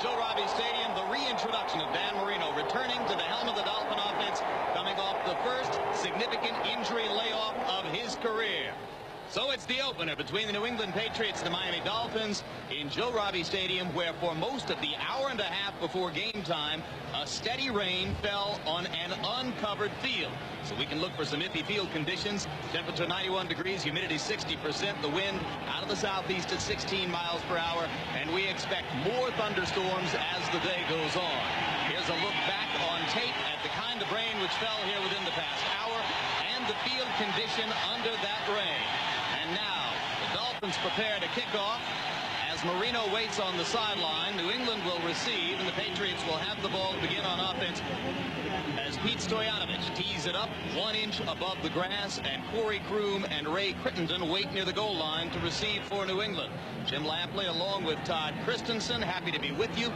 Joe Robbie Stadium, the reintroduction of Dan Marino returning to the helm of the Dolphin offense, coming off the first significant injury layoff of his career. So it's the opener between the New England Patriots and the Miami Dolphins in Joe Robbie Stadium, where for most of the hour and a half before game time, a steady rain fell on an uncovered field. So we can look for some iffy field conditions. Temperature 91 degrees, humidity 60%, the wind out of the southeast at 16 miles per hour, and we expect more thunderstorms as the day goes on. Here's a look back on tape at the kind of rain which fell here within the past hour and the field condition under that rain. And now the Dolphins prepare to kick off. As Marino waits on the sideline, New England will receive, and the Patriots will have the ball to begin on offense as Pete Stoyanovich tees it up 1 inch above the grass, and Corey Kroom and Ray Crittenden wait near the goal line to receive for New England. Jim Lampley along with Todd Christensen, happy to be with you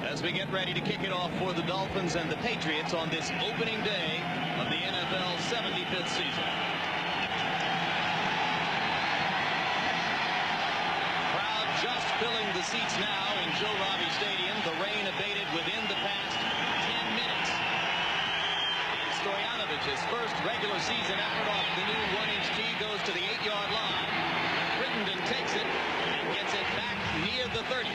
as we get ready to kick it off for the Dolphins and the Patriots on this opening day of the NFL 75th season. Crowd just filling the seats now in Joe Robbie Stadium. The rain abated within the past 10 minutes. And Stoyanovich's first regular season effort off the new 1-inch tee goes to the 8-yard line. Crittenden takes it and gets it back near the 30.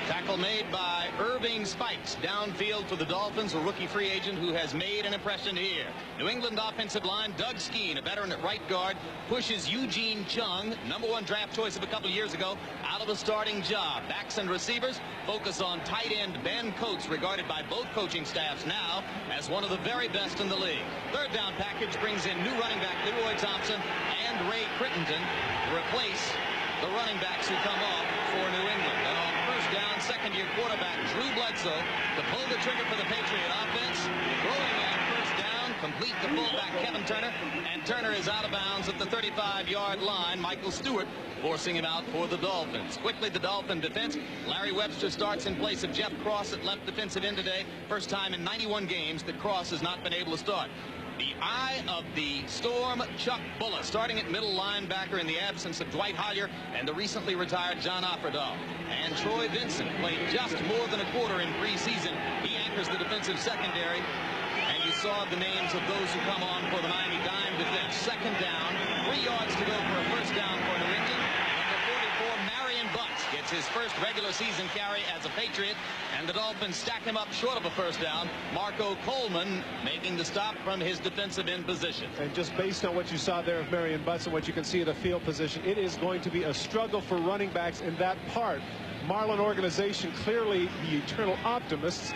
Tackle made by Irving Spikes downfield for the Dolphins, a rookie free agent who has made an impression here. New England offensive line, Doug Skeen, a veteran at right guard, pushes Eugene Chung, #1 draft choice of a couple of years ago, out of a starting job. Backs and receivers focus on tight end Ben Coates, regarded by both coaching staffs now as one of the very best in the league. Third down package brings in new running back Leroy Thompson and Ray Crittenden to replace the running backs who come off for New England. And on first down, second-year quarterback Drew Bledsoe to pull the trigger for the Patriot offense. Throwing on first down, complete to fullback Kevin Turner, and Turner is out of bounds at the 35-yard line. Michael Stewart forcing him out for the Dolphins. Quickly, the Dolphin defense. Larry Webster starts in place of Jeff Cross at left defensive end today. First time in 91 games that Cross has not been able to start. The eye of the storm, Chuck Bullis, starting at middle linebacker in the absence of Dwight Hollier and the recently retired John Offerdahl. And Troy Vincent played just more than a quarter in preseason. He anchors the defensive secondary. And you saw the names of those who come on for the Miami dime defense. Second down, 3 yards to go for a first down for New England. Number 44, Marion Butts, gets his first regular season carry as a Patriot, and the Dolphins stack him up short of a first down. Marco Coleman making the stop from his defensive end position. And just based on what you saw there of Marion Butts and what you can see of the field position, it is going to be a struggle for running backs in that part. Marlin organization, clearly the eternal optimists,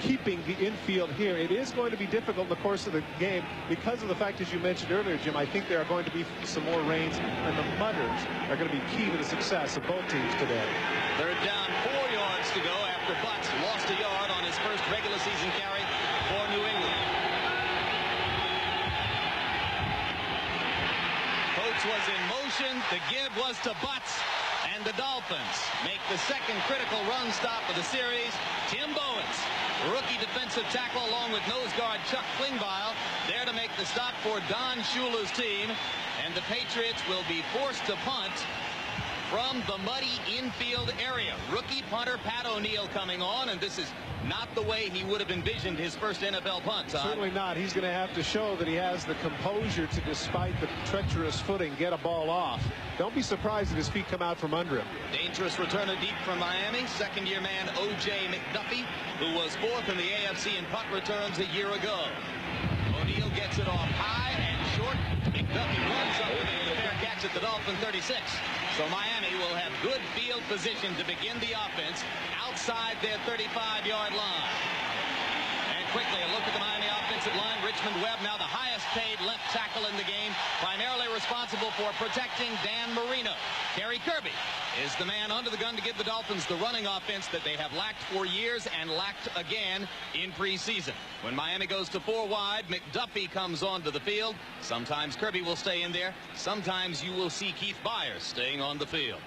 keeping the infield here. It is going to be difficult in the course of the game because of the fact, as you mentioned earlier, Jim, I think there are going to be some more rains, and the mudders are going to be key to the success of both teams today. Third down, 4 yards to go after Butts lost a yard on his first regular season carry for New England. Coates was in motion. The give was to Butts. And the Dolphins make the second critical run stop of the series. Tim Bowens, rookie defensive tackle, along with nose guard Chuck Klingbeil, there to make the stop for Don Shula's team. And the Patriots will be forced to punt from the muddy infield area. Rookie punter Pat O'Neill coming on, and this is not the way he would have envisioned his first NFL punt, Todd. Certainly not. He's going to have to show that he has the composure to, despite the treacherous footing, get a ball off. Don't be surprised if his feet come out from under him. Dangerous returner deep from Miami. Second-year man O.J. McDuffie, who was fourth in the AFC in punt returns a year ago. O'Neill gets it off high and short. McDuffie runs up with a fair catch at the Dolphin 36. So Miami will have good field position to begin the offense outside their 35-yard line. And quickly, a look at the Miami offensive line. Richmond Webb, now the highest paid left tackle in the game, primarily responsible for protecting Dan Marino. Kerry Kirby is the man under the gun to give the Dolphins the running offense that they have lacked for years and lacked again in preseason. When Miami goes to 4 wide, McDuffie comes onto the field. Sometimes Kirby will stay in there. Sometimes you will see Keith Byers staying on the field.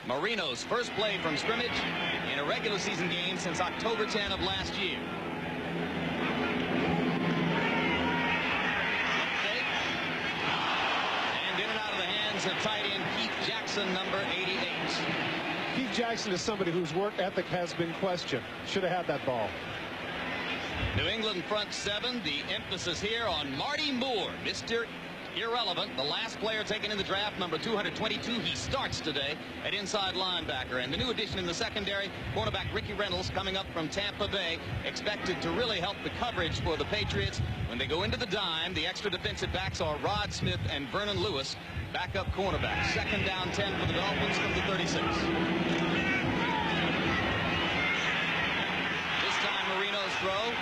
Marino's first play from scrimmage in a regular season game since October 10 of last year. And in and out of the hands of tight end Keith Jackson, number 88. Keith Jackson is somebody whose work ethic has been questioned. Should have had that ball. New England front seven. The emphasis here on Marty Moore, Mr. Irrelevant, the last player taken in the draft, number 222. He starts today at inside linebacker. And the new addition in the secondary, cornerback Ricky Reynolds, coming up from Tampa Bay, expected to really help the coverage for the Patriots. When they go into the dime, the extra defensive backs are Rod Smith and Vernon Lewis, backup cornerback. Second down 10 for the Dolphins from the 36. This time Marino's throw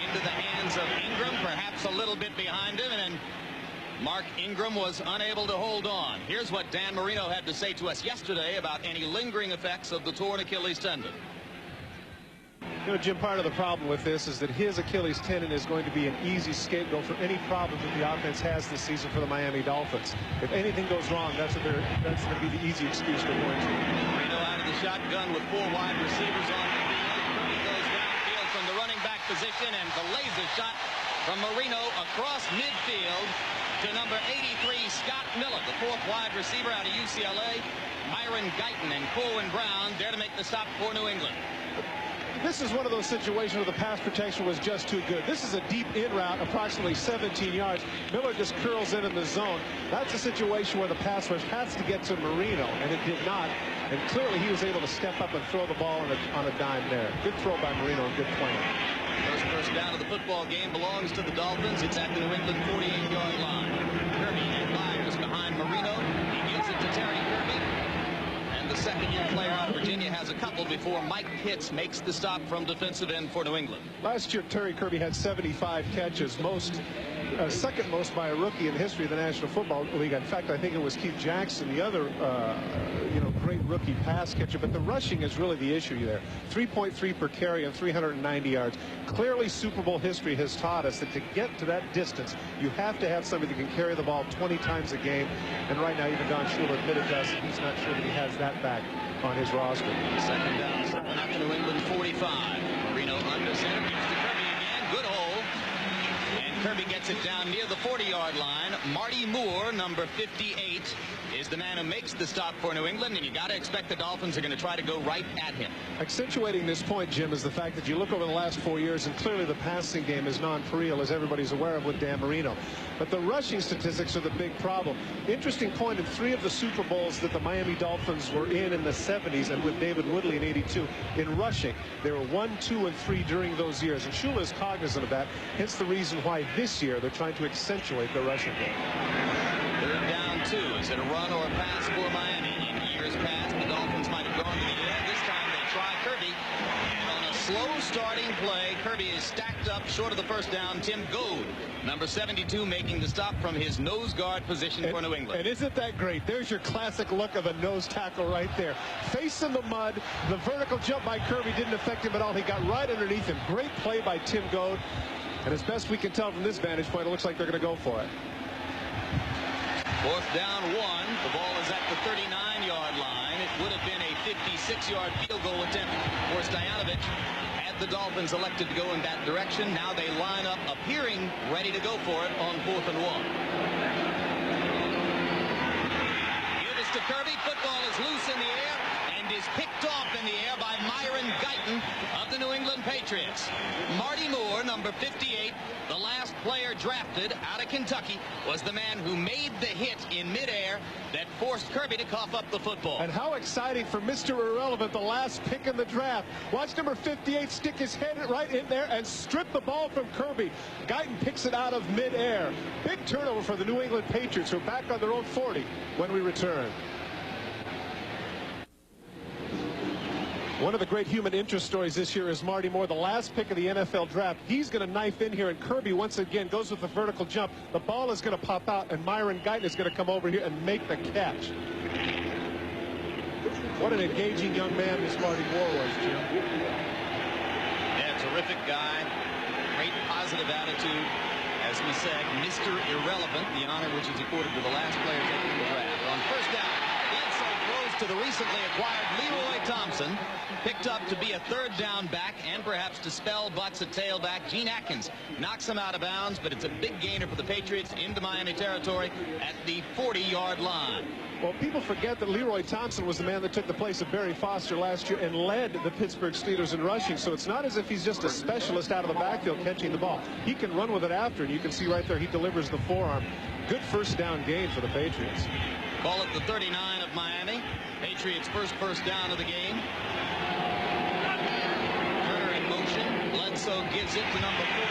into the hands of Ingram, perhaps a little bit behind him, and Mark Ingram was unable to hold on. Here's what Dan Marino had to say to us yesterday about any lingering effects of the torn Achilles tendon. You know, Jim, part of the problem with this is that his Achilles tendon is going to be an easy scapegoat for any problems that the offense has this season for the Miami Dolphins. If anything goes wrong, that's going to be the easy excuse they're going to. Marino out of the shotgun with 4 wide receivers on the field. Kirby goes downfield from the running back position, and the laser shot from Marino across midfield to number 83, Scott Miller, the 4th wide receiver out of UCLA. Myron Guyton and Corwin Brown there to make the stop for New England. This is one of those situations where the pass protection was just too good. This is a deep in route, approximately 17 yards. Miller just curls in the zone. That's a situation where the pass rush has to get to Marino, and it did not. And clearly he was able to step up and throw the ball on a dime there. Good throw by Marino and good plan. First down of the football game belongs to the Dolphins. It's at the New England 48-yard line. Kirby and Myers behind Marino. He gives it to Terry Kirby. And the second-year player out of Virginia has a couple before Mike Pitts makes the stop from defensive end for New England. Last year, Terry Kirby had 75 catches, second most by a rookie in the history of the National Football League. In fact, I think it was Keith Jackson, the other great rookie pass catcher. But the rushing is really the issue there. 3.3 per carry and 390 yards. Clearly, Super Bowl history has taught us that to get to that distance, you have to have somebody that can carry the ball 20 times a game. And right now, even Don Shula admitted to us he's not sure that he has that back on his roster. Second down, something up to New England 45. Marino under center, gives to Kirby again. Good hole. And Kirby gets it down near the 40-yard line. Marty Moore, number 58, is the man who makes the stop for New England, and you got to expect the Dolphins are going to try to go right at him. Accentuating this point, Jim, is the fact that you look over the last 4 years, and clearly the passing game is non-pareil, as everybody's aware of with Dan Marino. But the rushing statistics are the big problem. Interesting point, in 3 of the Super Bowls that the Miami Dolphins were in the 70s, and with David Woodley in 82, in rushing, they were 1, 2, and 3 during those years. And Shula is cognizant of that, hence the reason why this year they're trying to accentuate the rushing game. Third down 2. Is it a run or a pass for Miami? In years past, the Dolphins might have gone to the air. This time they try Kirby. And on a slow starting play, Kirby is stacked up short of the first down. Tim Goad, number 72, making the stop from his nose guard position for New England. And isn't that great? There's your classic look of a nose tackle right there. Face in the mud. The vertical jump by Kirby didn't affect him at all. He got right underneath him. Great play by Tim Goad. And as best we can tell from this vantage point, it looks like they're going to go for it. Fourth down 1. The ball is at the 39-yard line. It would have been a 56-yard field goal attempt for Stoyanovich had the Dolphins elected to go in that direction. Now they line up, appearing ready to go for it on 4th and 1. Give this to Kirby. Football is loose in the air and is picked off in the air by Myron Guyton of the New England Patriots. Marty Moore, number 58, the last player drafted out of Kentucky, was the man who made the hit in midair that forced Kirby to cough up the football. And how exciting for Mr. Irrelevant, the last pick in the draft. Watch number 58 stick his head right in there and strip the ball from Kirby. Guyton picks it out of midair. Big turnover for the New England Patriots, who are back on their own 40 when we return. One of the great human interest stories this year is Marty Moore, the last pick of the NFL draft. He's going to knife in here, and Kirby once again goes with the vertical jump. The ball is going to pop out, and Myron Guyton is going to come over here and make the catch. What an engaging young man this Marty Moore was, Jim. Yeah, terrific guy. Great positive attitude. As we said, Mr. Irrelevant, the honor which is accorded to the last player taken in the draft. On first down, Bledsoe throws to the recently acquired Leroy Thompson, picked up to be a third down back and perhaps to spell Butts at tailback. Gene Atkins knocks him out of bounds, but it's a big gainer for the Patriots into Miami territory at the 40-yard line. Well, people forget that Leroy Thompson was the man that took the place of Barry Foster last year and led the Pittsburgh Steelers in rushing. So it's not as if he's just a specialist out of the backfield catching the ball. He can run with it after, and you can see right there he delivers the forearm. Good first down gain for the Patriots. Call it the 39 of Miami. Patriots' first down of the game. Turner in motion. Bledsoe gives it to number 44,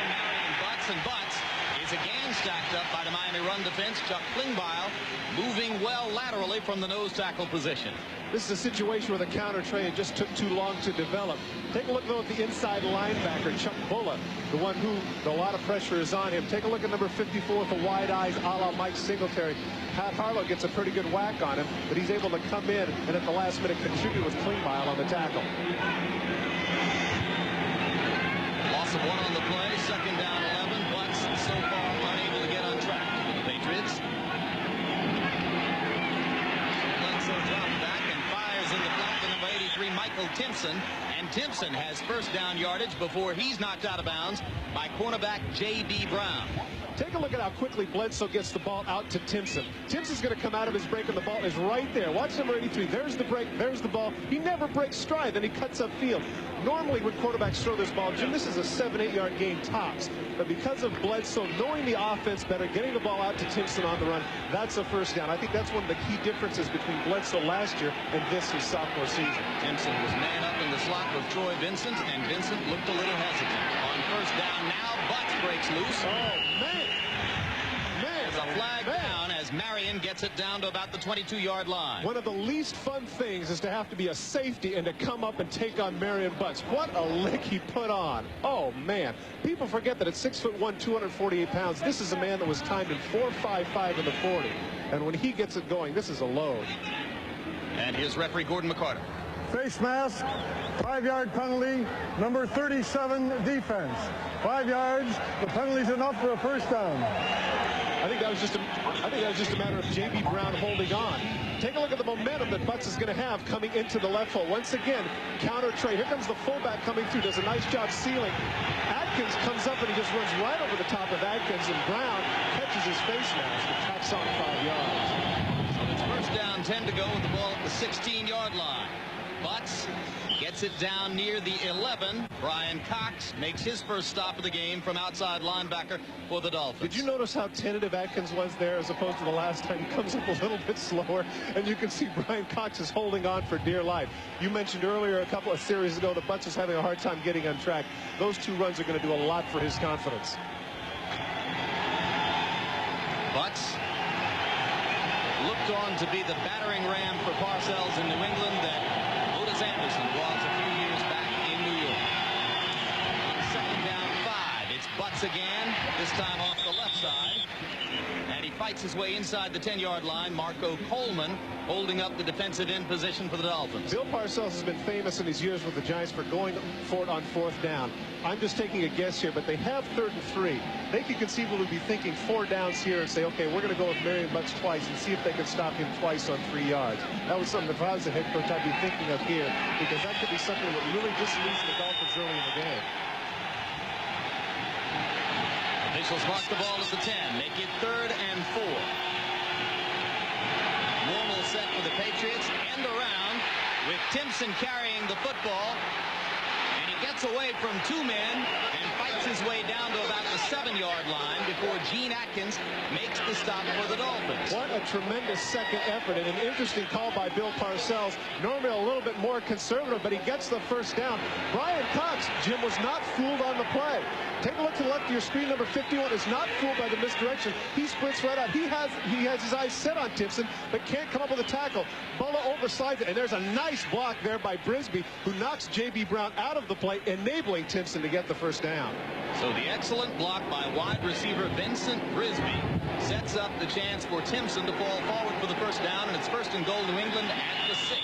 Marion Butts, and Butts is again stacked up by the Miami run defense. Chuck Klingbeil moving well laterally from the nose tackle position. This is a situation where the counter trade just took too long to develop. Take a look, though, at the inside linebacker, Chuck Bulla, the one who a lot of pressure is on him. Take a look at number 54 with the wide eyes, a la Mike Singletary. Pat Harlow gets a pretty good whack on him, but he's able to come in and at the last minute contribute with Klingbeil on the tackle. Loss of 1 on the play, second down 11. Butts so far unable to get on track for the Patriots. Bledsoe drops back and fires in the flat to number 83, Michael Timpson. And Timpson has first down yardage before he's knocked out of bounds by cornerback J.B. Brown. Take a look at how quickly Bledsoe gets the ball out to Timpson. Timpson's going to come out of his break, and the ball is right there. Watch number 83. There's the break. There's the ball. He never breaks stride. Then he cuts upfield. Normally, when quarterbacks throw this ball, Jim, this is a 7-8 yard gain tops. But because of Bledsoe knowing the offense better, getting the ball out to Timpson on the run, that's a first down. I think that's one of the key differences between Bledsoe last year and this, his sophomore season. Timpson was man up in the slot with Troy Vincent, and Vincent looked a little hesitant. On first down now, Butts breaks loose. Oh, man. There's a flag down as Marion gets it down to about the 22-yard line. One of the least fun things is to have to be a safety and to come up and take on Marion Butts. What a lick he put on. Oh, man. People forget that at 6'1", 248 pounds, this is a man that was timed in 4.55 in the 40. And when he gets it going, this is a load. And here's referee Gordon McCarter. Face mask, 5-yard penalty, number 37 defense. 5 yards, the penalty's enough for a first down. I think that was just a matter of J.B. Brown holding on. Take a look at the momentum that Butts is going to have coming into the left hole. Once again, counter trade. Here comes the fullback coming through. Does a nice job sealing. Atkins comes up and he just runs right over the top of Atkins, and Brown catches his face mask and tacks on 5 yards. So it's first down, 10 to go with the ball at the 16-yard line. Butts gets it down near the 11. Brian Cox makes his first stop of the game from outside linebacker for the Dolphins. Did you notice how tentative Atkins was there as opposed to the last time? He comes up a little bit slower, and you can see Brian Cox is holding on for dear life. You mentioned earlier a couple of series ago that Butts was having a hard time getting on track. Those 2 runs are going to do a lot for his confidence. Butts looked on to be the battering ram for Parcells in New England that Anderson was a few years back in New York. Second down 5. It's Butts again, this time off the left side. And he fights his way inside the 10-yard line. Marco Coleman holding up the defensive end position for the Dolphins. Bill Parcells has been famous in his years with the Giants for going for it on 4th down. I'm just taking a guess here, but they have 3rd and 3. They could conceivably be thinking 4 downs here and say, okay, we're going to go with Marion Butts twice and see if they can stop him twice on 3 yards. That was something if I was the head coach I'd be thinking of here, because that could be something that really disillusions the Dolphins early in the game. Officials mark the ball at the 10. Make it 3rd and 4. Normal set for the Patriots. End around with Timpson carrying the football. And he gets away from 2 men and fights his way down to about the 7-yard line before Gene Atkins makes the stop for the Dolphins. What a tremendous second effort, and an interesting call by Bill Parcells. Normally a little bit more conservative, but he gets the first down. Brian Cox, Jim, was not fooled on the play. Take a look to the left of your screen. Number 51 is not fooled by the misdirection. He sprints right out. He has his eyes set on Timpson, but can't come up with a tackle. Bulla oversides it, and there's a nice block there by Brisby, who knocks J.B. Brown out of the play, enabling Timpson to get the first down. So the excellent block by wide receiver Vincent Brisby sets up the chance for Timpson to fall forward for the first down, and it's 1st and goal New England at the 6.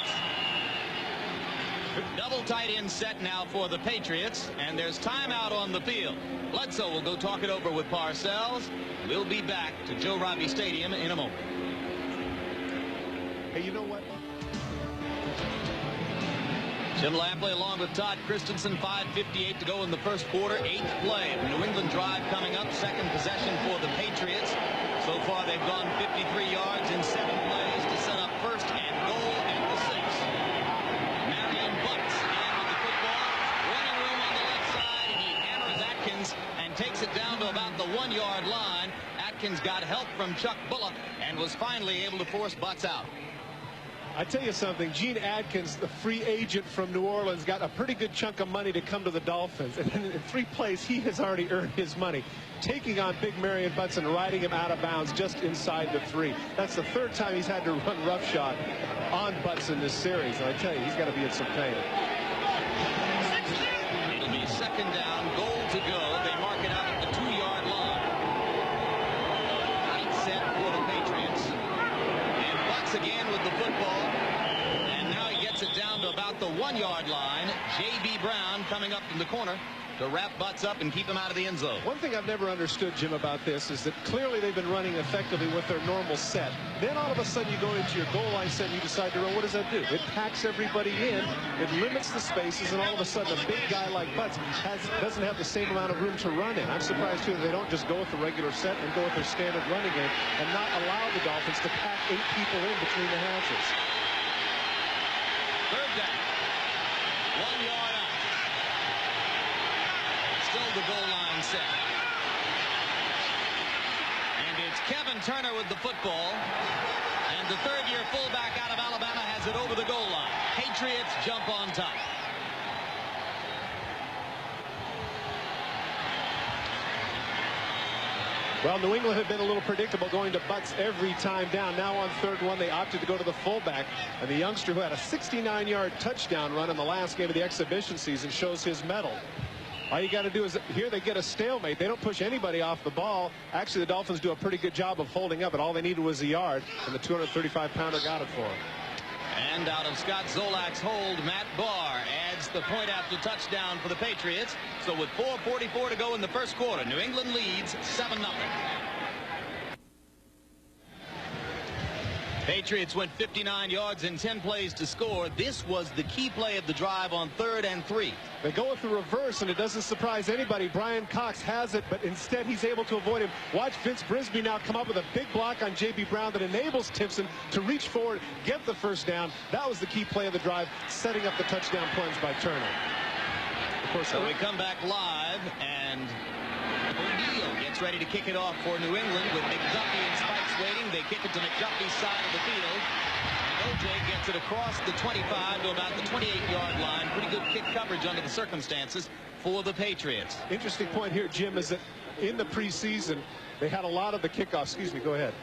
Double tight end set now for the Patriots, and there's timeout on the field. Bledsoe will go talk it over with Parcells. We'll be back to Joe Robbie Stadium in a moment. Hey, you know what? Jim Lampley along with Todd Christensen. 5:58 to go in the first quarter. 8th play. New England drive coming up. Second possession for the Patriots. So far they've gone 53 yards in 7 plays to set up first and goal at the 6. Marion Butts in with the football. Running room on the left side, and he hammers Atkins and takes it down to about the 1-yard line. Atkins got help from Chuck Bullock and was finally able to force Butts out. I tell you something, Gene Atkins, the free agent from New Orleans, got a pretty good chunk of money to come to the Dolphins. And in 3 plays, he has already earned his money, taking on big Marion Butts and riding him out of bounds just inside the 3. That's the 3rd time he's had to run roughshod on Butts in this series. And I tell you, he's got to be in some pain. It'll be 2nd down, goal to go. They mark it out at the 2-yard line. Right set for the Patriots. And Butts again with the football. And now he gets it down to about the 1-yard line. J.B. Brown coming up in the corner to wrap Butts up and keep him out of the end zone. One thing I've never understood, Jim, about this is that clearly they've been running effectively with their normal set. Then all of a sudden you go into your goal line set and you decide to run. What does that do? It packs everybody in. It limits the spaces, and all of a sudden a big guy like Butts doesn't have the same amount of room to run in. I'm surprised, too, that they don't just go with the regular set and go with their standard running game and not allow the Dolphins to pack 8 people in between the hashes. 3rd down. 1 yard out. Still the goal line set. And it's Kevin Turner with the football. And the 3rd-year fullback out of Alabama has it over the goal line. Patriots jump on top. Well, New England had been a little predictable going to Butts every time down. Now on 3rd and 1, they opted to go to the fullback. And the youngster who had a 69-yard touchdown run in the last game of the exhibition season shows his mettle. All you got to do is, here they get a stalemate. They don't push anybody off the ball. Actually, the Dolphins do a pretty good job of holding up, and all they needed was a yard, and the 235-pounder got it for them. And out of Scott Zolak's hold, Matt Barr adds the point after touchdown for the Patriots. So with 4:44 to go in the first quarter, New England leads 7-0. Patriots went 59 yards in 10 plays to score. This was the key play of the drive on 3rd and 3. They go with the reverse, and it doesn't surprise anybody. Brian Cox has it, but instead he's able to avoid him. Watch Vince Brisby now come up with a big block on J.B. Brown that enables Timpson to reach forward, get the first down. That was the key play of the drive, setting up the touchdown plunge by Turner. Of course, so we come back live, and O'Neal gets ready to kick it off for New England with McDuffie and Spikes waiting. They kick it to McDuffie's side of the field. O.J. gets it across the 25 to about the 28-yard line. Pretty good kick coverage under the circumstances for the Patriots. Interesting point here, Jim, is that in the preseason, they had a lot of the kickoffs. Excuse me, go ahead.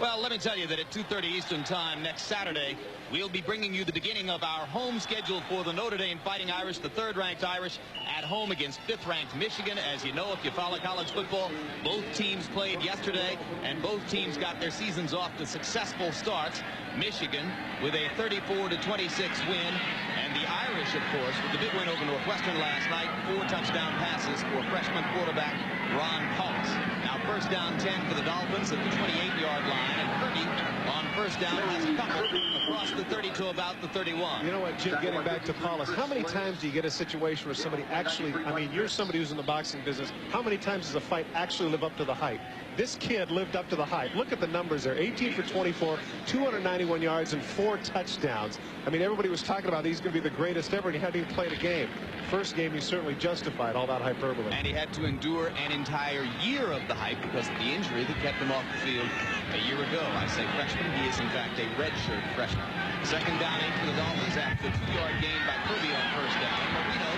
Well, let me tell you that at 2:30 Eastern Time next Saturday, we'll be bringing you the beginning of our home schedule for the Notre Dame Fighting Irish, the 3rd-ranked Irish, at home against 5th-ranked Michigan. As you know, if you follow college football, both teams played yesterday, and both teams got their seasons off to successful starts. Michigan with a 34-26 win, and the Irish, of course, with the big win over Northwestern last night, 4 touchdown passes for freshman quarterback Ron Paulus. Now 1st down 10 for the Dolphins at the 28-yard line, and Purdy on 1st down has a couple across the 30 to about the 31. You know what, Jim, getting back to Paulus, how many times do you get a situation where somebody actually, I mean, you're somebody who's in the boxing business, how many times does a fight actually live up to the hype? This kid lived up to the hype. Look at the numbers there. 18 for 24, 291 yards, and 4 touchdowns. I mean, everybody was talking about he's going to be the greatest ever, and he hadn't even played a game. First game, he certainly justified all that hyperbole. And he had to endure an entire year of the hype because of the injury that kept him off the field a year ago. I say freshman. He is, in fact, a redshirt freshman. 2nd down 8 for the Dolphins after the 2-yard gain by Kirby on 1st down. Marino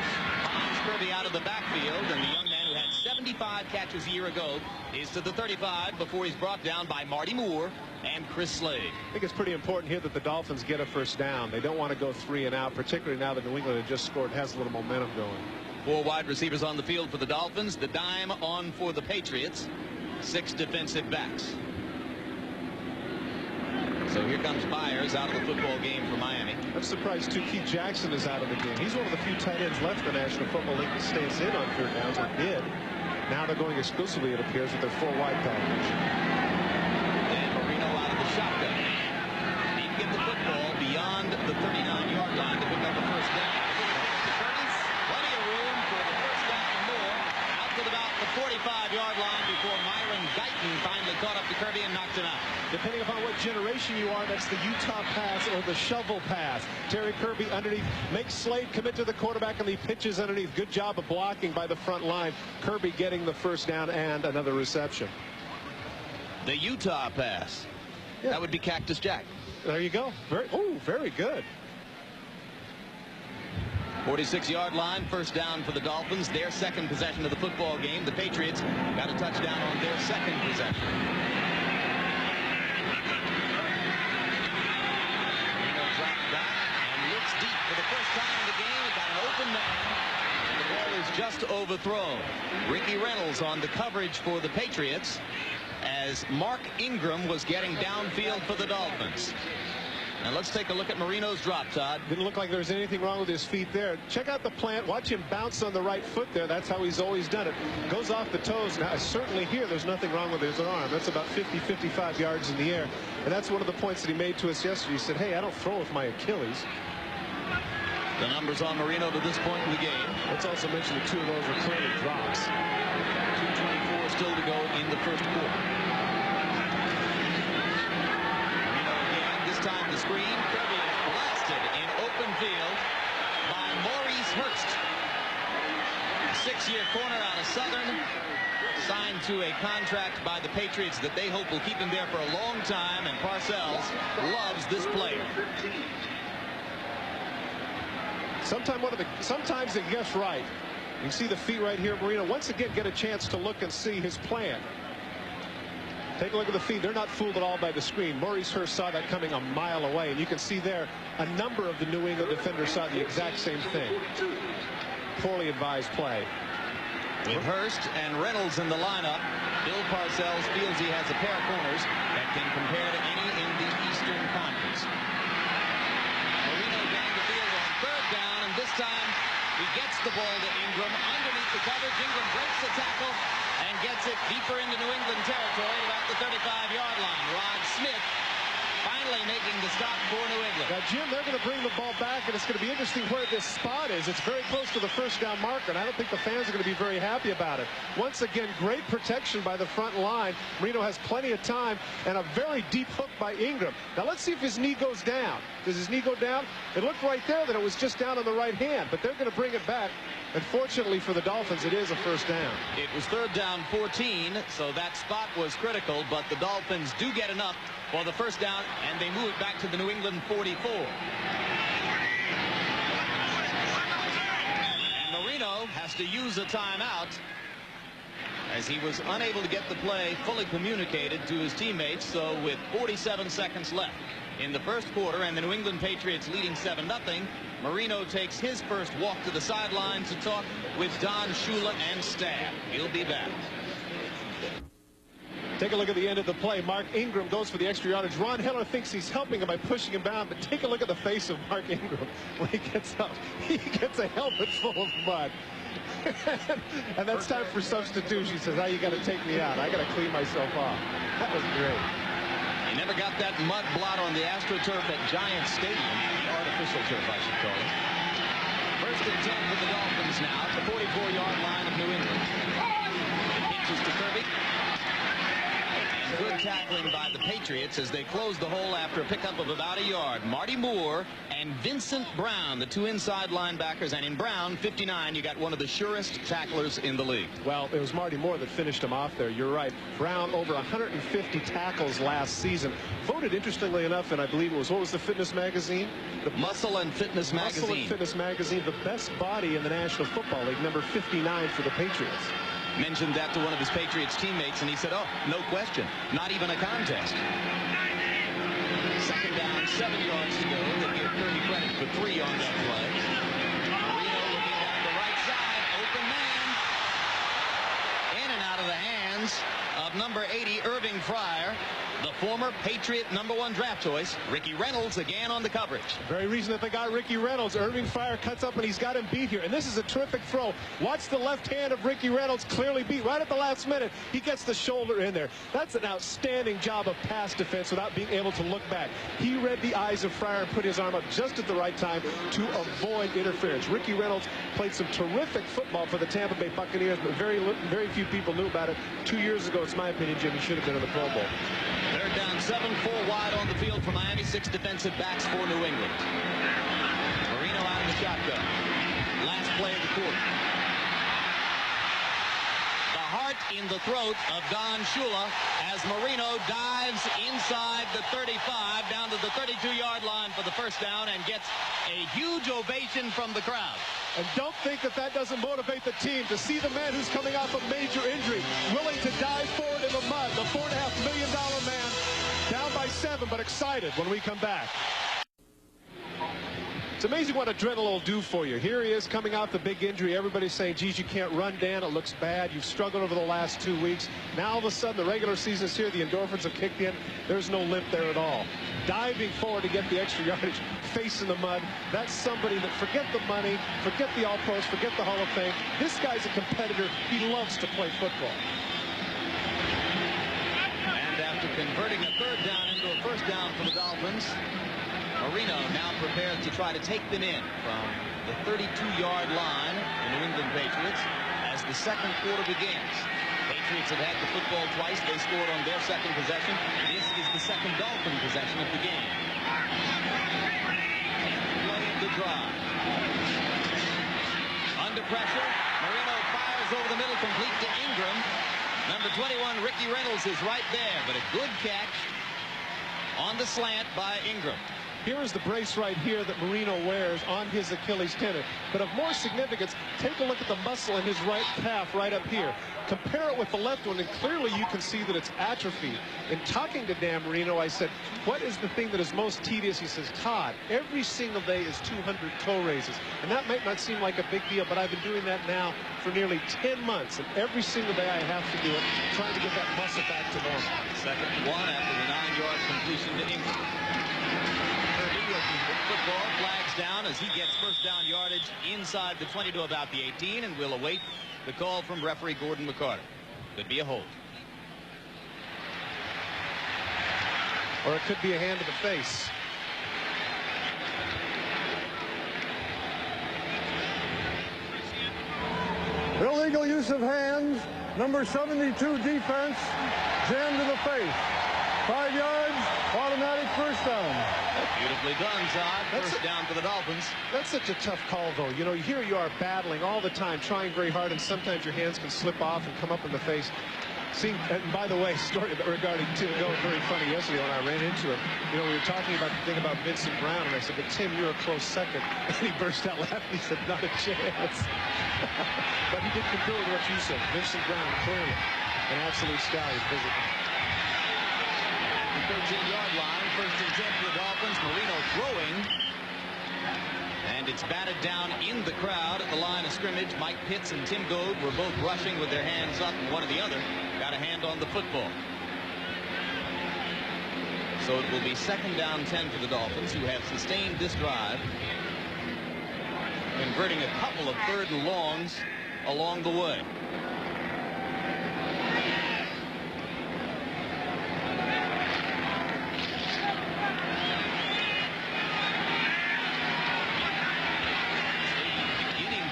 finds Kirby out of the backfield, and the young man who had 75 catches a year ago is to the 35 before he's brought down by Marty Moore and Chris Slade. I think it's pretty important here that the Dolphins get a 1st down. They don't want to go 3 and out, particularly now that New England had just scored, has a little momentum going. 4 wide receivers on the field for the Dolphins. The dime on for the Patriots. 6 defensive backs. So here comes Byers out of the football game for Miami. I'm surprised, too, Keith Jackson is out of the game. He's one of the few tight ends left in the National Football League that stays in on 3rd downs, or did. Now they're going exclusively, it appears, with their 4 wide package. And Marino out of the shotgun. He can get the football beyond the 39-yard line to pick up the 1st down. 35-yard line before Myron Guyton finally caught up to Kirby and knocked him out. Depending upon what generation you are, that's the Utah pass or the shovel pass. Terry Kirby underneath, makes Slade commit to the quarterback, and he pitches underneath. Good job of blocking by the front line. Kirby getting the first down and another reception. The Utah pass. Yeah. That would be Cactus Jack. There you go. Very good. 46-yard line, first down for the Dolphins. Their second possession of the football game. The Patriots got a touchdown on their second possession. Marino dropped back and looks deep for the first time in the game. It got an open man, and the ball is just overthrown. Ricky Reynolds on the coverage for the Patriots as Mark Ingram was getting downfield for the Dolphins. Now let's take a look at Marino's drop, Todd. Didn't look like there was anything wrong with his feet there. Check out the plant. Watch him bounce on the right foot there. That's how he's always done it. Goes off the toes. Now, certainly here, there's nothing wrong with his arm. That's about 50, 55 yards in the air. And that's one of the points that he made to us yesterday. He said, hey, I don't throw with my Achilles. The numbers on Marino to this point in the game. Let's also mention that 2 of those are clearly drops. 2:24 still to go in the first quarter. Time the screen. Kirby is blasted in open field by Maurice Hurst. A 6-year corner out of Southern, signed to a contract by the Patriots that they hope will keep him there for a long time, and Parcells loves this player. Sometimes they guess right. You see the feet right here. Marino once again get a chance to look and see his plan. Take a look at the feet. They're not fooled at all by the screen. Maurice Hurst saw that coming a mile away, and you can see there a number of the New England defenders saw the exact same thing. Poorly advised play. With Hurst and Reynolds in the lineup, Bill Parcells feels he has a pair of corners that can compare to any in the Eastern Conference. Marino down the field on third down, and this time he gets the ball to Ingram underneath the coverage. Ingram breaks the tackle and gets it deeper into New England territory about the 35-yard line. Rod Smith finally making the stop for New England. Now, Jim, they're going to bring the ball back, and it's going to be interesting where this spot is. It's very close to the first down marker, and I don't think the fans are going to be very happy about it. Once again, great protection by the front line. Marino has plenty of time, and a very deep hook by Ingram. Now, let's see if his knee goes down. Does his knee go down? It looked right there that it was just down on the right hand, but they're going to bring it back. And fortunately for the Dolphins, it is a first down. It was third down 14, so that spot was critical, but the Dolphins do get enough for the first down, and they move it back to the New England 44. And Marino has to use a timeout as he was unable to get the play fully communicated to his teammates. So with 47 seconds left in the first quarter and the New England Patriots leading 7-0, Marino takes his first walk to the sideline to talk with Don Shula and staff. He'll be back. Take a look at the end of the play. Mark Ingram goes for the extra yardage. Ron Heller thinks he's helping him by pushing him down, but take a look at the face of Mark Ingram when he gets up. He gets a helmet full of mud. And that's time for substitution. He says, "Now you got to take me out. I got to clean myself off." That was great. He never got that mud blot on the AstroTurf at Giants Stadium. The artificial turf, I should call it. First and 10 for the Dolphins now at the 44-yard line of New England. It pitches to Kirby. And good tackling by the Patriots as they close the hole after a pickup of about a yard. Marty Moore and Vincent Brown, the 2 inside linebackers. And in Brown, 59, you got one of the surest tacklers in the league. Well, it was Marty Moore that finished him off there. You're right. Brown over 150 tackles last season. Voted, interestingly enough, and I believe it was, what was the fitness magazine? The Muscle and Fitness magazine. Muscle and Fitness magazine, the best body in the National Football League, number 59 for the Patriots. Mentioned that to one of his Patriots teammates, and he said, "Oh, no question. Not even a contest." Second down, 7 yards to go. They give Kirby credit for 3 on that play. Marino looking down the right side. Open man. In and out of the hands of number 80, Irving Fryer. The former Patriot #1 draft choice, Ricky Reynolds, again on the coverage. Very reason that they got Ricky Reynolds. Irving Fryer cuts up and he's got him beat here. And this is a terrific throw. Watch the left hand of Ricky Reynolds clearly beat right at the last minute. He gets the shoulder in there. That's an outstanding job of pass defense without being able to look back. He read the eyes of Fryer and put his arm up just at the right time to avoid interference. Ricky Reynolds played some terrific football for the Tampa Bay Buccaneers, but very few people knew about it. 2 years ago, it's my opinion, Jim, he should have been in the Pro Bowl. Third down, 7, 4 wide on the field for Miami. 6 defensive backs for New England. Marino out of the shotgun. Last play of the quarter. The heart in the throat of Don Shula as Marino dives inside the 35 down to the 32-yard line for the first down and gets a huge ovation from the crowd. And don't think that that doesn't motivate the team to see the man who's coming off a major injury willing to dive forward in the mud. The $4.5 million man down by 7, but excited when we come back. It's amazing what adrenaline will do for you. Here he is coming off the big injury. Everybody's saying, geez, you can't run, Dan. It looks bad. You've struggled over the last 2 weeks. Now all of a sudden the regular season's here. The endorphins have kicked in. There's no limp there at all. Diving forward to get the extra yardage, face in the mud. That's somebody that, forget the money, forget the All-Pros, forget the Hall of Fame. This guy's a competitor. He loves to play football. And after converting a third down into a first down for the Dolphins, Marino now prepares to try to take them in from the 32-yard line, the New England Patriots, as the second quarter begins. Patriots have had the football twice. They scored on their second possession. This is the second Dolphin possession of the game. Play of the drive. Under pressure, Marino fires over the middle, complete to Ingram. Number 21, Ricky Reynolds, is right there, but a good catch on the slant by Ingram. Here is the brace right here that Marino wears on his Achilles tendon. But of more significance, take a look at the muscle in his right calf right up here. Compare it with the left one, and clearly you can see that it's atrophied. In talking to Dan Marino, I said, what is the thing that is most tedious? He says, Todd, every single day is 200 toe raises. And that might not seem like a big deal, but I've been doing that now for nearly 10 months. And every single day I have to do it, trying to get that muscle back to normal. Second one after the 9-yard completion to Ingram. Football flags down as he gets first down yardage inside the 20 to about the 18, and we'll await the call from referee Gordon McCarter. Could be a hold. Or it could be a hand to the face. Illegal use of hands. Number 72 defense jammed to the face. 5 yards, automatic first down. Beautifully done, Todd. First down for the Dolphins. That's such a tough call, though. You know, here you are battling all the time, trying very hard, and sometimes your hands can slip off and come up in the face. And by the way, story regarding Tim Gold, very funny yesterday when I ran into him. You know, we were talking about the thing about Vincent Brown, and I said, but Tim, you're a close second. And he burst out laughing. He said, not a chance. But he did concur with what you said. Vincent Brown, clearly an absolute stallion physically. 13-yard line, first and 10 for the Dolphins. Marino throwing, and it's batted down in the crowd at the line of scrimmage. Mike Pitts and Tim Goad were both rushing with their hands up, and one or the other got a hand on the football. So it will be second down 10 for the Dolphins, who have sustained this drive, converting a couple of third and longs along the way.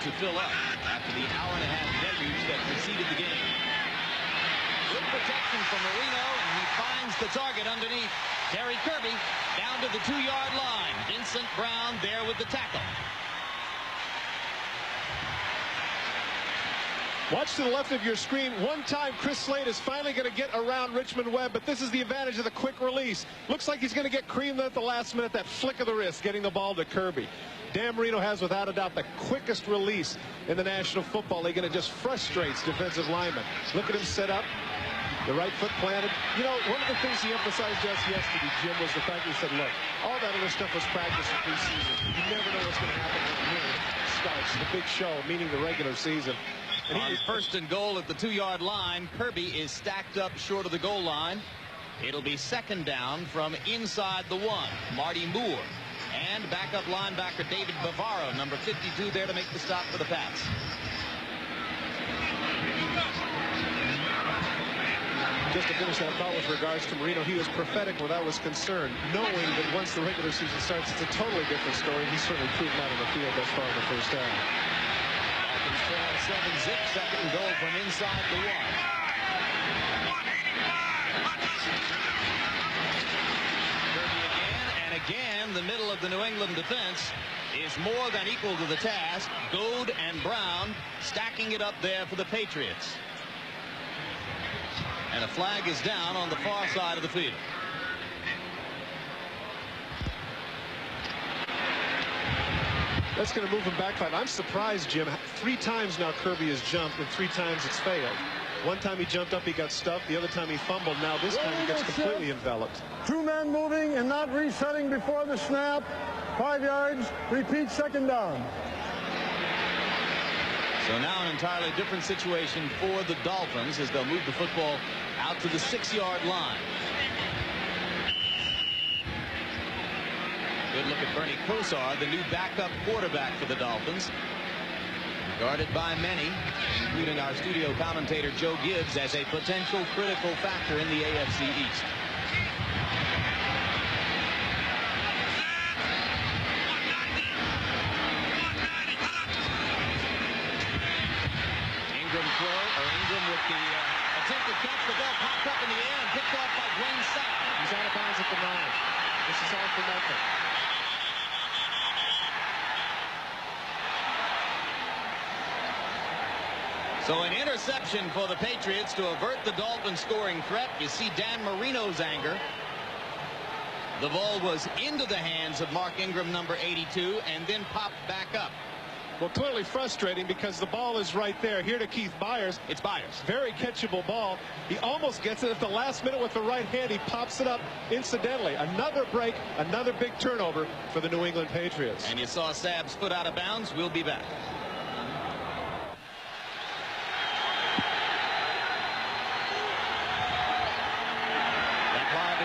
To fill up after the hour-and-a-half deluge that preceded the game. Good protection from Marino, and he finds the target underneath. Terry Kirby down to the 2-yard line. Vincent Brown there with the tackle. Watch to the left of your screen. One time Chris Slade is finally going to get around Richmond Webb, but this is the advantage of the quick release. Looks like he's going to get creamed at the last minute. That flick of the wrist getting the ball to Kirby. Dan Marino has, without a doubt, the quickest release in the National Football League, and it just frustrates defensive linemen. Look at him set up, the right foot planted. You know, one of the things he emphasized to us yesterday, Jim, was the fact that he said, look, all that other stuff was practice in preseason. You never know what's going to happen when it starts. The big show, meaning the regular season. On first and goal at the 2-yard line, Kirby is stacked up short of the goal line. It'll be second down from inside the 1. Marty Moore and backup linebacker David Bavaro, number 52, there to make the stop for the Pats. Just to finish that thought with regards to Marino, he was prophetic where that was concerned, knowing that once the regular season starts, it's a totally different story. He's certainly proven that on the field thus far in the first half. Dolphins trail 7-zip, second and goal from inside the 1. Kirby again, and again, the middle of the New England defense is more than equal to the task. Goad and Brown stacking it up there for the Patriots. And a flag is down on the far side of the field. That's going to move him back 5. I'm surprised, Jim. 3 times now Kirby has jumped, and 3 times it's failed. One time he jumped up, he got stuffed. The other time he fumbled. Now this time he gets completely enveloped. 2 men moving and not resetting before the snap. 5 yards. Repeat, second down. So now an entirely different situation for the Dolphins as they'll move the football out to the 6-yard line. Good look at Bernie Kosar, the new backup quarterback for the Dolphins. Regarded by many, including our studio commentator Joe Gibbs, as a potential critical factor in the AFC East. Ingram with the attempt to catch the ball, popped up in the air and picked off by Dwayne Sapp. He's out of bounds at the 9. This is all for nothing. So an interception for the Patriots to avert the Dolphins scoring threat. You see Dan Marino's anger. The ball was into the hands of Mark Ingram, number 82, and then popped back up. Well, clearly frustrating because the ball is right there. Here to Keith Byers. It's Byers. Very catchable ball. He almost gets it at the last minute with the right hand. He pops it up incidentally. Another break, another big turnover for the New England Patriots. And you saw Sabb's foot out of bounds. We'll be back.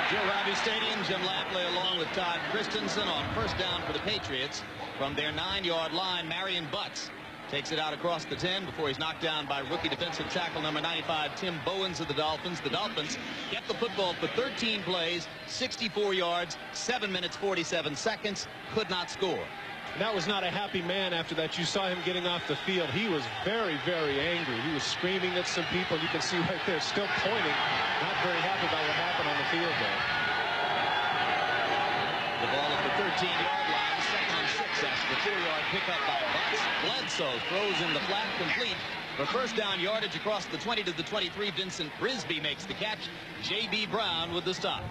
Joe Robbie Stadium, Jim Lampley along with Todd Christensen on first down for the Patriots from their 9-yard line. Marion Butts takes it out across the 10 before he's knocked down by rookie defensive tackle number 95 Tim Bowens of the Dolphins. The Dolphins get the football for 13 plays, 64 yards, 7 minutes 47 seconds, could not score. That was not a happy man after that. You saw him getting off the field. He was very, very angry. He was screaming at some people. You can see right there, still pointing. Not very happy about what happened on the field there. The ball at the 13-yard line, second and 6 after the 4-yard pickup by Butts. Bledsoe throws in the flat, complete. For first down yardage across the 20 to the 23, Vincent Brisby makes the catch. J.B. Brown with the stop.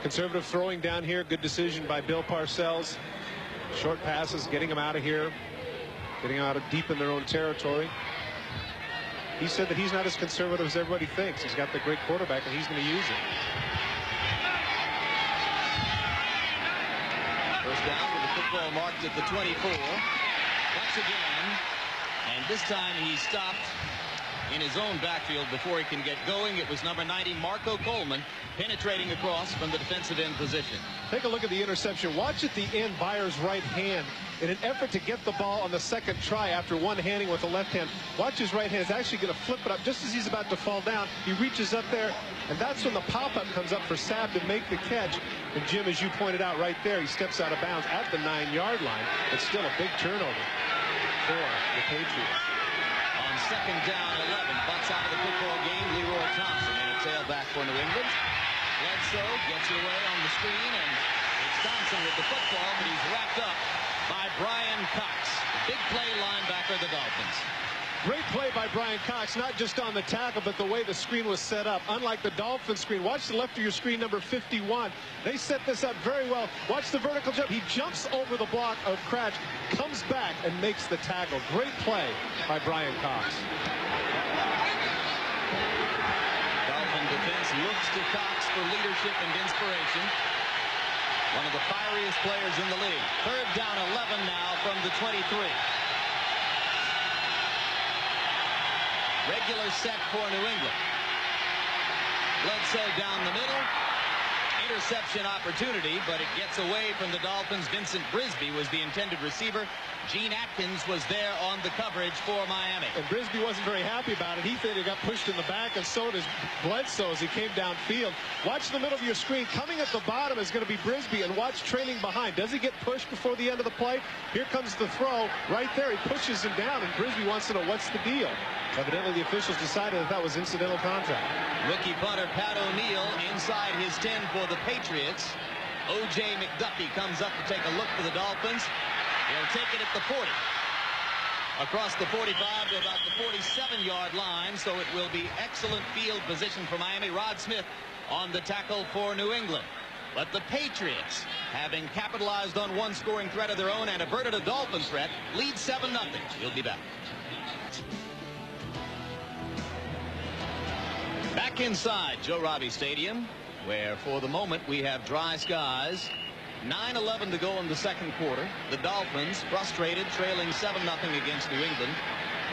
Conservative throwing down here. Good decision by Bill Parcells. Short passes, getting them out of here. Getting out of deep in their own territory. He said that he's not as conservative as everybody thinks. He's got the great quarterback, and he's going to use it. First down with the football marked at the 24. Once again, and this time he stopped in his own backfield before he can get going. It was number 90 Marco Coleman penetrating across from the defensive end position. Take a look at the interception. Watch at the end Byers' right hand in an effort to get the ball on the second try after one handing with the left hand. Watch his right hand is actually going to flip it up just as he's about to fall down. He reaches up there, and that's when the pop-up comes up for Sapp to make the catch. And Jim, as you pointed out right there, he steps out of bounds at the 9-yard line. It's still a big turnover for the Patriots. On second down 11, Butts out of the football game. Leroy Thompson in a tailback for New England. Bledsoe gets it away on the screen, and it's Thompson with the football, but he's wrapped up by Brian Cox, the big play linebacker of the Dolphins. Great play by Brian Cox, not just on the tackle, but the way the screen was set up. Unlike the Dolphins screen, watch the left of your screen, number 51. They set this up very well. Watch the vertical jump. He jumps over the block of Cratch, comes back, and makes the tackle. Great play by Brian Cox. Dolphin defense looks to Cox for leadership and inspiration. One of the fieriest players in the league. Third down 11 now from the 23. Regular set for New England. Bledsoe down the middle. Interception opportunity, but it gets away from the Dolphins. Vincent Brisby was the intended receiver. Gene Atkins was there on the coverage for Miami. And Brisby wasn't very happy about it. He said he got pushed in the back, and so does Bledsoe as he came downfield. Watch the middle of your screen. Coming at the bottom is going to be Brisby, and watch trailing behind. Does he get pushed before the end of the play? Here comes the throw. Right there, he pushes him down, and Brisby wants to know what's the deal. Evidently, the officials decided that was incidental contact. Rookie punter Pat O'Neill inside his 10 for the Patriots. O.J. McDuffie comes up to take a look for the Dolphins. He'll take it at the 40. Across the 45 to about the 47-yard line, so it will be excellent field position for Miami. Rod Smith on the tackle for New England. But the Patriots, having capitalized on one scoring threat of their own and averted a Dolphin threat, lead 7-0. We'll be back. Back inside Joe Robbie Stadium, where for the moment we have dry skies. 9:11 to go in the second quarter. The Dolphins, frustrated, trailing 7-0 against New England.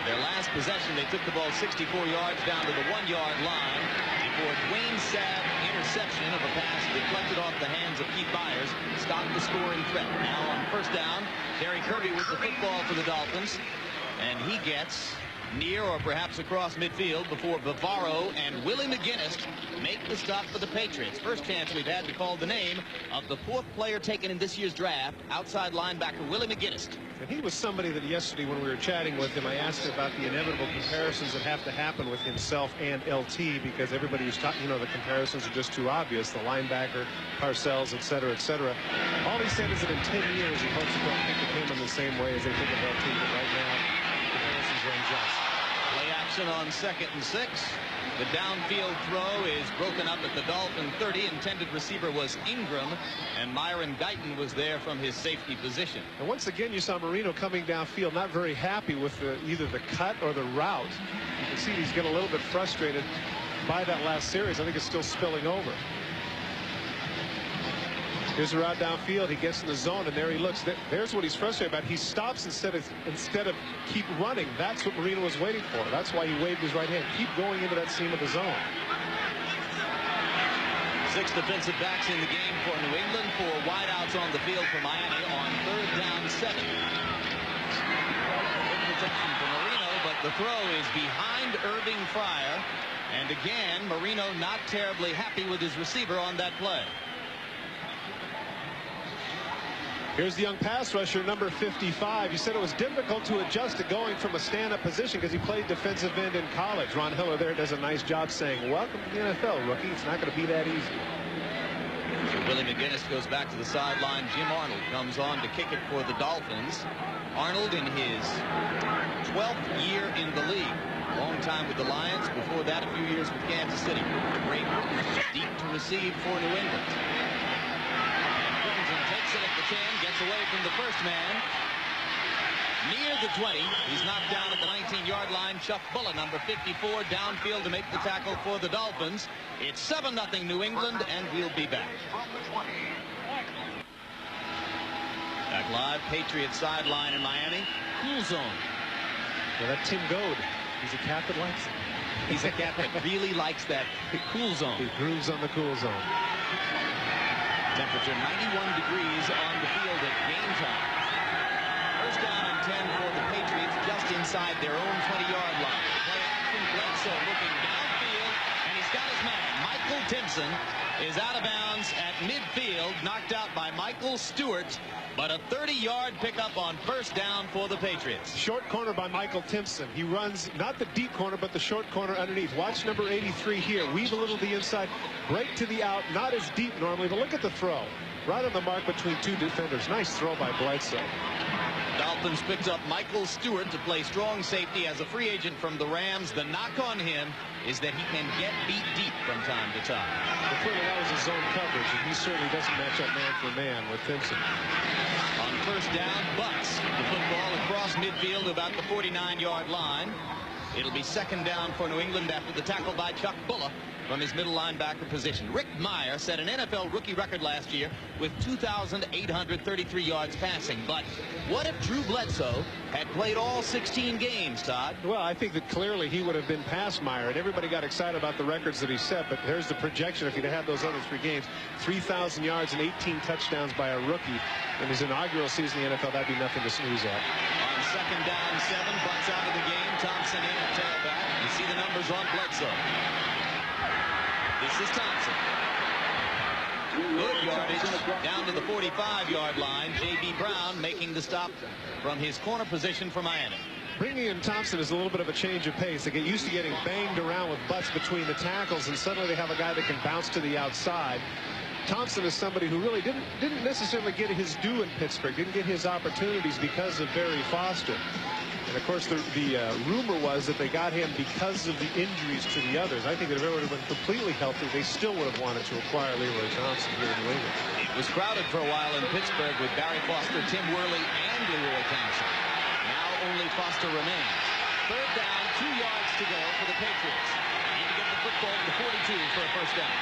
Their last possession, they took the ball 64 yards down to the 1-yard line before Dwayne Sabb interception of a pass deflected off the hands of Keith Byers stopped the scoring threat. Now on first down, Terry Kirby with the football for the Dolphins, and he gets near or perhaps across midfield before Bavaro and Willie McGinnis make the stop for the Patriots. First chance we've had to call the name of the 4th player taken in this year's draft, outside linebacker Willie McGinnis. And he was somebody that yesterday when we were chatting with him, I asked him about the inevitable comparisons that have to happen with himself and LT, because everybody was talking, you know, the comparisons are just too obvious. The linebacker, Parcells, et cetera, et cetera. All he said is that in 10 years he hopes they don't think of him in the same way as they think of LT, but right now comparisons are unjust. Play action on 2nd and 6. The downfield throw is broken up at the Dolphin 30. Intended receiver was Ingram, and Myron Guyton was there from his safety position. And once again, you saw Marino coming downfield, not very happy with either the cut or the route. You can see he's getting a little bit frustrated by that last series. I think it's still spilling over. Here's the route downfield. He gets in the zone, and there he looks. There's what he's frustrated about. He stops instead of keep running. That's what Marino was waiting for. That's why he waved his right hand. Keep going into that seam of the zone. 6 defensive backs in the game for New England. 4 wideouts on the field for Miami on 3rd down 7. Good protection for Marino, but the throw is behind Irving Fryer. And again, Marino not terribly happy with his receiver on that play. Here's the young pass rusher, number 55. He said it was difficult to adjust to going from a stand-up position because he played defensive end in college. Ron Hiller there does a nice job saying, welcome to the NFL, rookie. It's not going to be that easy. So Willie McGinnis goes back to the sideline. Jim Arnold comes on to kick it for the Dolphins. Arnold in his 12th year in the league. Long time with the Lions. Before that, a few years with Kansas City. Ray Burton deep to receive for New England. Takes it at the 10, gets away from the first man. Near the 20, he's knocked down at the 19-yard line. Chuck Bullen, number 54, downfield to make the tackle for the Dolphins. It's 7-0 New England, and we'll be back. Back live, Patriots sideline in Miami. Cool zone. Yeah, that Tim Goad, he's a cat that likes it. He's a cat that really likes that cool zone. He grooves on the cool zone. Temperature 91 degrees on the field at game time. First down and 10 for the Patriots just inside their own 20-yard line. Play action, Bledsoe looking downfield, and he's got his man. Michael Timpson is out of bounds at midfield, knocked out by Michael Stewart, but a 30-yard pickup on first down for the Patriots. Short corner by Michael Timpson. He runs not the deep corner, but the short corner underneath. Watch number 83 here. Weave a little to the inside, break to the out. Not as deep normally, but look at the throw. Right on the mark between 2 defenders. Nice throw by Bledsoe. Dolphins picked up Michael Stewart to play strong safety as a free agent from the Rams. The knock on him is that he can get beat deep from time to time. Well, clearly that was his zone coverage, and he certainly doesn't match up man for man with Timpson. On first down, Butts the football across midfield about the 49-yard line. It'll be second down for New England after the tackle by Chuck Bulla from his middle linebacker position. Rick Meyer set an NFL rookie record last year with 2,833 yards passing. But what if Drew Bledsoe had played all 16 games, Todd? Well, I think that clearly he would have been past Meyer, and everybody got excited about the records that he set. But there's the projection if he'd had those other 3 games. 3,000 yards and 18 touchdowns by a rookie in his inaugural season in the NFL. That'd be nothing to sneeze at. On second down 7, butts out of the game. Thompson in at tailback. You see the numbers on Bledsoe. This is Thompson. Good yardage down to the 45-yard line. J.B. Brown making the stop from his corner position for Miami. Bringing in Thompson is a little bit of a change of pace. They get used to getting banged around with butts between the tackles, and suddenly they have a guy that can bounce to the outside. Thompson is somebody who really didn't necessarily get his due in Pittsburgh, didn't get his opportunities because of Barry Foster. And of course, the rumor was that they got him because of the injuries to the others. I think that if everyone had been completely healthy, they still would have wanted to acquire Leroy Thompson here in New England. It was crowded for a while in Pittsburgh with Barry Foster, Tim Worley, and Leroy Thompson. Now only Foster remains. Third down, 2 yards to go for the Patriots. Need to get the football to the 42 for a first down.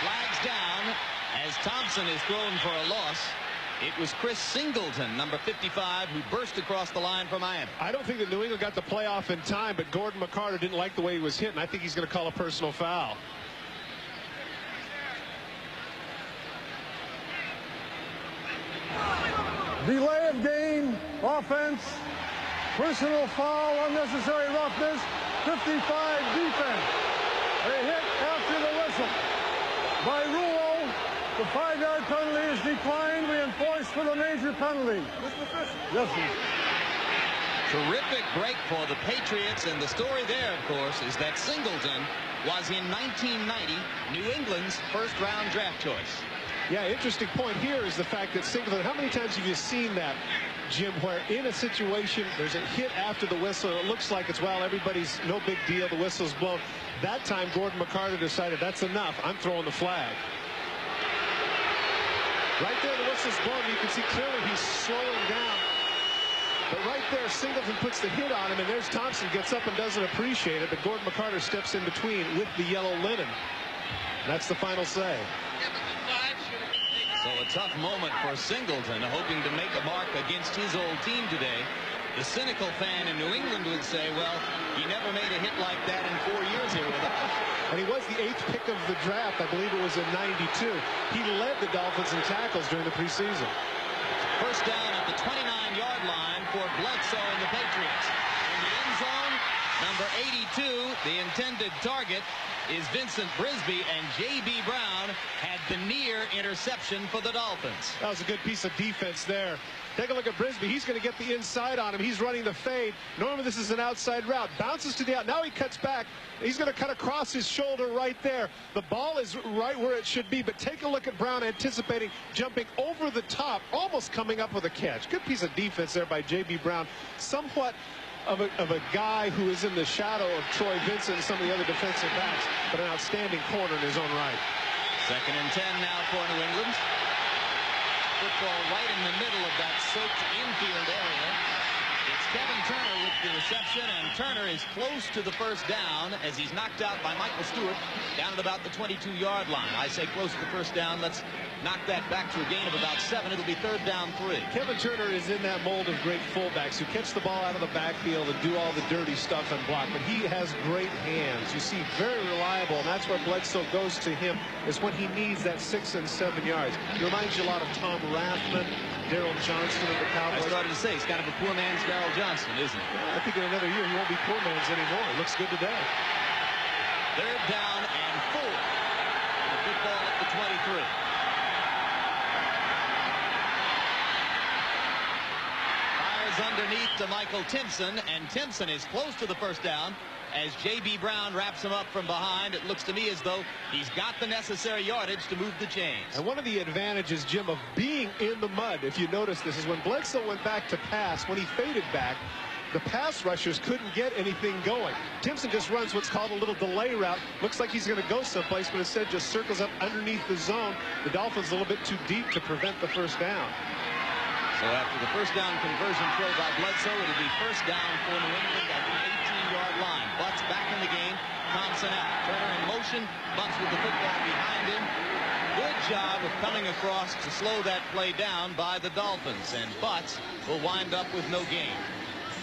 Flags down as Thompson is thrown for a loss. It was Chris Singleton, number 55, who burst across the line for Miami. I don't think that New England got the playoff in time, but Gordon McCarter didn't like the way he was hit, and I think he's going to call a personal foul. Delay of game, offense, personal foul, unnecessary roughness, 55 defense. A hit after the whistle. By rule, the 5-yard penalty is declined. We enforce for the major penalty. Yes, sir. Terrific break for the Patriots, and the story there, of course, is that Singleton was in 1990 New England's first-round draft choice. Yeah, interesting point here is the fact that Singleton, how many times have you seen that, Jim, where in a situation there's a hit after the whistle, it looks like it's, well, everybody's no big deal, the whistle's blown. That time Gordon McCarter decided that's enough, I'm throwing the flag. Right there the whistle's blown, you can see clearly he's slowing down. But right there Singleton puts the hit on him, and there's Thompson gets up and doesn't appreciate it, but Gordon McCarter steps in between with the yellow linen. That's the final say. So a tough moment for Singleton, hoping to make a mark against his old team today. The cynical fan in New England would say, well, he never made a hit like that in 4 years here with us. And he was the 8th pick of the draft. I believe it was in '92. He led the Dolphins in tackles during the preseason. First down at the 29-yard line for Bledsoe and the Patriots. In the end zone, number 82, the intended target is Vincent Brisby, and J.B. Brown had the near interception for the Dolphins. That was a good piece of defense there. Take a look at Brisby. He's going to get the inside on him. He's running the fade. Normally this is an outside route. Bounces to the out. Now he cuts back. He's going to cut across his shoulder right there. The ball is right where it should be, but take a look at Brown anticipating, jumping over the top, almost coming up with a catch. Good piece of defense there by J.B. Brown. Somewhat of a guy who is in the shadow of Troy Vincent and some of the other defensive backs, but an outstanding corner in his own right. Second and 10 now for New England. Football right in the middle of that soaked infield area. It's Kevin Turner with the reception, and Turner is close to the first down as he's knocked out by Michael Stewart down at about the 22-yard line. I say close to the first down. Let's knock that back to a gain of about 7. It'll be third down 3. Kevin Turner is in that mold of great fullbacks who catch the ball out of the backfield and do all the dirty stuff and block, but he has great hands. You see, very reliable, and that's where Bledsoe goes to him, is when he needs that 6 and 7 yards. He reminds you a lot of Tom Rathman, Daryl Johnston of the Cowboys. I started to say, he's kind of a poor man's Daryl Johnston, isn't he? I think in another year he won't be poor man's anymore. It looks good today. Third down and 4. The football at the 23. Fires underneath to Michael Timpson, and Timpson is close to the first down. As J.B. Brown wraps him up from behind, it looks to me as though he's got the necessary yardage to move the chains. And one of the advantages, Jim, of being in the mud, if you notice this, is when Bledsoe went back to pass, when he faded back, the pass rushers couldn't get anything going. Timpson just runs what's called a little delay route. Looks like he's going to go someplace, but instead just circles up underneath the zone. The Dolphins a little bit too deep to prevent the first down. So after the first down conversion throw by Bledsoe, it'll be first down for New England at the 18-yard line. Butts back in the game. Thompson out. Turner in motion. Butts with the football behind him. Good job of coming across to slow that play down by the Dolphins. And Butts will wind up with no gain.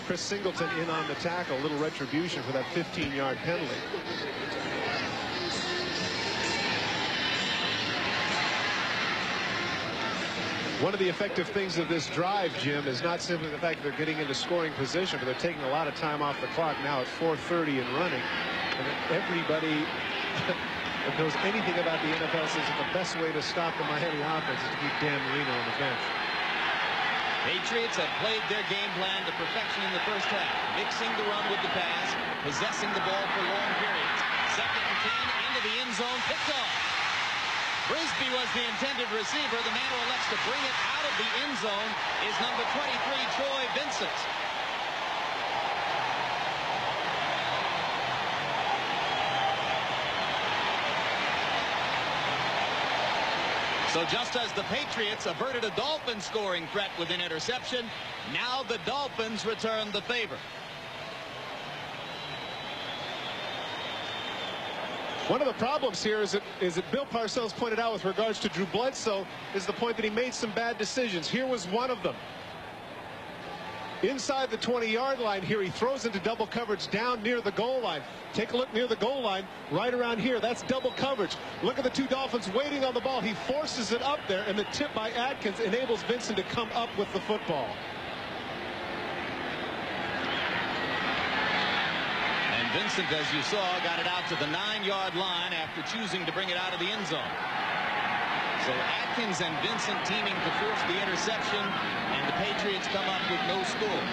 Chris Singleton in on the tackle. A little retribution for that 15-yard penalty. One of the effective things of this drive, Jim, is not simply the fact that they're getting into scoring position, but they're taking a lot of time off the clock now at 4:30 and running. And everybody that knows anything about the NFL says that the best way to stop the Miami offense is to keep Dan Marino on the bench. Patriots have played their game plan to perfection in the first half, mixing the run with the pass, possessing the ball for long periods. 2nd and 10 into the end zone, picked off. Brisby was the intended receiver. The man who elects to bring it out of the end zone is number 23, Troy Vincent. So just as the Patriots averted a Dolphin scoring threat with an interception, now the Dolphins return the favor. One of the problems here is that Bill Parcells pointed out with regards to Drew Bledsoe is the point that he made some bad decisions. Here was one of them. Inside the 20-yard line here, he throws into double coverage down near the goal line. Take a look near the goal line, right around here. That's double coverage. Look at the two Dolphins waiting on the ball. He forces it up there, and the tip by Atkins enables Vincent to come up with the football. And Vincent, as you saw, got it out to the 9-yard line after choosing to bring it out of the end zone. So Atkins and Vincent teaming to force the interception, and the Patriots come up with no score.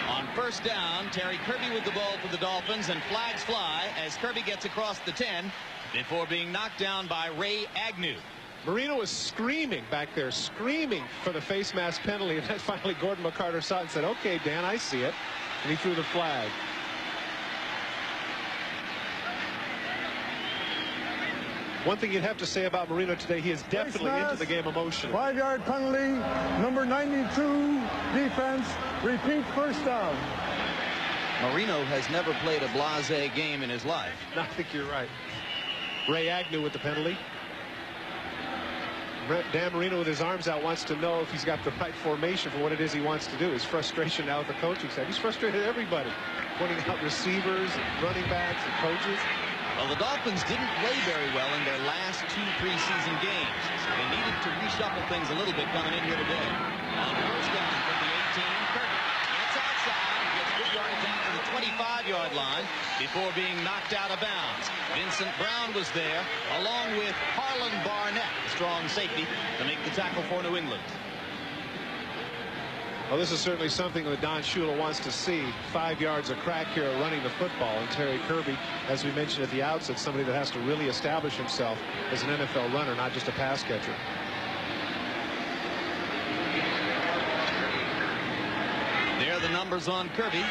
On first down, Terry Kirby with the ball for the Dolphins, and flags fly as Kirby gets across the 10 before being knocked down by Ray Agnew. Marino was screaming back there, screaming for the face mask penalty, and then finally Gordon McCarter saw it and said, "Okay, Dan, I see it," and he threw the flag. One thing you'd have to say about Marino today, he is definitely into the game emotionally. 5-yard penalty, number 92, defense, repeat first down. Marino has never played a blasé game in his life. I think you're right. Ray Agnew with the penalty. Dan Marino with his arms out wants to know if he's got the right formation for what it is he wants to do. His frustration now with the coaching staff. He's frustrated everybody, pointing out receivers, running backs, and coaches. Well, the Dolphins didn't play very well in their last 2 preseason games, so they needed to reshuffle things a little bit coming in here today. On first down from the 18, Kirby gets outside and gets good yardage out to the 25-yard line before being knocked out of bounds. Vincent Brown was there, along with Harlan Barnett, the strong safety, to make the tackle for New England. Well, this is certainly something that Don Shula wants to see. 5 yards of crack here running the football. And Terry Kirby, as we mentioned at the outset, somebody that has to really establish himself as an NFL runner, not just a pass catcher. There are the numbers on Kirby.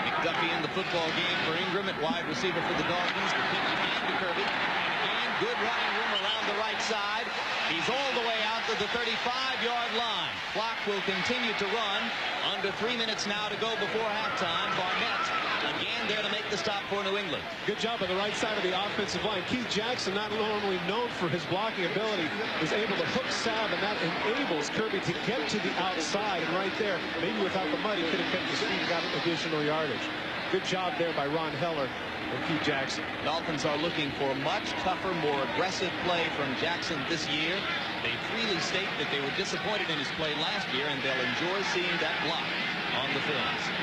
McDuffie in the football game for Ingram at wide receiver for the Dolphins. The pitch again to Kirby. And good running room around the right side. He's all the way out to the 35-yard line. Clock will continue to run. Under 3 minutes now to go before halftime. Barnett again there to make the stop for New England. Good job on the right side of the offensive line. Keith Jackson, not normally known for his blocking ability, is able to hook salve, and that enables Kirby to get to the outside. And right there, maybe without the mud, he could have kept his feet and got additional yardage. Good job there by Ron Heller and Keith Jackson. Dolphins are looking for much tougher, more aggressive play from Jackson this year. They freely state that they were disappointed in his play last year, and they'll enjoy seeing that block on the films. So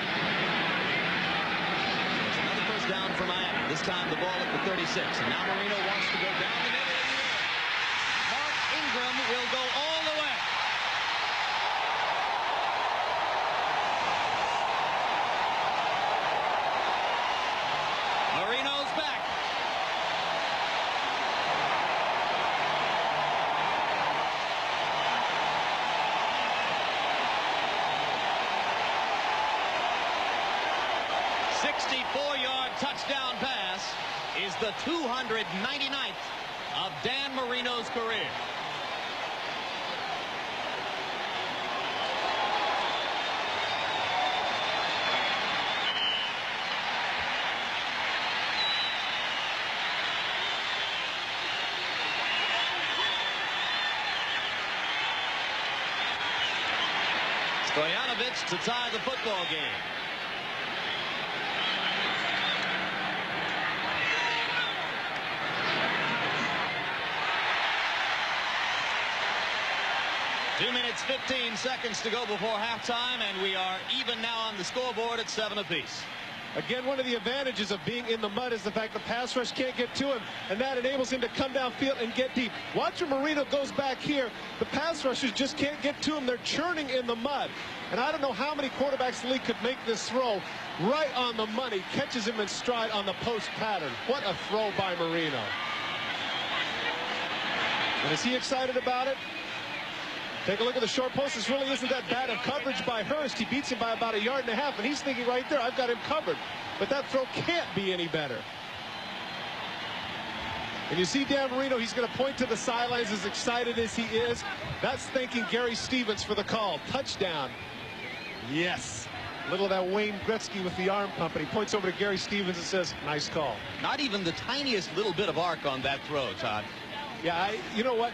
it's another first down for Miami. This time the ball at the 36, and now Marino wants to go down the middle of the air. Mark Ingram will go all the way. Marino's back. .64-yard touchdown pass. is the 299th of Dan Marino's career. Stoyanovich to tie the football game. Two minutes, 15 seconds to go before halftime, and we are even now on the scoreboard at 7 apiece. Again, one of the advantages of being in the mud is the fact the pass rush can't get to him, and that enables him to come downfield and get deep. Watch when Marino goes back here. The pass rushers just can't get to him. They're churning in the mud. And I don't know how many quarterbacks in the league could make this throw right on the money. Catches him in stride on the post pattern. What a throw by Marino. And is he excited about it? Take a look at the short post. This really isn't that bad of coverage by Hurst. He beats him by about 1.5 yards, and he's thinking right there, I've got him covered. But that throw can't be any better. And you see Dan Marino, he's going to point to the sidelines as excited as he is. That's thanking Gary Stevens for the call. Touchdown. Yes. Little of that Wayne Gretzky with the arm pump, and he points over to Gary Stevens and says, nice call. Not even the tiniest little bit of arc on that throw, Todd. Yeah, you know what?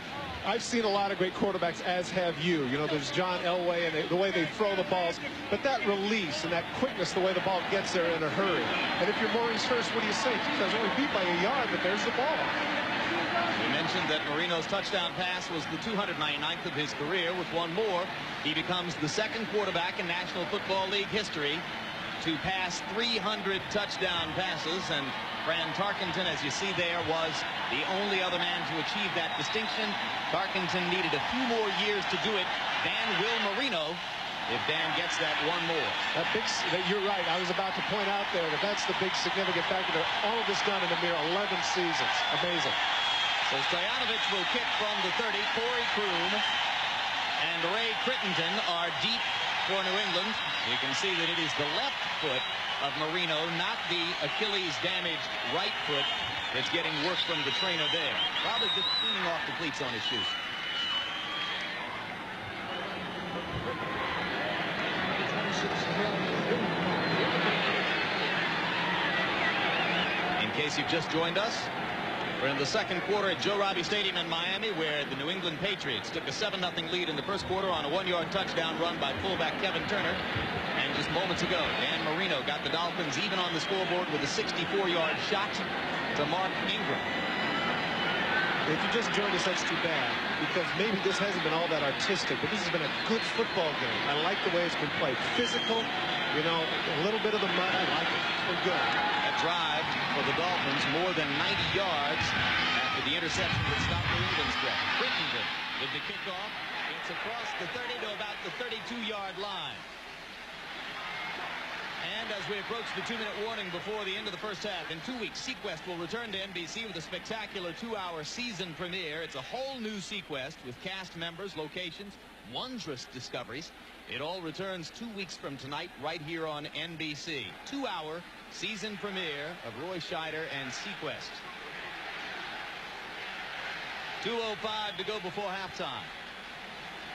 I've seen a lot of great quarterbacks, as have you. You know, there's John Elway and the way they throw the balls. But that release and that quickness, the way the ball gets there in a hurry. And if you're Maurice Hurst, what do you say? I was only beat by 1 yard, but there's the ball. We mentioned that Marino's touchdown pass was the 299th of his career. With one more, he becomes the second quarterback in National Football League history to pass 300 touchdown passes. And Fran Tarkenton, as you see there, was the only other man to achieve that distinction. Tarkenton needed a few more years to do it. Dan will Marino if Dan gets that one more. You're right. I was about to point out there that that's the big significant factor there. All of this done in a mere 11 seasons. Amazing. So Stoyanovich will kick from the 30. Corey Kroon and Ray Crittenden are deep for New England. You can see that it is the left foot of Marino, not the Achilles damaged right foot, that's getting work from the trainer there. Probably just cleaning off the cleats on his shoes. In case you've just joined us, we're in the second quarter at Joe Robbie Stadium in Miami, where the New England Patriots took a 7-0 lead in the first quarter on a 1-yard touchdown run by fullback Kevin Turner. And just moments ago, Dan Marino got the Dolphins even on the scoreboard with a 64-yard shot to Mark Ingram. If you just joined us, that's too bad, because maybe this hasn't been all that artistic, but this has been a good football game. I like the way it's been played. Physical, you know, a little bit of the mud. I like it. It's been good. That drive for the Dolphins, more than 90 yards after the interception that stopped New England's threat. Crittenden with the kickoff. It's across the 30 to about the 32-yard line. And as we approach the 2-minute warning before the end of the first half, in 2 weeks, Sequest will return to NBC with a spectacular 2-hour season premiere. It's a whole new Sequest with cast members, locations, wondrous discoveries. It all returns 2 weeks from tonight right here on NBC. 2-hour season premiere of Roy Scheider and Sequest. 2:05 to go before halftime.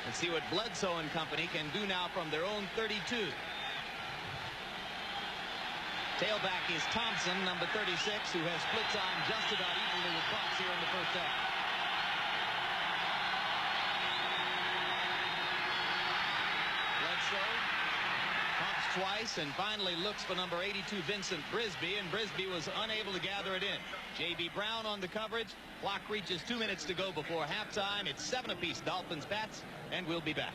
Let's see what Bledsoe and company can do now from their own 32. Tailback is Thompson, number 36, who has split time just about evenly with Fox here in the first half. Bledsoe pumps twice and finally looks for number 82, Vincent Brisby, and Brisby was unable to gather it in. J.B. Brown on the coverage. Clock reaches 2 minutes to go before halftime. It's 7 apiece, Dolphins, Pats, and we'll be back.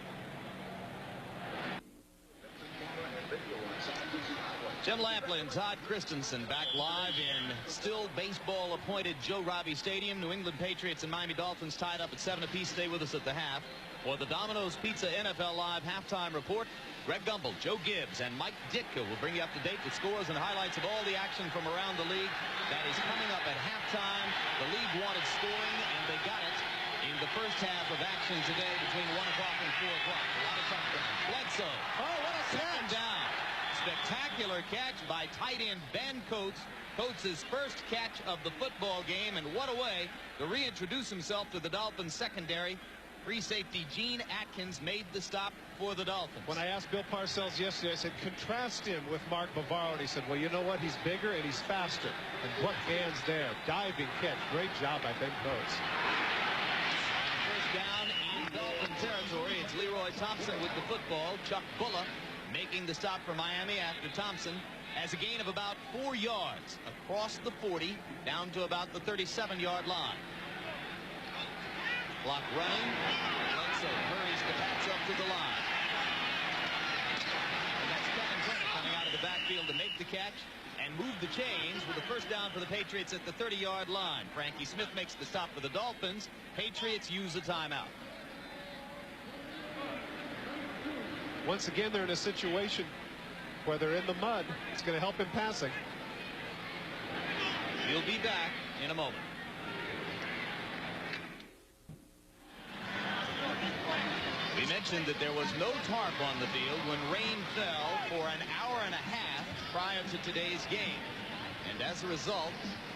Jim Lamplin, Todd Christensen back live in still baseball appointed Joe Robbie Stadium. New England Patriots and Miami Dolphins tied up at 7 apiece. Stay with us at the half for the Domino's Pizza NFL Live halftime report. Greg Gumbel, Joe Gibbs, and Mike Ditka will bring you up to date with scores and highlights of all the action from around the league that is coming up at halftime. The league wanted scoring, and they got it in the first half of action today between 1 o'clock and 4 o'clock. A lot of touchdowns. Bledsoe. Oh, what a catch. Down. spectacular catch by tight end Ben Coates. Coates' first catch of the football game, and what a way to reintroduce himself to the Dolphins secondary. Free safety Gene Atkins made the stop for the Dolphins. When I asked Bill Parcells yesterday, I said, contrast him with Mark Bavaro. And he said, well, you know what? He's bigger and he's faster. And what hands there. Diving catch. Great job by Ben Coates. First down in Dolphin territory. It's Leroy Thompson with the football. Chuck Bulla making the stop for Miami after Thompson has a gain of about 4 yards across the 40 down to about the 37-yard line. Clock running. Bledsoe hurries the Pats up to the line. And that's Kevin Turner coming out of the backfield to make the catch and move the chains with a first down for the Patriots at the 30-yard line. Frankie Smith makes the stop for the Dolphins. Patriots use a timeout. Once again, they're in a situation where they're in the mud. It's going to help him passing. He'll be back in a moment. We mentioned that there was no tarp on the field when rain fell for an hour and a half prior to today's game. And as a result,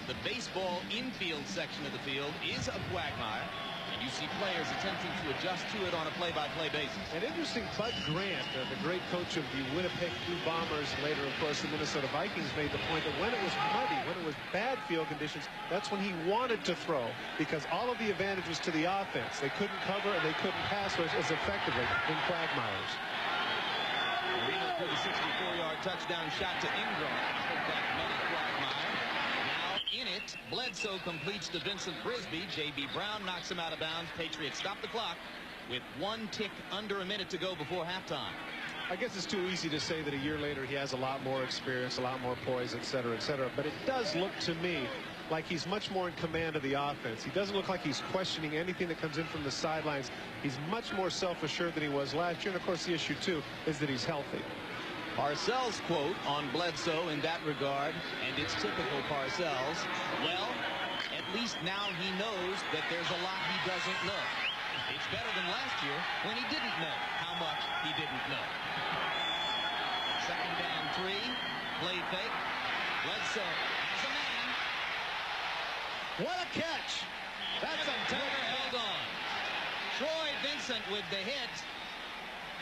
the baseball infield section of the field is a quagmire. And you see players attempting to adjust to it on a play-by-play basis. And interesting, Bud Grant, the great coach of the Winnipeg Blue Bombers, later, of course, the Minnesota Vikings, made the point that when it was muddy, when it was bad field conditions, that's when he wanted to throw, because all of the advantages to the offense. They couldn't cover and they couldn't pass as effectively in quagmires. Marino threw the 64-yard touchdown shot to Ingram. That muddy quagmire. In it, Bledsoe completes to Vincent Brisby. J.B. Brown knocks him out of bounds. Patriots stop the clock with 1 tick under a minute to go before halftime. I guess it's too easy to say that a year later he has a lot more experience, a lot more poise, et cetera, but it does look to me like he's much more in command of the offense. He doesn't look like he's questioning anything that comes in from the sidelines. He's much more self-assured than he was last year, and of course the issue too is that he's healthy. Parcells' quote on Bledsoe in that regard, and it's typical Parcells. Well, at least now he knows that there's a lot he doesn't know. It's better than last year when he didn't know how much he didn't know. Second down 3, play fake. Bledsoe has a man. What a catch! That's a Turner held on. Troy Vincent with the hit.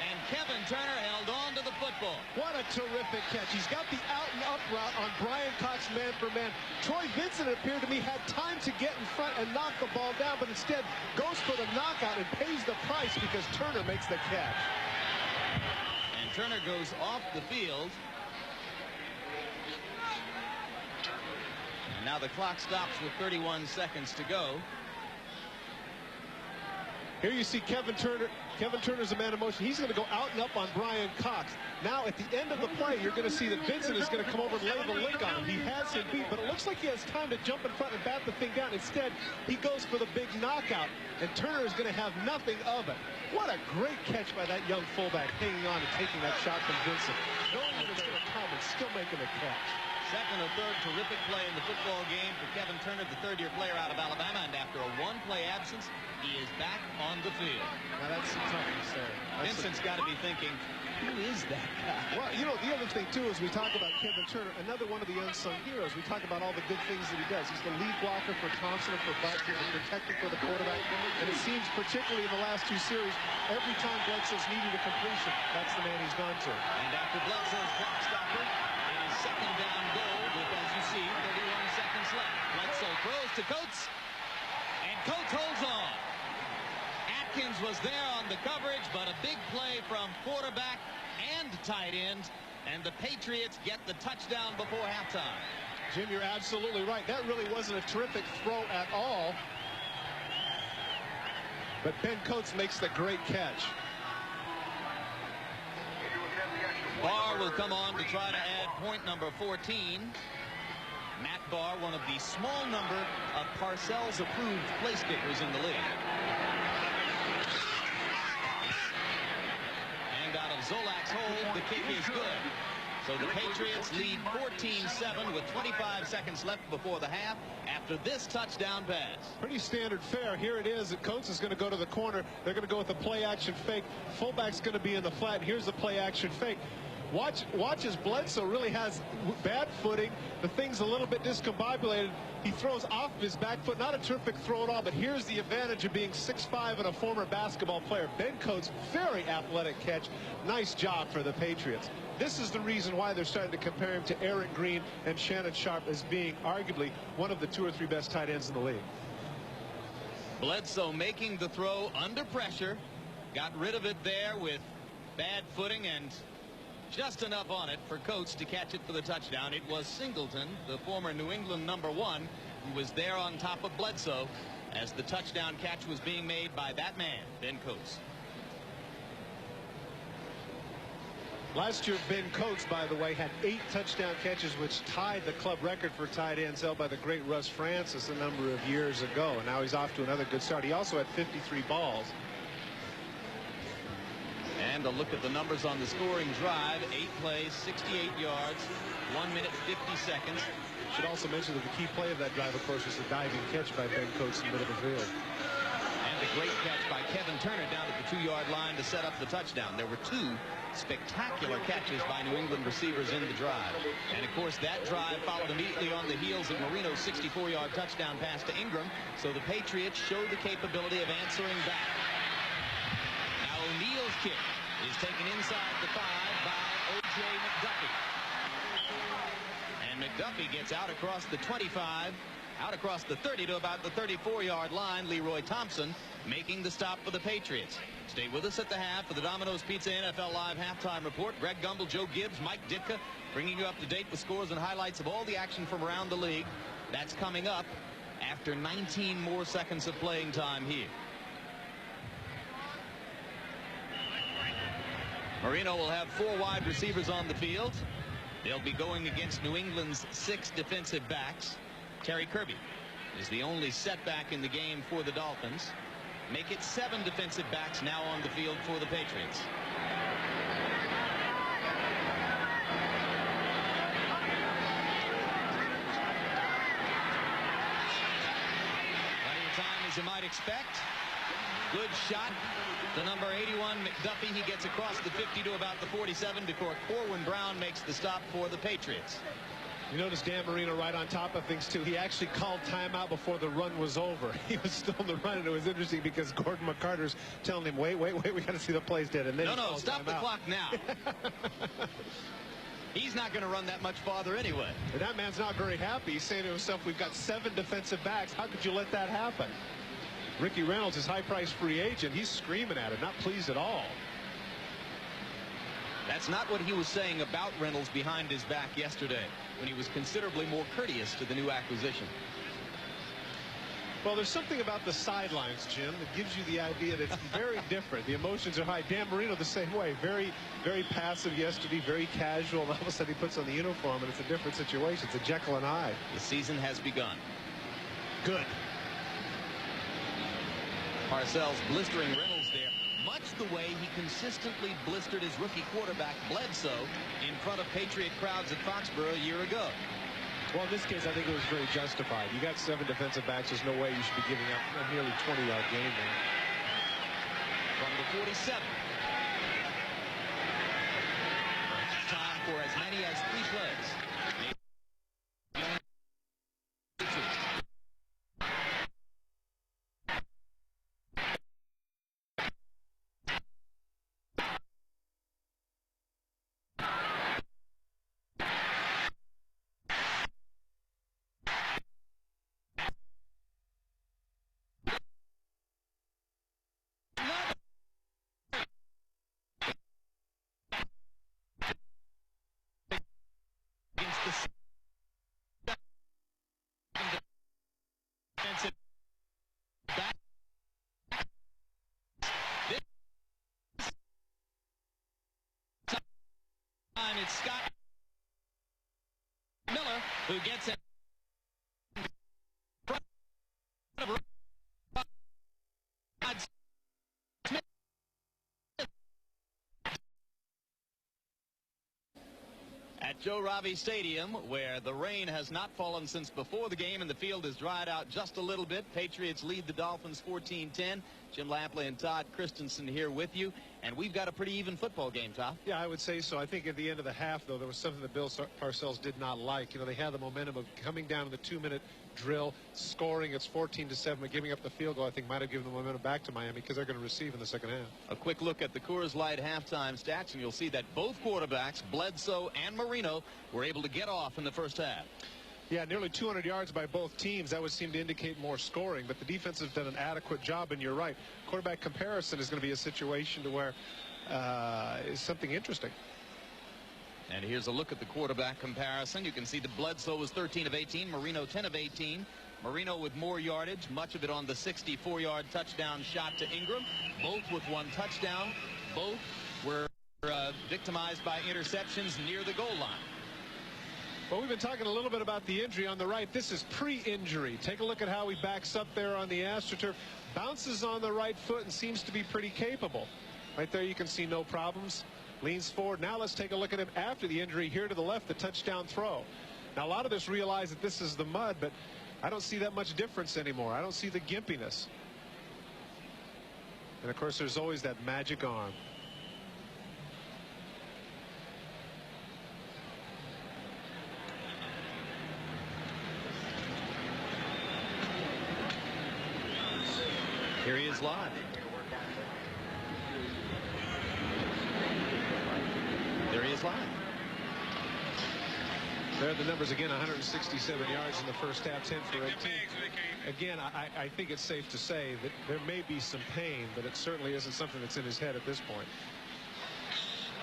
And Kevin Turner held on to the football. What a terrific catch. He's got the out and up route on Brian Cox man for man. Troy Vincent, it appeared to me, had time to get in front and knock the ball down, but instead goes for the knockout and pays the price because Turner makes the catch. And Turner goes off the field. And now the clock stops with 31 seconds to go. Here you see Kevin Turner. Kevin Turner's a man of motion. He's going to go out and up on Brian Cox. Now, at the end of the play, you're going to see that Vincent is going to come over and lay the lick on him. He has him beat, but it looks like he has time to jump in front and bat the thing down. Instead, he goes for the big knockout, and Turner is going to have nothing of it. What a great catch by that young fullback, hanging on and taking that shot from Vincent. Knowing that it's going to come and still making a catch. Second or third terrific play in the football game for Kevin Turner, the third-year player out of Alabama, and after a 1-play absence, he is back on the field. Now that's some toughness there. Vincent's got to be thinking, who is that guy? Well, you know, the other thing, too, is we talk about Kevin Turner, another one of the unsung heroes. We talk about all the good things that he does. He's the lead blocker for Thompson and for Butch. He's the protector for the quarterback. And it seems, particularly in the last 2 series, every time Bledsoe's needed a completion, that's the man he's gone to. And after Bledsoe's clock stopper, it is second down goal with, as you see, 31 seconds left. Bledsoe throws to Coates, and Coates holds on. Atkins was there on the coverage, but a big play from quarterback and tight end, and the Patriots get the touchdown before halftime. Jim, you're absolutely right. That really wasn't a terrific throw at all. But Ben Coates makes the great catch. Barr will come on to try to add point number 14. Matt Barr, one of the small number of Parcells-approved place kickers in the league. And out of Zolak's hold, the kick is good. So the Patriots lead 14-7 with 25 seconds left before the half after this touchdown pass. Pretty standard fare. Here it is. Coates is going to go to the corner. They're going to go with a play-action fake. Fullback's going to be in the flat. Here's the play-action fake. Watch as Bledsoe really has bad footing. The thing's a little bit discombobulated. He throws off his back foot. Not a terrific throw at all, but here's the advantage of being 6'5" and a former basketball player. Ben Coates, very athletic catch. Nice job for the Patriots. This is the reason why they're starting to compare him to Aaron Green and Shannon Sharp as being arguably one of the 2 or 3 best tight ends in the league. Bledsoe making the throw under pressure. Got rid of it there with bad footing and just enough on it for Coates to catch it for the touchdown. It was Singleton, the former New England #1, who was there on top of Bledsoe as the touchdown catch was being made by that man, Ben Coates. Last year, Ben Coates, by the way, had 8 touchdown catches, which tied the club record for tight ends held by the great Russ Francis a number of years ago. And now he's off to another good start. He also had 53 balls. And a look at the numbers on the scoring drive. 8 plays, 68 yards, 1 minute 50 seconds. Should also mention that the key play of that drive, of course, was a diving catch by Ben Coates in the middle of the field. And a great catch by Kevin Turner down at the 2-yard line to set up the touchdown. There were 2 spectacular catches by New England receivers in the drive. And of course that drive followed immediately on the heels of Marino's 64-yard touchdown pass to Ingram. So the Patriots show the capability of answering back. Now O'Neill's kick is taken inside the 5 by O.J. McDuffie. And McDuffie gets out across the 25, out across the 30 to about the 34-yard line. Leroy Thompson making the stop for the Patriots. Stay with us at the half for the Domino's Pizza NFL Live halftime report. Greg Gumbel, Joe Gibbs, Mike Ditka bringing you up to date with scores and highlights of all the action from around the league. That's coming up after 19 more seconds of playing time here. Marino will have 4 wide receivers on the field. They'll be going against New England's 6 defensive backs. Terry Kirby is the only setback in the game for the Dolphins. Make it 7 defensive backs now on the field for the Patriots. Plenty of time, as you might expect. Good shot. The number 81, McDuffie, he gets across the 50 to about the 47 before Corwin Brown makes the stop for the Patriots. You notice Dan Marino right on top of things, too. He actually called timeout before the run was over. He was still in the run, and it was interesting because Gordon McCarter's telling him, wait, we got to see the plays dead. And then no, stop the clock now. He's not going to run that much farther anyway. And that man's not very happy. He's saying to himself, we've got 7 defensive backs. How could you let that happen? Ricky Reynolds is high-priced free agent. He's screaming at it, not pleased at all. That's not what he was saying about Reynolds behind his back yesterday, when he was considerably more courteous to the new acquisition. Well, there's something about the sidelines, Jim, that gives you the idea that it's very different. The emotions are high. Dan Marino the same way. Very, very passive yesterday, very casual. And all of a sudden he puts on the uniform, and it's a different situation. It's a Jekyll and Hyde. The season has begun. Good. Parcells blistering Reynolds there, much the way he consistently blistered his rookie quarterback Bledsoe in front of Patriot crowds at Foxborough a year ago. Well, in this case, I think it was very justified. You got 7 defensive backs. There's no way you should be giving up a nearly 20-yard gain there. From the 47. Time for as many as 3 plays. It's Scott Miller who gets it. At Joe Robbie Stadium, where the rain has not fallen since before the game and the field is dried out just a little bit. Patriots lead the Dolphins 14-10. Jim Lampley and Todd Christensen here with you, and we've got a pretty even football game, Todd. Yeah, I would say so. I think at the end of the half, though, there was something that Bill Parcells did not like. You know, they had the momentum of coming down in the 2-minute drill, scoring. It's 14-7, but giving up the field goal, I think, might have given the momentum back to Miami because they're going to receive in the second half. A quick look at the Coors Light halftime stats, and you'll see that both quarterbacks, Bledsoe and Marino, were able to get off in the first half. Yeah, nearly 200 yards by both teams. That would seem to indicate more scoring, but the defense has done an adequate job, and you're right. Quarterback comparison is going to be a situation to where is something interesting. And here's a look at the quarterback comparison. You can see that Bledsoe was 13 of 18, Marino 10 of 18. Marino with more yardage, much of it on the 64-yard touchdown shot to Ingram. Both with 1 touchdown. Both were victimized by interceptions near the goal line. Well, we've been talking a little bit about the injury on the right. This is pre-injury. Take a look at how he backs up there on the AstroTurf. Bounces on the right foot and seems to be pretty capable. Right there you can see no problems. Leans forward. Now let's take a look at him after the injury. Here to the left, the touchdown throw. Now a lot of us realize that this is the mud, but I don't see that much difference anymore. I don't see the gimpiness. And of course there's always that magic arm. Here he is live. There he is live. There are the numbers again. 167 yards in the first half, 10 for 18. Again, I think it's safe to say that there may be some pain, but it certainly isn't something that's in his head at this point.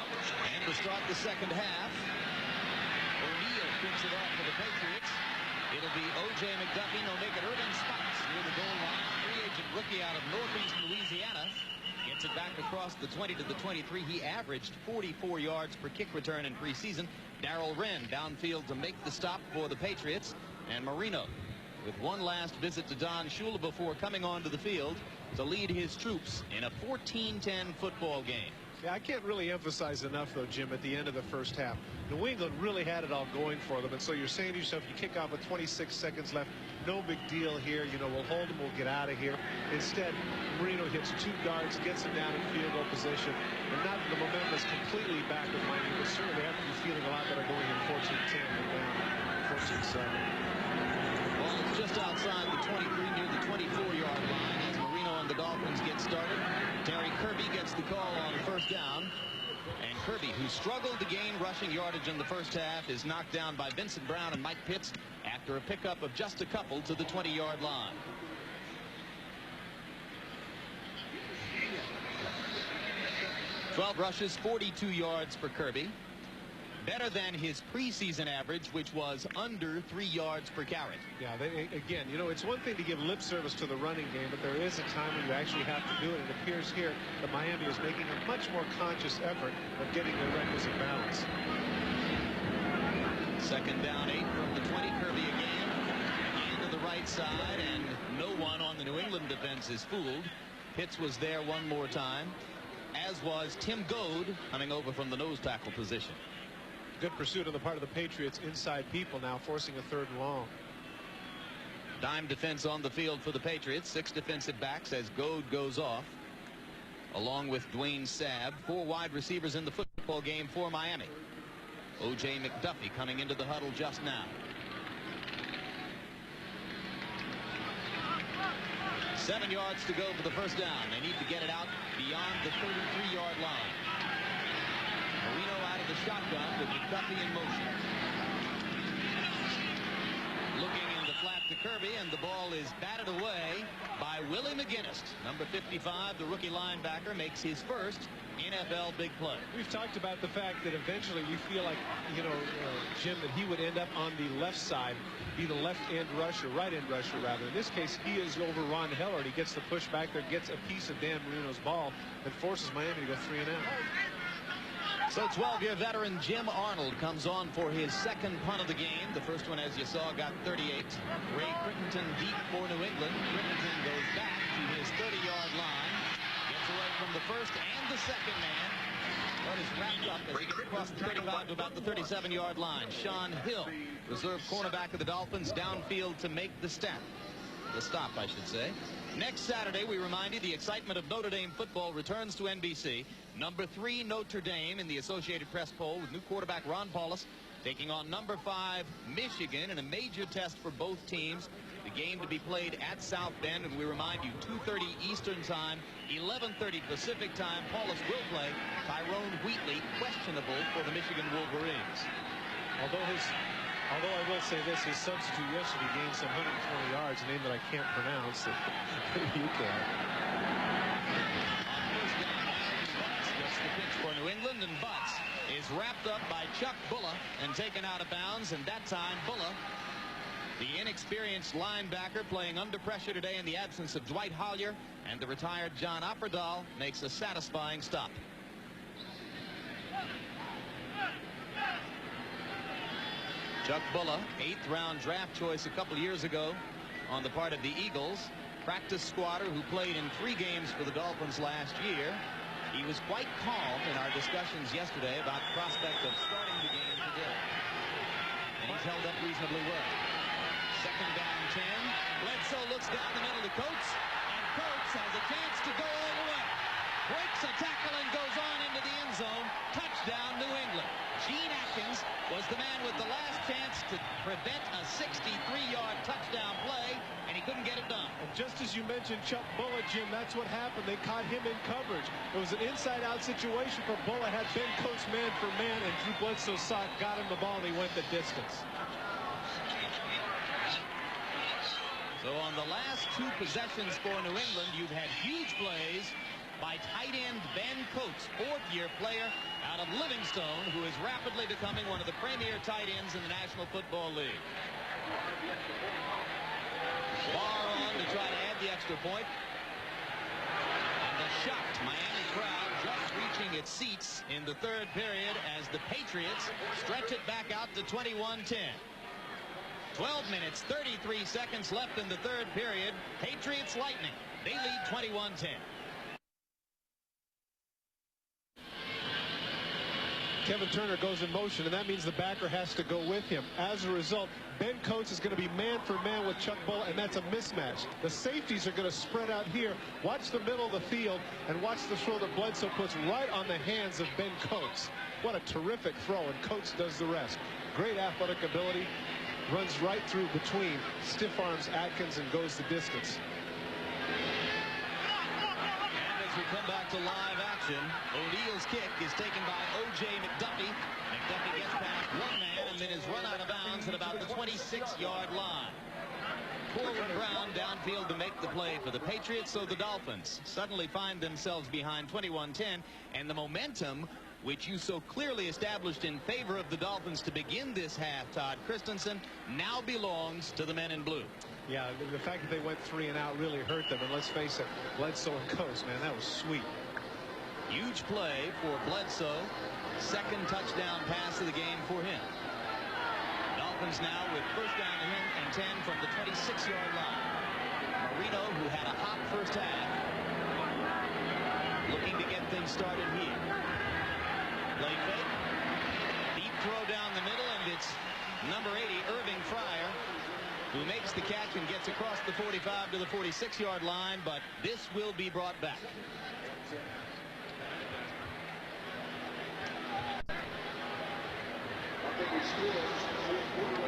And to start the second half, O'Neal picks it off for the Patriots. It'll be O.J. McDuffie. No, make it Irving Spikes near the goal line. Free agent rookie out of Northeast Louisiana. Gets it back across the 20 to the 23. He averaged 44 yards per kick return in preseason. Darrell Wren downfield to make the stop for the Patriots. And Marino with one last visit to Don Shula before coming onto the field to lead his troops in a 14-10 football game. Yeah, I can't really emphasize enough, though, Jim, at the end of the first half. New England really had it all going for them. And so you're saying to yourself, you kick off with 26 seconds left. No big deal here. You know, we'll hold them. We'll get out of here. Instead, Marino hits 2 guards, gets him down in field goal position. And not that the momentum is completely back with Miami, but certainly have to be feeling a lot better going in 14-10 and down 14-7. Well, it's just outside the 23 near the 24-yard line as Marino and the Dolphins get started. Terry Kirby gets the call on first down. And Kirby, who struggled to gain rushing yardage in the first half, is knocked down by Vincent Brown and Mike Pitts after a pickup of just a couple to the 20-yard line. Twelve rushes, 42 yards for Kirby. Better than his preseason average, which was under 3 yards per carry. Yeah, again, you know, it's one thing to give lip service to the running game, but there is a time when you actually have to do it. It appears here that Miami is making a much more conscious effort of getting the requisite balance. Second down 8 from the 20. Kirby again to the right side, and no one on the New England defense is fooled. Pitts was there one more time, as was Tim Goad coming over from the nose tackle position. Good pursuit on the part of the Patriots inside people now, forcing a 3rd and long. Dime defense on the field for the Patriots. 6 defensive backs as Goad goes off, along with Dwayne Sabb. 4 wide receivers in the football game for Miami. O.J. McDuffie coming into the huddle just now. 7 yards to go for the first down. They need to get it out beyond the 33-yard line. Marino out of the shotgun with McDuffie in motion. Looking in the flat to Kirby, and the ball is batted away by Willie McGinnis. Number 55, the rookie linebacker, makes his first NFL big play. We've talked about the fact that eventually we feel like, you know, Jim, that he would end up on the left side, be the left end rusher, right end rusher rather. In this case, he is over Ron Heller. He gets the push back there, gets a piece of Dan Marino's ball, and forces Miami to go 3 and out. So 12-year veteran Jim Arnold comes on for his second punt of the game. The first one, as you saw, got 38. Ray Crittenton deep for New England. Crittenton goes back to his 30-yard line. Gets away from the first and the second man. But is wrapped up as he gets across the 35 to about the 37-yard line. Sean Hill, reserve cornerback of the Dolphins, downfield to make the stop. The stop, I should say. Next Saturday, we remind you, the excitement of Notre Dame football returns to NBC. Number 3 Notre Dame in the Associated Press poll with new quarterback Ron Paulus taking on number 5 Michigan in a major test for both teams. The game to be played at South Bend, and we remind you, 2:30 Eastern Time, 11:30 Pacific Time. Paulus will play. Tyrone Wheatley questionable for the Michigan Wolverines. Although I will say this, his substitute yesterday gained some 120 yards, a name that I can't pronounce. You can. On first down, Butts gets the pitch for New England, and Butts is wrapped up by Chuck Bulla and taken out of bounds, and that time Bulla, the inexperienced linebacker playing under pressure today in the absence of Dwight Hollier and the retired John Opperdahl, makes a satisfying stop. Chuck Bulla, 8th round draft choice a couple years ago on the part of the Eagles. Practice squatter who played in 3 games for the Dolphins last year. He was quite calm in our discussions yesterday about the prospect of starting the game today. And he's held up reasonably well. Second down 10. Bledsoe looks down the middle to Coates, and Coates has a chance to go all the way. Breaks a tackle and goes on into the end zone. Touchdown, New England. Gene Atkins was the man with the last chance to prevent a 63-yard touchdown play, and he couldn't get it done. And just as you mentioned Chuck Bulla, Jim, that's what happened. They caught him in coverage. It was an inside-out situation for Bulla. Had Ben Coates man for man, and Drew Bledsoe saw it, got him the ball, and he went the distance. So on the last 2 possessions for New England, you've had huge plays by tight end Ben Coates, 4th-year player out of Livingstone, who is rapidly becoming one of the premier tight ends in the National Football League. Far on to try to add the extra point. And the shocked Miami crowd just reaching its seats in the 3rd period as the Patriots stretch it back out to 21-10. 12 minutes, 33 seconds left in the 3rd period. Patriots Lightning. They lead 21-10. Kevin Turner goes in motion, and that means the backer has to go with him. As a result, Ben Coates is going to be man for man with Chuck Bulla, and that's a mismatch. The safeties are going to spread out here. Watch the middle of the field, and watch the throw that Bledsoe puts right on the hands of Ben Coates. What a terrific throw, and Coates does the rest. Great athletic ability. Runs right through between stiff arms Atkins and goes the distance. We come back to live action. O'Neill's kick is taken by O.J. McDuffie. McDuffie gets past one man and then is run out of bounds at about the 26-yard line. Corwin Brown downfield to make the play for the Patriots, so the Dolphins suddenly find themselves behind 21-10, and the momentum which you so clearly established in favor of the Dolphins to begin this half, Todd Christensen, now belongs to the men in blue. Yeah, the fact that they went 3 and out really hurt them, and let's face it, Bledsoe and Coates, man, that was sweet. Huge play for Bledsoe. 2nd touchdown pass of the game for him. Dolphins now with first down and 10 from the 26-yard line. Marino, who had a hot first half, looking to get things started here. Play fake. Deep throw down the middle, and it's number 80, Irving Fryer, who makes the catch and gets across the 45 to the 46-yard line, but this will be brought back.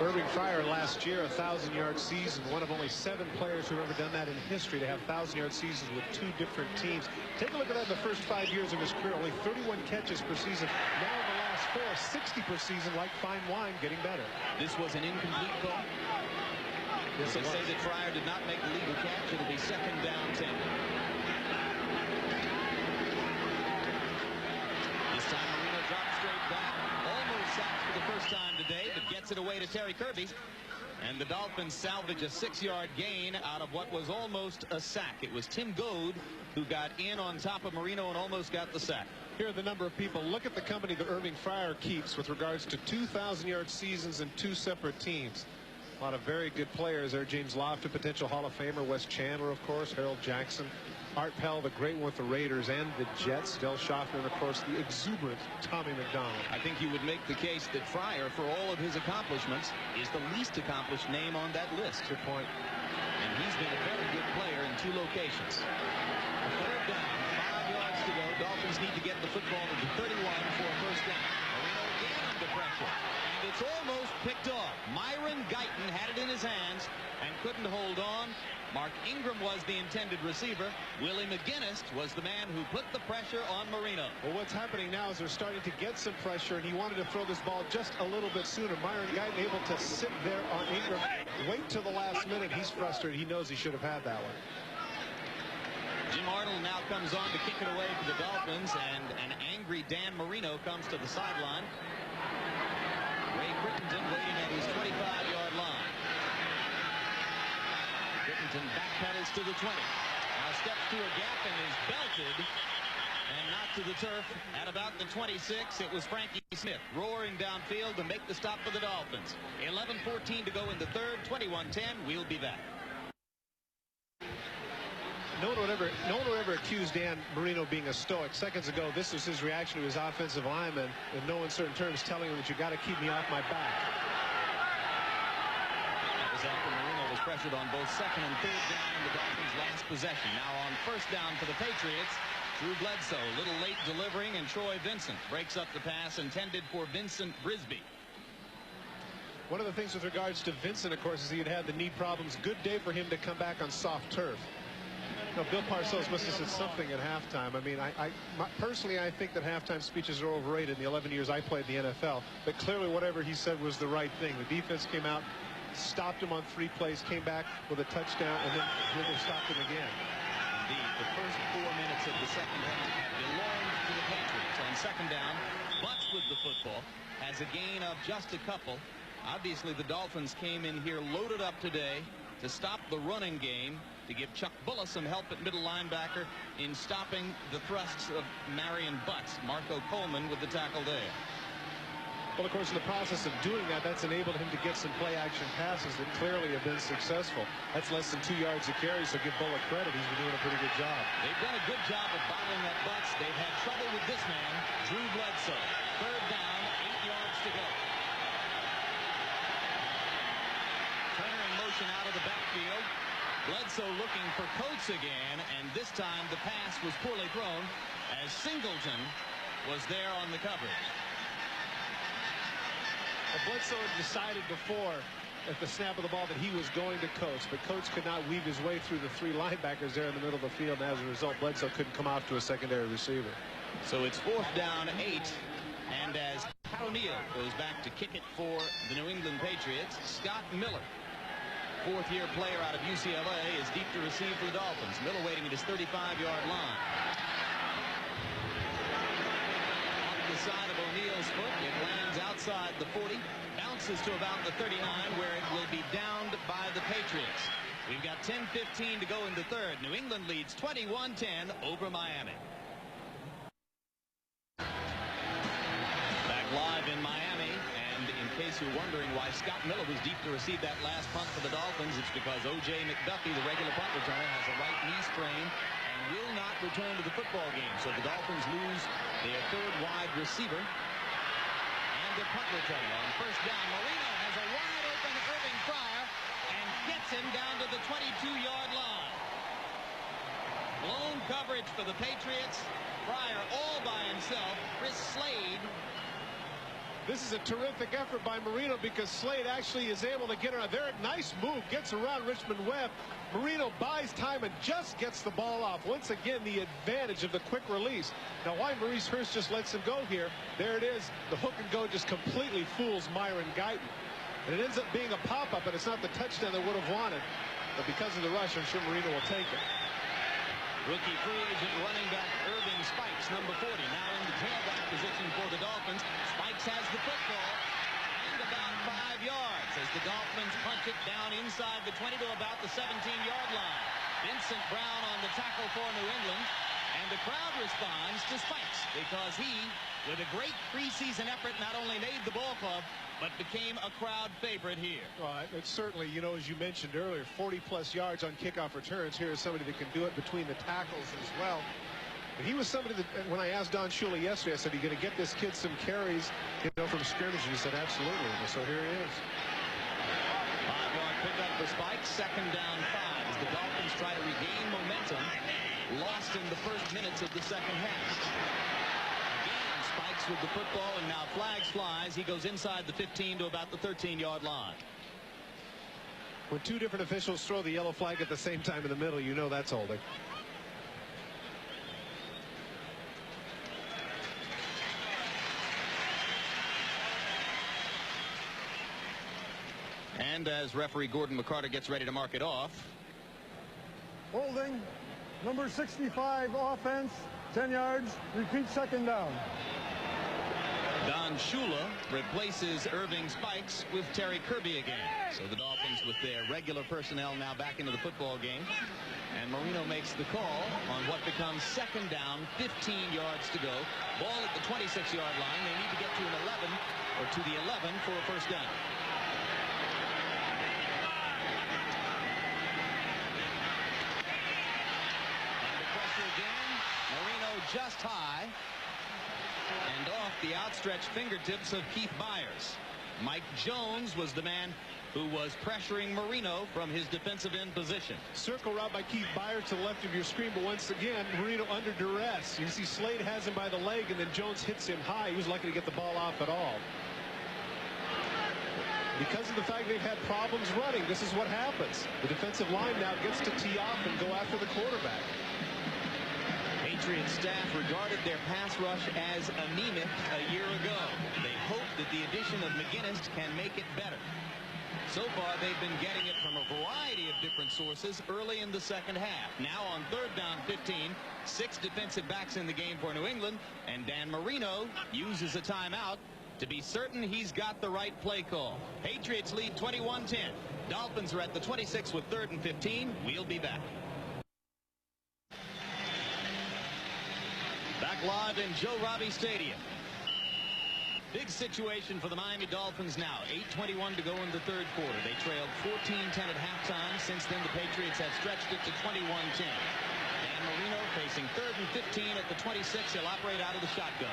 Irving Fryer last year, a 1,000-yard season, one of only 7 players who have ever done that in history to have 1,000-yard seasons with 2 different teams. Take a look at that in the first 5 years of his career, only 31 catches per season. Now in the last 4, 60 per season, like fine wine, getting better. This was an incomplete call. Yes, they say that Fryer did not make the legal catch. It'll be 2nd down 10. This time Marino drops straight back. Almost sacked for the first time today, but gets it away to Terry Kirby. And the Dolphins salvage a 6-yard gain out of what was almost a sack. It was Tim Goad who got in on top of Marino and almost got the sack. Here are the number of people. Look at the company that Irving Fryer keeps with regards to 2,000-yard seasons and 2 separate teams. A lot of very good players there. James Lofton, potential Hall of Famer. Wes Chandler, of course. Harold Jackson. Art Pell, the great one with the Raiders and the Jets. Del Schaffner, and of course the exuberant Tommy McDonald. I think you would make the case that Fryer, for all of his accomplishments, is the least accomplished name on that list. Good point. And he's been a very good player in 2 locations. Third down, 5 yards to go. Dolphins need to get the football to the 31 for a first down. Marino again under pressure, and it's almost picked off. Myron Guyton had it in his hands and couldn't hold on. Mark Ingram was the intended receiver. Willie McGinnis was the man who put the pressure on Marino. Well, what's happening now is they're starting to get some pressure, and he wanted to throw this ball just a little bit sooner. Myron Guyton able to sit there on Ingram, wait till the last minute. He's frustrated. He knows he should have had that one. Jim Arnold now comes on to kick it away for the Dolphins, and an angry Dan Marino comes to the sideline. Ray Crittenden waiting at his 25-yard line. Crittenden backpedals to the 20. Now steps through a gap and is belted and knocked to the turf at about the 26. It was Frankie Smith roaring downfield to make the stop for the Dolphins. 11:14 to go in the third. 21-10. We'll be back. No one would ever accuse Dan Marino being a stoic. Seconds ago, this was his reaction to his offensive lineman, in no uncertain terms, telling him that you got to keep me off my back. That was after Marino was pressured on both second and third down in the Dolphins' last possession. Now on first down for the Patriots, Drew Bledsoe, a little late delivering, and Troy Vincent breaks up the pass intended for Vincent Brisby. One of the things with regards to Vincent, of course, is he had the knee problems. Good day for him to come back on soft turf. No, Bill Parcells must have said something at halftime. I mean, personally, I think that halftime speeches are overrated in the 11 years I played in the NFL. But clearly, whatever he said was the right thing. The defense came out, stopped him on 3 plays, came back with a touchdown, and then they stopped him again. Indeed, the first 4 minutes of the second half belonged to the Patriots. On second down, Butts with the football has a gain of just a couple. Obviously, the Dolphins came in here loaded up today to stop the running game, to give Chuck Bullis some help at middle linebacker in stopping the thrusts of Marion Butts. Marco Coleman with the tackle there. Well, of course, in the process of doing that, that's enabled him to get some play-action passes that clearly have been successful. That's less than 2 yards of carry, so give Bullock credit. He's been doing a pretty good job. They've done a good job of bottling up Butts. They've had trouble with this man, Drew Bledsoe. Third down, 8 yards to go. Turner in motion out of the backfield. Bledsoe looking for Coates again, and this time the pass was poorly thrown as Singleton was there on the coverage. Well, Bledsoe had decided before at the snap of the ball that he was going to Coates, but Coates could not weave his way through the 3 linebackers there in the middle of the field, and as a result, Bledsoe couldn't come off to a secondary receiver. So it's fourth down 8, and as Pat O'Neill goes back to kick it for the New England Patriots, Scott Miller, fourth-year player out of UCLA, is deep to receive for the Dolphins. Miller waiting at his 35-yard line. Off the side of O'Neill's foot, it lands outside the 40, bounces to about the 39, where it will be downed by the Patriots. We've got 10:15 to go in the third. New England leads 21-10 over Miami. Back live in Miami, and in case you're wondering why Scott Miller was deep to receive that last punt for the Dolphins, it's because O.J. McDuffie, the regular punt returner, has a right knee sprain and will not return to the football game. So the Dolphins lose their third wide receiver and their punt returner. On first down, Marino has a wide open Irving Fryer and gets him down to the 22-yard line. Blown coverage for the Patriots. Fryer all by himself. Chris Slade. This is a terrific effort by Marino because Slade actually is able to get around there. Nice move, gets around Richmond Webb. Marino buys time and just gets the ball off. Once again, the advantage of the quick release. Now, why Maurice Hurst just lets him go here? There it is. The hook and go just completely fools Myron Guyton. And it ends up being a pop-up, and it's not the touchdown they would have wanted. But because of the rush, I'm sure Marino will take it. Rookie free agent running back Irving Spikes, number 40, now in the tailback position for the Dolphins. Spikes has the football and about 5 yards as the Dolphins punch it down inside the 20 to about the 17-yard line. Vincent Brown on the tackle for New England, and the crowd responds to Spikes because he, with a great preseason effort, not only made the ball club, but became a crowd favorite here. Well, it's certainly, you know, as you mentioned earlier, 40-plus yards on kickoff returns. Here is somebody that can do it between the tackles as well. But he was somebody that, when I asked Don Shula yesterday, I said, "Are you going to get this kid some carries, you know, from scrimmage?" And he said, "Absolutely." And so here he is. 5-yard pickup for Spikes. Second down 5. As the Dolphins try to regain momentum, lost in the first minutes of the second half. Again, Spikes with the football, and now flags flies. He goes inside the 15 to about the 13-yard line. When two different officials throw the yellow flag at the same time in the middle, you know that's holding. And as referee Gordon McCarter gets ready to mark it off. Holding. Number 65 offense. 10 yards. Repeat second down. Don Shula replaces Irving Spikes with Terry Kirby again. So the Dolphins with their regular personnel now back into the football game. And Marino makes the call on what becomes second down, 15 yards to go. Ball at the 26-yard line. They need to get to an 11 or to the 11 for a first down. And the pressure again. Marino just high. And off the outstretched fingertips of Keith Byers. Mike Jones was the man who was pressuring Marino from his defensive end position. Circle route by Keith Byers to the left of your screen, but once again, Marino under duress. You see Slade has him by the leg, and then Jones hits him high. He was lucky to get the ball off at all. Because of the fact they've had problems running, this is what happens. The defensive line now gets to tee off and go after the quarterback. Patriots staff regarded their pass rush as anemic a year ago. They hope that the addition of McGinnis can make it better. So far, they've been getting it from a variety of different sources early in the second half. Now on third down 15, 6 defensive backs in the game for New England, and Dan Marino uses a timeout to be certain he's got the right play call. Patriots lead 21-10. Dolphins are at the 26 with third and 15. We'll be back. Back live in Joe Robbie Stadium. Big situation for the Miami Dolphins now. 8:21 to go in the third quarter. They trailed 14-10 at halftime. Since then, the Patriots have stretched it to 21-10. Dan Marino facing third and 15 at the 26. He'll operate out of the shotgun.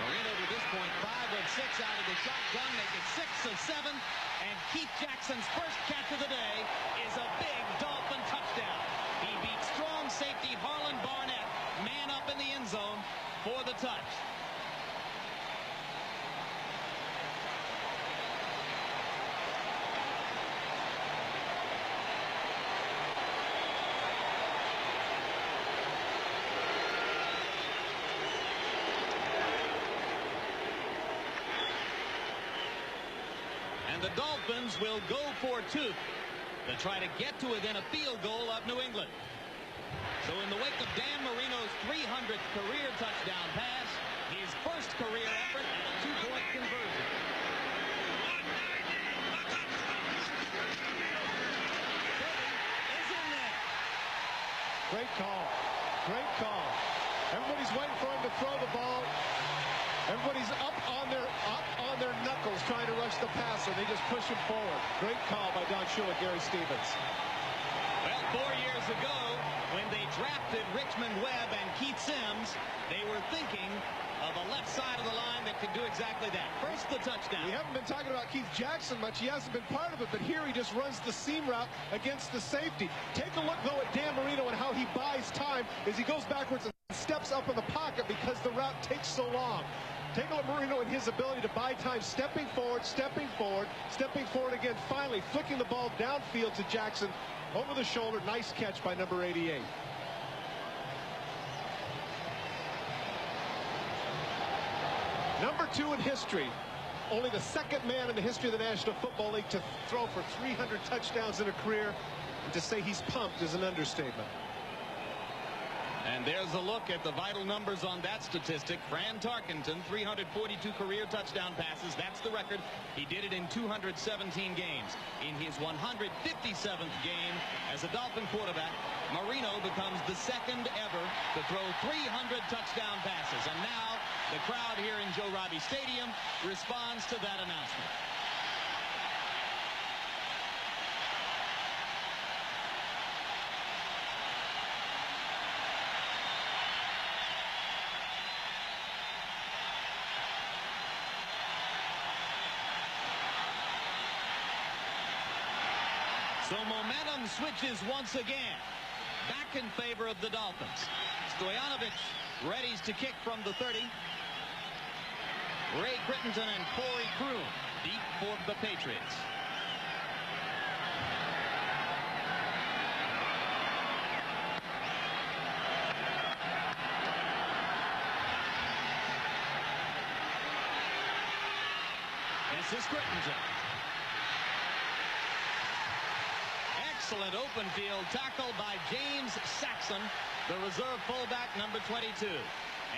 Marino to this point 5 of 6 out of the shotgun. Make it 6 of 7. And Keith Jackson's first catch of the day is a big Dolphin touchdown. He beat strong safety Harlan Barnett, man up in the end zone for the touch. And the Dolphins will go for 2 to try to get to within a field goal of New England. So in the wake of Dan Marino's 300th career touchdown pass, his first career effort and a 2-point conversion. Is in there. Great call. Great call. Everybody's waiting for him to throw the ball. Everybody's up on their knuckles trying to rush the passer. They just push him forward. Great call by Don Shula, Gary Stevens. Well, 4 years ago, when they drafted Richmond Webb and Keith Sims, they were thinking of a left side of the line that could do exactly that. First, the touchdown. We haven't been talking about Keith Jackson much. He hasn't been part of it, but here he just runs the seam route against the safety. Take a look, though, at Dan Marino and how he buys time as he goes backwards and steps up in the pocket because the route takes so long. Take a look at Marino and his ability to buy time, stepping forward again, finally flicking the ball downfield to Jackson over the shoulder. Nice catch by number 88. Number 2 in history. Only the second man in the history of the National Football League to throw for 300 touchdowns in a career. And to say he's pumped is an understatement. And there's a look at the vital numbers on that statistic. Fran Tarkenton, 342 career touchdown passes. That's the record. He did it in 217 games. In his 157th game as a Dolphin quarterback, Marino becomes the second ever to throw 300 touchdown passes. And now the crowd here in Joe Robbie Stadium responds to that announcement. So momentum switches once again. Back in favor of the Dolphins. Stoyanovich readies to kick from the 30. Ray Crittenton and Corey Kroon deep for the Patriots. This is Crittenton. Excellent open field tackle by James Saxon, the reserve fullback, number 22.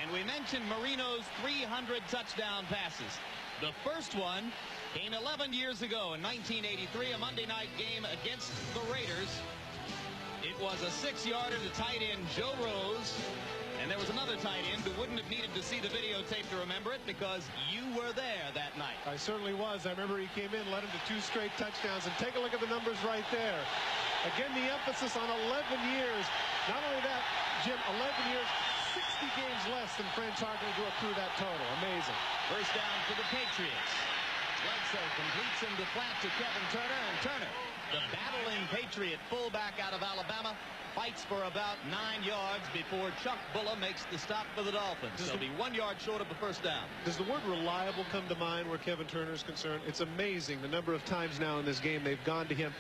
And we mentioned Marino's 300 touchdown passes. The first one came 11 years ago in 1983, a Monday night game against the Raiders. It was a 6-yarder to tight end Joe Rose. And there was another tight end who wouldn't have needed to see the videotape to remember it because you were there that night. I certainly was. I remember he came in, led him to 2 straight touchdowns. And take a look at the numbers right there. Again, the emphasis on 11 years. Not only that, Jim, 11 years, 60 games less than Fran Tarkenton to accrue that total. Amazing. First down for the Patriots. Bledsoe completes him to flat to Kevin Turner. And Turner, the battling Patriot fullback out of Alabama, fights for about 9 yards before Chuck Bulla makes the stop for the Dolphins. They'll be 1 yard short of the first down. Does the word reliable come to mind where Kevin Turner is concerned? It's amazing the number of times now in this game they've gone to him.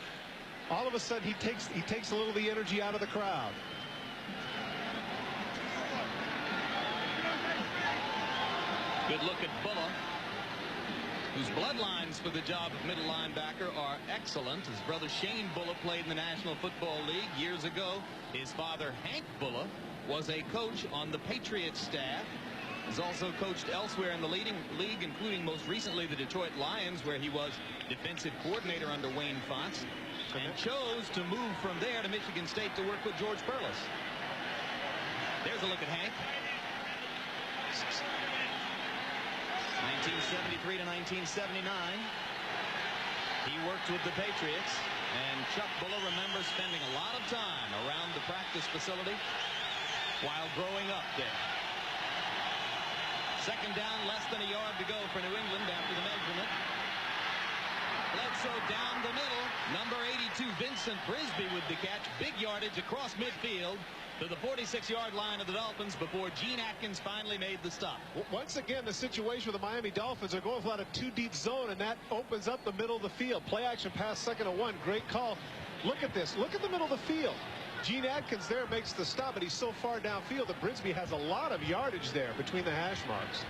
All of a sudden he takes a little of the energy out of the crowd. Good look at Bulla, whose bloodlines for the job of middle linebacker are excellent. His brother Shane Bulla played in the National Football League years ago. His father Hank Bulla was a coach on the Patriots staff. He's also coached elsewhere in the league, including most recently the Detroit Lions, where he was defensive coordinator under Wayne Fonts, and chose to move from there to Michigan State to work with George Perlis. There's a look at Hank. 1973 to 1979. He worked with the Patriots, and Chuck Bulla remembers spending a lot of time around the practice facility while growing up there. Second down, less than a yard to go for New England after the measurement. Bledsoe down the middle. Number 82, Vincent Brisby with the catch. Big yardage across midfield to the 46-yard line of the Dolphins before Gene Atkins finally made the stop. Once again, the situation with the Miami Dolphins are going for a 2-deep zone, and that opens up the middle of the field. Play action pass, 2nd and 1. Great call. Look at this. Look at the middle of the field. Gene Atkins there makes the stop, but he's so far downfield that Brisby has a lot of yardage there between the hash marks.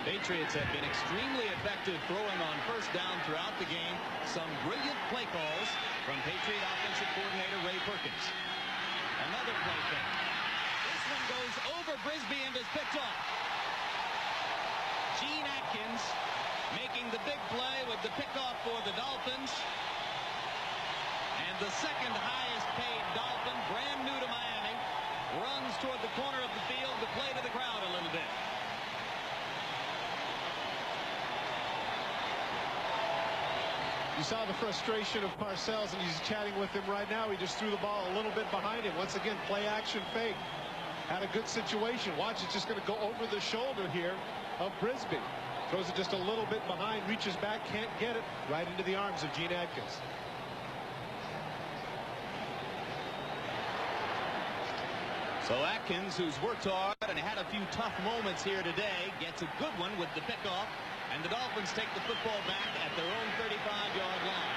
Patriots have been extremely effective throwing on first down throughout the game. Some brilliant play calls from Patriot offensive coordinator Ray Perkins. Another play fake. This one goes over Brisby and is picked off. Gene Atkins making the big play with the pickoff for the Dolphins. And the second highest paid Dolphin, brand new to Miami, runs toward the corner of the field to play to the crowd a little bit. You saw the frustration of Parcells, and he's chatting with him right now. He just threw the ball a little bit behind him. Once again, play action fake. Had a good situation. Watch, it's just going to go over the shoulder here of Brisby. Throws it just a little bit behind, reaches back, can't get it. Right into the arms of Gene Atkins. So Atkins, who's worked hard and had a few tough moments here today, gets a good one with the pickoff. And the Dolphins take the football back at their own 35-yard line.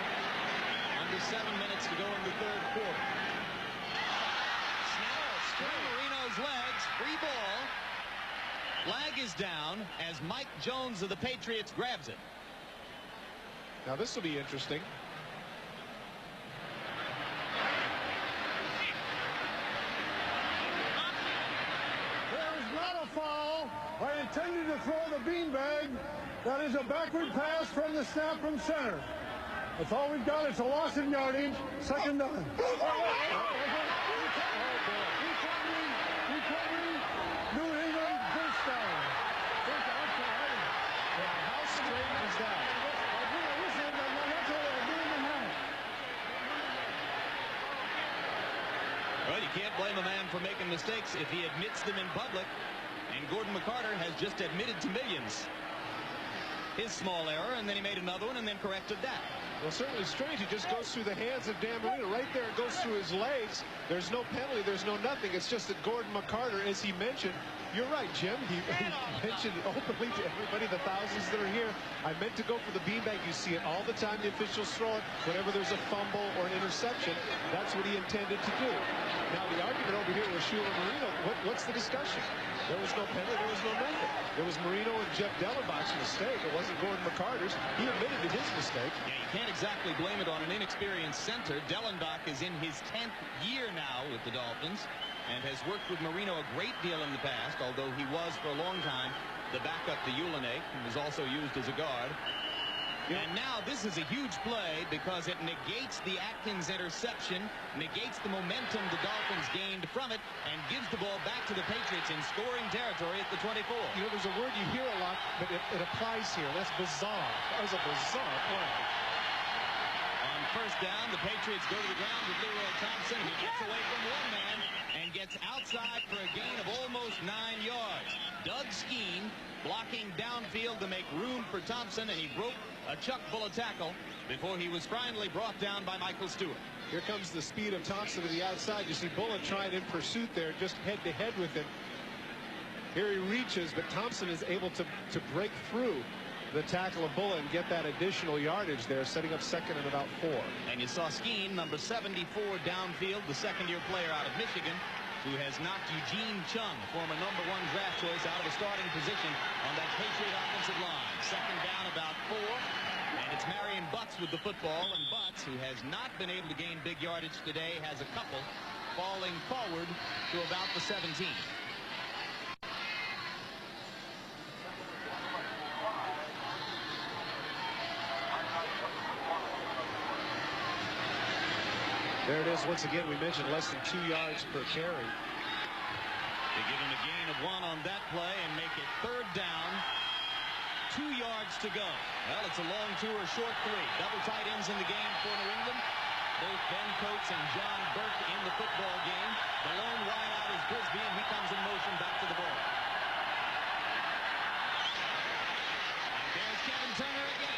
Under 7 minutes to go in the third quarter. Snell through Marino's legs. Free ball. Flag is down as Mike Jones of the Patriots grabs it. Now this will be interesting. There's not a foul. I intended to throw the beanbag. That is a backward pass from the snap from center. That's all we've got. It's a loss of yardage. 2nd down. Recovery. New England first down. How strange is that? Well, you can't blame a man for making mistakes if he admits them in public. And Gordon McCarter has just admitted to millions his small error, and then he made another one and then corrected that. Well, certainly strange. He just goes through the hands of Dan Marino. Right there, it goes through his legs. There's no penalty. There's no nothing. It's just that Gordon McCarter, as he mentioned, you're right, Jim. He mentioned openly to everybody, the thousands that are here, I meant to go for the beanbag. You see it all the time. The officials throw it. Whenever there's a fumble or an interception, that's what he intended to do. Now, the argument over here with Schuler Marino, what's the discussion? There was no penalty. There was no nothing. There was Marino and Jeff Dellenbach's mistake. It wasn't Gordon McCarter's. He admitted to his mistake. Yeah, you can't exactly blame it on an inexperienced center. Dellenbach is in his 10th year now with the Dolphins and has worked with Marino a great deal in the past, although he was for a long time the backup to Ulanake, and was also used as a guard. And now this is a huge play because it negates the Atkins interception, negates the momentum the Dolphins gained from it, and gives the ball back to the Patriots in scoring territory at the 24. You know, there's a word you hear a lot, but it applies here. That's bizarre. That was a bizarre play. On first down, the Patriots go to the ground with Leroy Thompson. He gets away from one man and gets outside for a gain of almost 9 yards. Doug Skeen blocking downfield to make room for Thompson, and he broke a Chuck Bulla tackle before he was finally brought down by Michael Stewart. Here comes the speed of Thompson to the outside. You see Bulla trying in pursuit there, just head-to-head with him. Here he reaches, but Thompson is able to break through the tackle of Bulla and get that additional yardage there, setting up second and about 4. And you saw Skeen, number 74 downfield, the second-year player out of Michigan, who has knocked Eugene Chung, former #1 draft choice, out of a starting position on that Patriot offensive line. Second down, about 4. And it's Marion Butts with the football, and Butts, who has not been able to gain big yardage today, has a couple, falling forward to about the 17. There it is once again. We mentioned less than 2 yards per carry. They give him a gain of 1 on that play and make it third down. 2 yards to go. Well, it's a long 2 or short 3. Double tight ends in the game for New England. Both Ben Coates and John Burke in the football game. The lone wideout is Brisby, and he comes in motion back to the ball. And there's Kevin Turner again.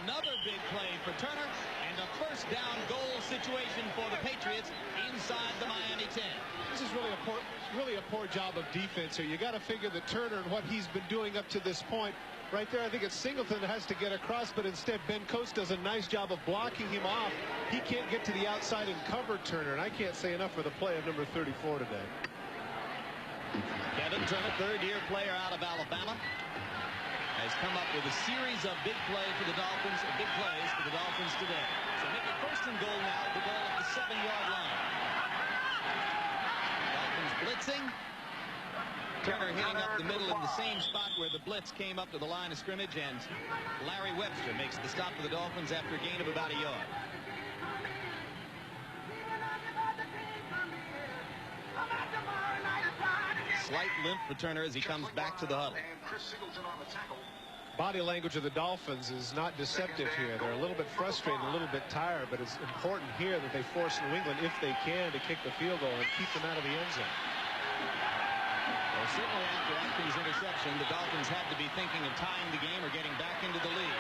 Another big play for Turner, and a first down goal situation for the Patriots inside the Miami 10. This is really a poor job of defense here. You got to figure that Turner and what he's been doing up to this point. Right there, I think it's Singleton that has to get across, but instead Ben Coates does a nice job of blocking him off. He can't get to the outside and cover Turner, and I can't say enough for the play of number 34 today. Kevin Turner, third-year player out of Alabama, has come up with a series of big plays for the Dolphins today. So make it first and goal now, the ball at the 7-yard line. Dolphins blitzing. Turner hitting up the middle in the same spot where the blitz came up to the line of scrimmage, and Larry Webster makes the stop for the Dolphins after a gain of about a yard. Slight limp for Turner as he comes back to the huddle. Body language of the Dolphins is not deceptive here. They're a little bit frustrated, a little bit tired, but it's important here that they force New England, if they can, to kick the field goal and keep them out of the end zone. Well, certainly after Atkins' interception, the Dolphins had to be thinking of tying the game or getting back into the lead.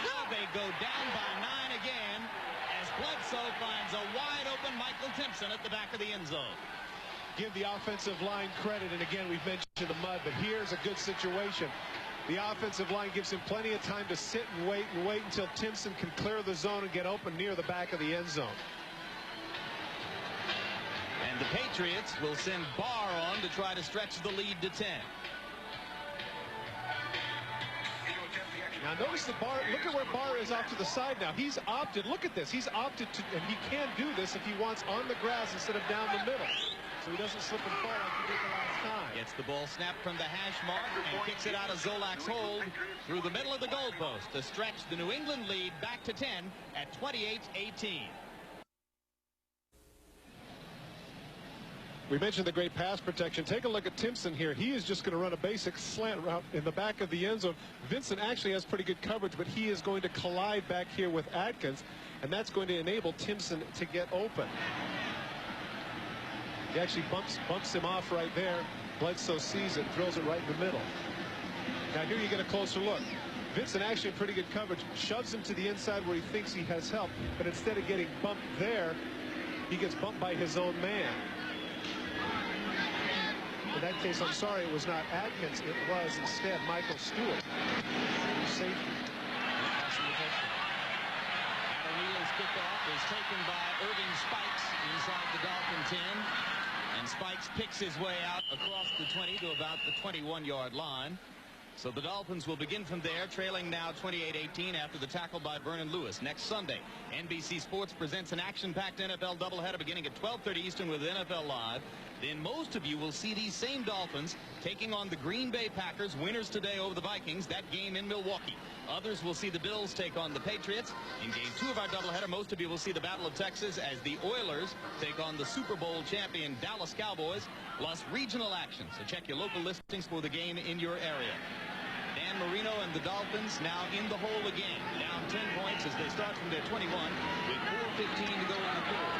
Now they go down by 9 again as Bledsoe finds a wide-open Michael Timpson at the back of the end zone. Give the offensive line credit, and again, we've mentioned the mud, but here's a good situation. The offensive line gives him plenty of time to sit and wait until Timpson can clear the zone and get open near the back of the end zone. And the Patriots will send Barr on to try to stretch the lead to 10. Now notice the Barr, look at where Barr is off to the side now. He's opted, look at this, he's opted to, and he can do this if he wants on the grass instead of down the middle. So he doesn't slip and fall like he did the last time. Gets the ball snapped from the hash mark and kicks it out of Zolak's hold through the middle of the goalpost to stretch the New England lead back to 10 at 28-18. We mentioned the great pass protection. Take a look at Timpson here. He is just going to run a basic slant route in the back of the end zone. Vincent actually has pretty good coverage, but he is going to collide back here with Atkins, and that's going to enable Timpson to get open. He actually bumps him off right there. Bledsoe sees it, throws it right in the middle. Now here you get a closer look. Vincent actually in pretty good coverage, shoves him to the inside where he thinks he has help, but instead of getting bumped there, he gets bumped by his own man. In that case, I'm sorry, it was not Atkins. It was instead Michael Stewart. Safety. O'Neill's kickoff is taken by Irving Spikes inside the Dolphin 10. And Spikes picks his way out across the 20 to about the 21-yard line. So the Dolphins will begin from there, trailing now 28-18 after the tackle by Vernon Lewis. Next Sunday, NBC Sports presents an action-packed NFL doubleheader beginning at 12:30 Eastern with NFL Live. Then most of you will see these same Dolphins taking on the Green Bay Packers, winners today over the Vikings, that game in Milwaukee. Others will see the Bills take on the Patriots. In game 2 of our doubleheader, most of you will see the Battle of Texas as the Oilers take on the Super Bowl champion Dallas Cowboys, plus regional action. So check your local listings for the game in your area. Dan Marino and the Dolphins now in the hole again, down 10 points as they start from their 21 with 4:15 to go in the fourth.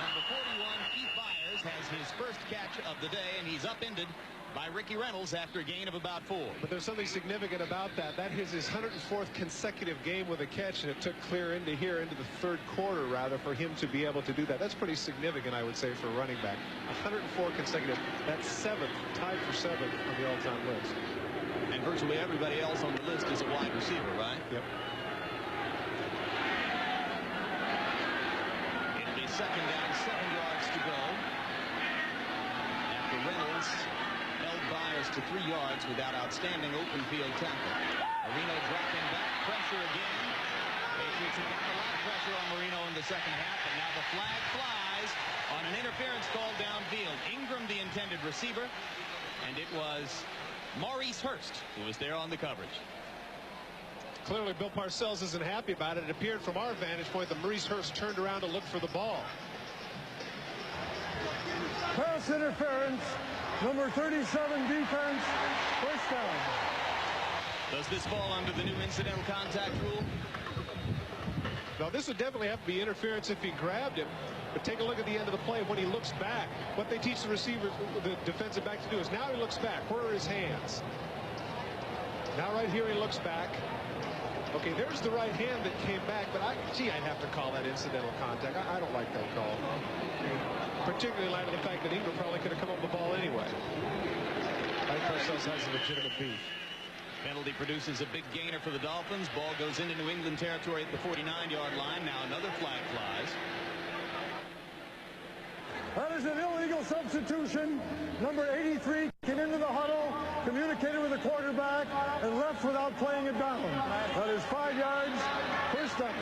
Number 41, Keith Byers, has his first catch of the day, and he's upended by Ricky Reynolds after a gain of about 4. But there's something significant about that. That is his 104th consecutive game with a catch, and it took clear into the third quarter, rather, for him to be able to do that. That's pretty significant, I would say, for a running back. 104 consecutive. That's 7th, tied for 7th on the all-time list. And virtually everybody else on the list is a wide receiver, right? Yep. It'll be second down, 7 yards to go. After Reynolds held Byers to 3 yards without outstanding open field tackle. Marino dropping back, pressure again. Patriots have got a lot of pressure on Marino in the second half, but now the flag flies on an interference call downfield. Ingram, the intended receiver, and it was Maurice Hurst who was there on the coverage. Clearly, Bill Parcells isn't happy about it. It appeared from our vantage point that Maurice Hurst turned around to look for the ball. Pass interference. Number 37 defense. First down. Does this fall under the new incidental contact rule? Now, this would definitely have to be interference if he grabbed him. But take a look at the end of the play when he looks back. What they teach the receiver, the defensive back to do is now he looks back. Where are his hands? Now right here he looks back. Okay, there's the right hand that came back, but I'd have to call that incidental contact. I don't like that call. Particularly in light of the fact that Ingram probably could have come up with the ball anyway. I think Parcells has a legitimate beef. Penalty produces a big gainer for the Dolphins. Ball goes into New England territory at the 49-yard line. Now another flag flies. That is an illegal substitution. Number 83 came into the huddle, communicated with the quarterback, and left without playing it down. That is 5 yards, first down.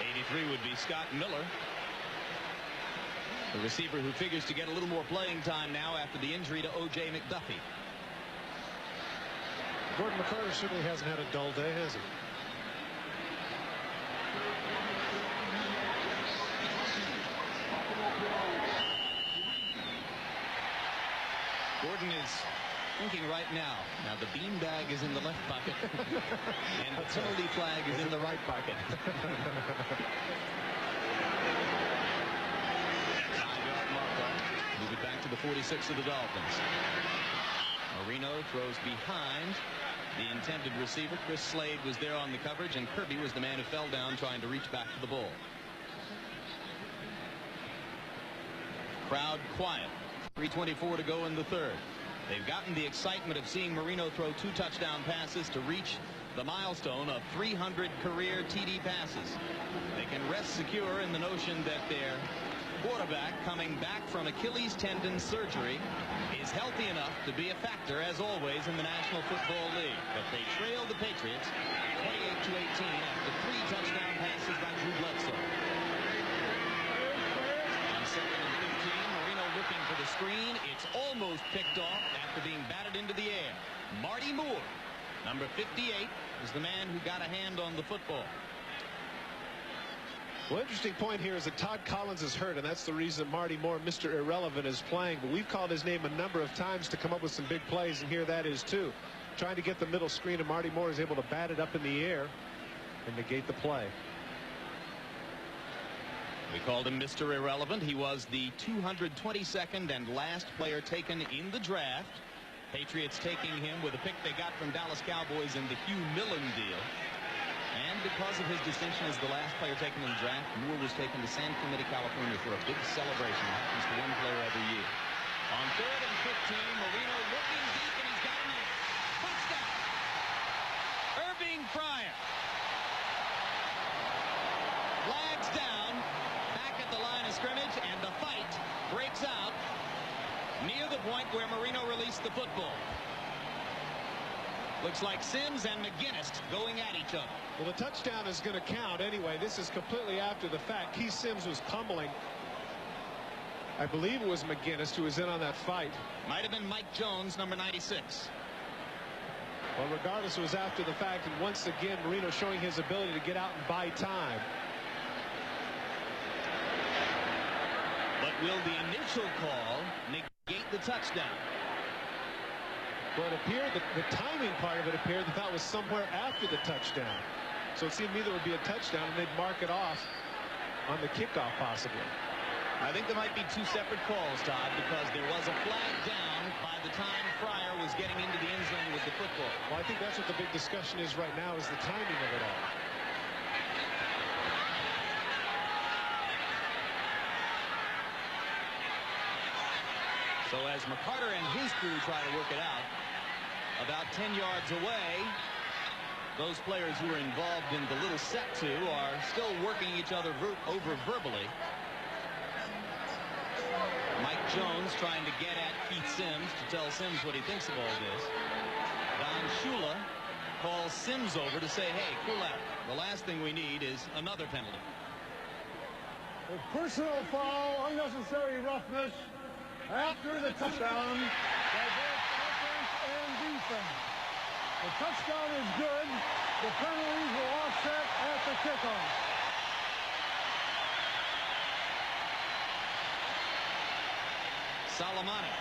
83 would be Scott Miller, the receiver who figures to get a little more playing time now after the injury to O.J. McDuffie. Gordon McCarter certainly hasn't had a dull day, has he? Gordon is thinking right now. Now the beanbag is in the left pocket, and the penalty flag is in the right pocket. 5-yard marker. Move it back to the 46 of the Dolphins. Marino throws behind the intended receiver. Chris Slade was there on the coverage, and Kirby was the man who fell down trying to reach back to the ball. Crowd quiet. 3:24 to go in the third. They've gotten the excitement of seeing Marino throw 2 touchdown passes to reach the milestone of 300 career TD passes. They can rest secure in the notion that their quarterback, coming back from Achilles tendon surgery, is healthy enough to be a factor, as always, in the National Football League. But they trail the Patriots 28-18 after 3 touchdown passes by Drew Bledsoe. On 2nd and 15, Marino looking for the screen. It's almost picked off after being batted into the air. Marty Moore, number 58, is the man who got a hand on the football. Well, interesting point here is that Todd Collins is hurt, and that's the reason Marty Moore, Mr. Irrelevant, is playing. But we've called his name a number of times to come up with some big plays, and here that is too. Trying to get the middle screen, and Marty Moore is able to bat it up in the air and negate the play. We called him Mr. Irrelevant. He was the 222nd and last player taken in the draft Patriots taking him with a pick they got from Dallas Cowboys in the Hugh Millen deal. And because of his distinction as the last player taken in the draft, Moore was taken to San Clemente, California for a big celebration. Happens to one player every year. On 3rd and 15, Marino looking deep, and he's got a man. Touchdown! Irving Fryer. Flags down, back at the line of scrimmage, and the fight breaks out near the point where Marino released the football. Looks like Sims and McGinnis going at each other. Well, the touchdown is going to count anyway. This is completely after the fact. Keith Sims was pummeling. I believe it was McGinnis who was in on that fight. Might have been Mike Jones, number 96. Well, regardless, it was after the fact, and once again, Marino showing his ability to get out and buy time. But will the initial call negate the touchdown? Well, it appeared that the timing part of it appeared that was somewhere after the touchdown. So it seemed either would be a touchdown and they'd mark it off on the kickoff possibly. I think there might be two separate calls, Todd, because there was a flag down by the time Fryer was getting into the end zone with the football. Well, I think that's what the big discussion is right now, is the timing of it all. So as McCarter and his crew try to work it out, about 10 yards away, those players who are involved in the little set two are still working each other over verbally. Mike Jones trying to get at Keith Sims to tell Sims what he thinks of all this. Don Shula calls Sims over to say, hey, cool out. The last thing we need is another penalty. A personal foul, unnecessary roughness after the touchdown by both offense and defense. The touchdown is good. The penalties will offset at the kickoff. Salamani.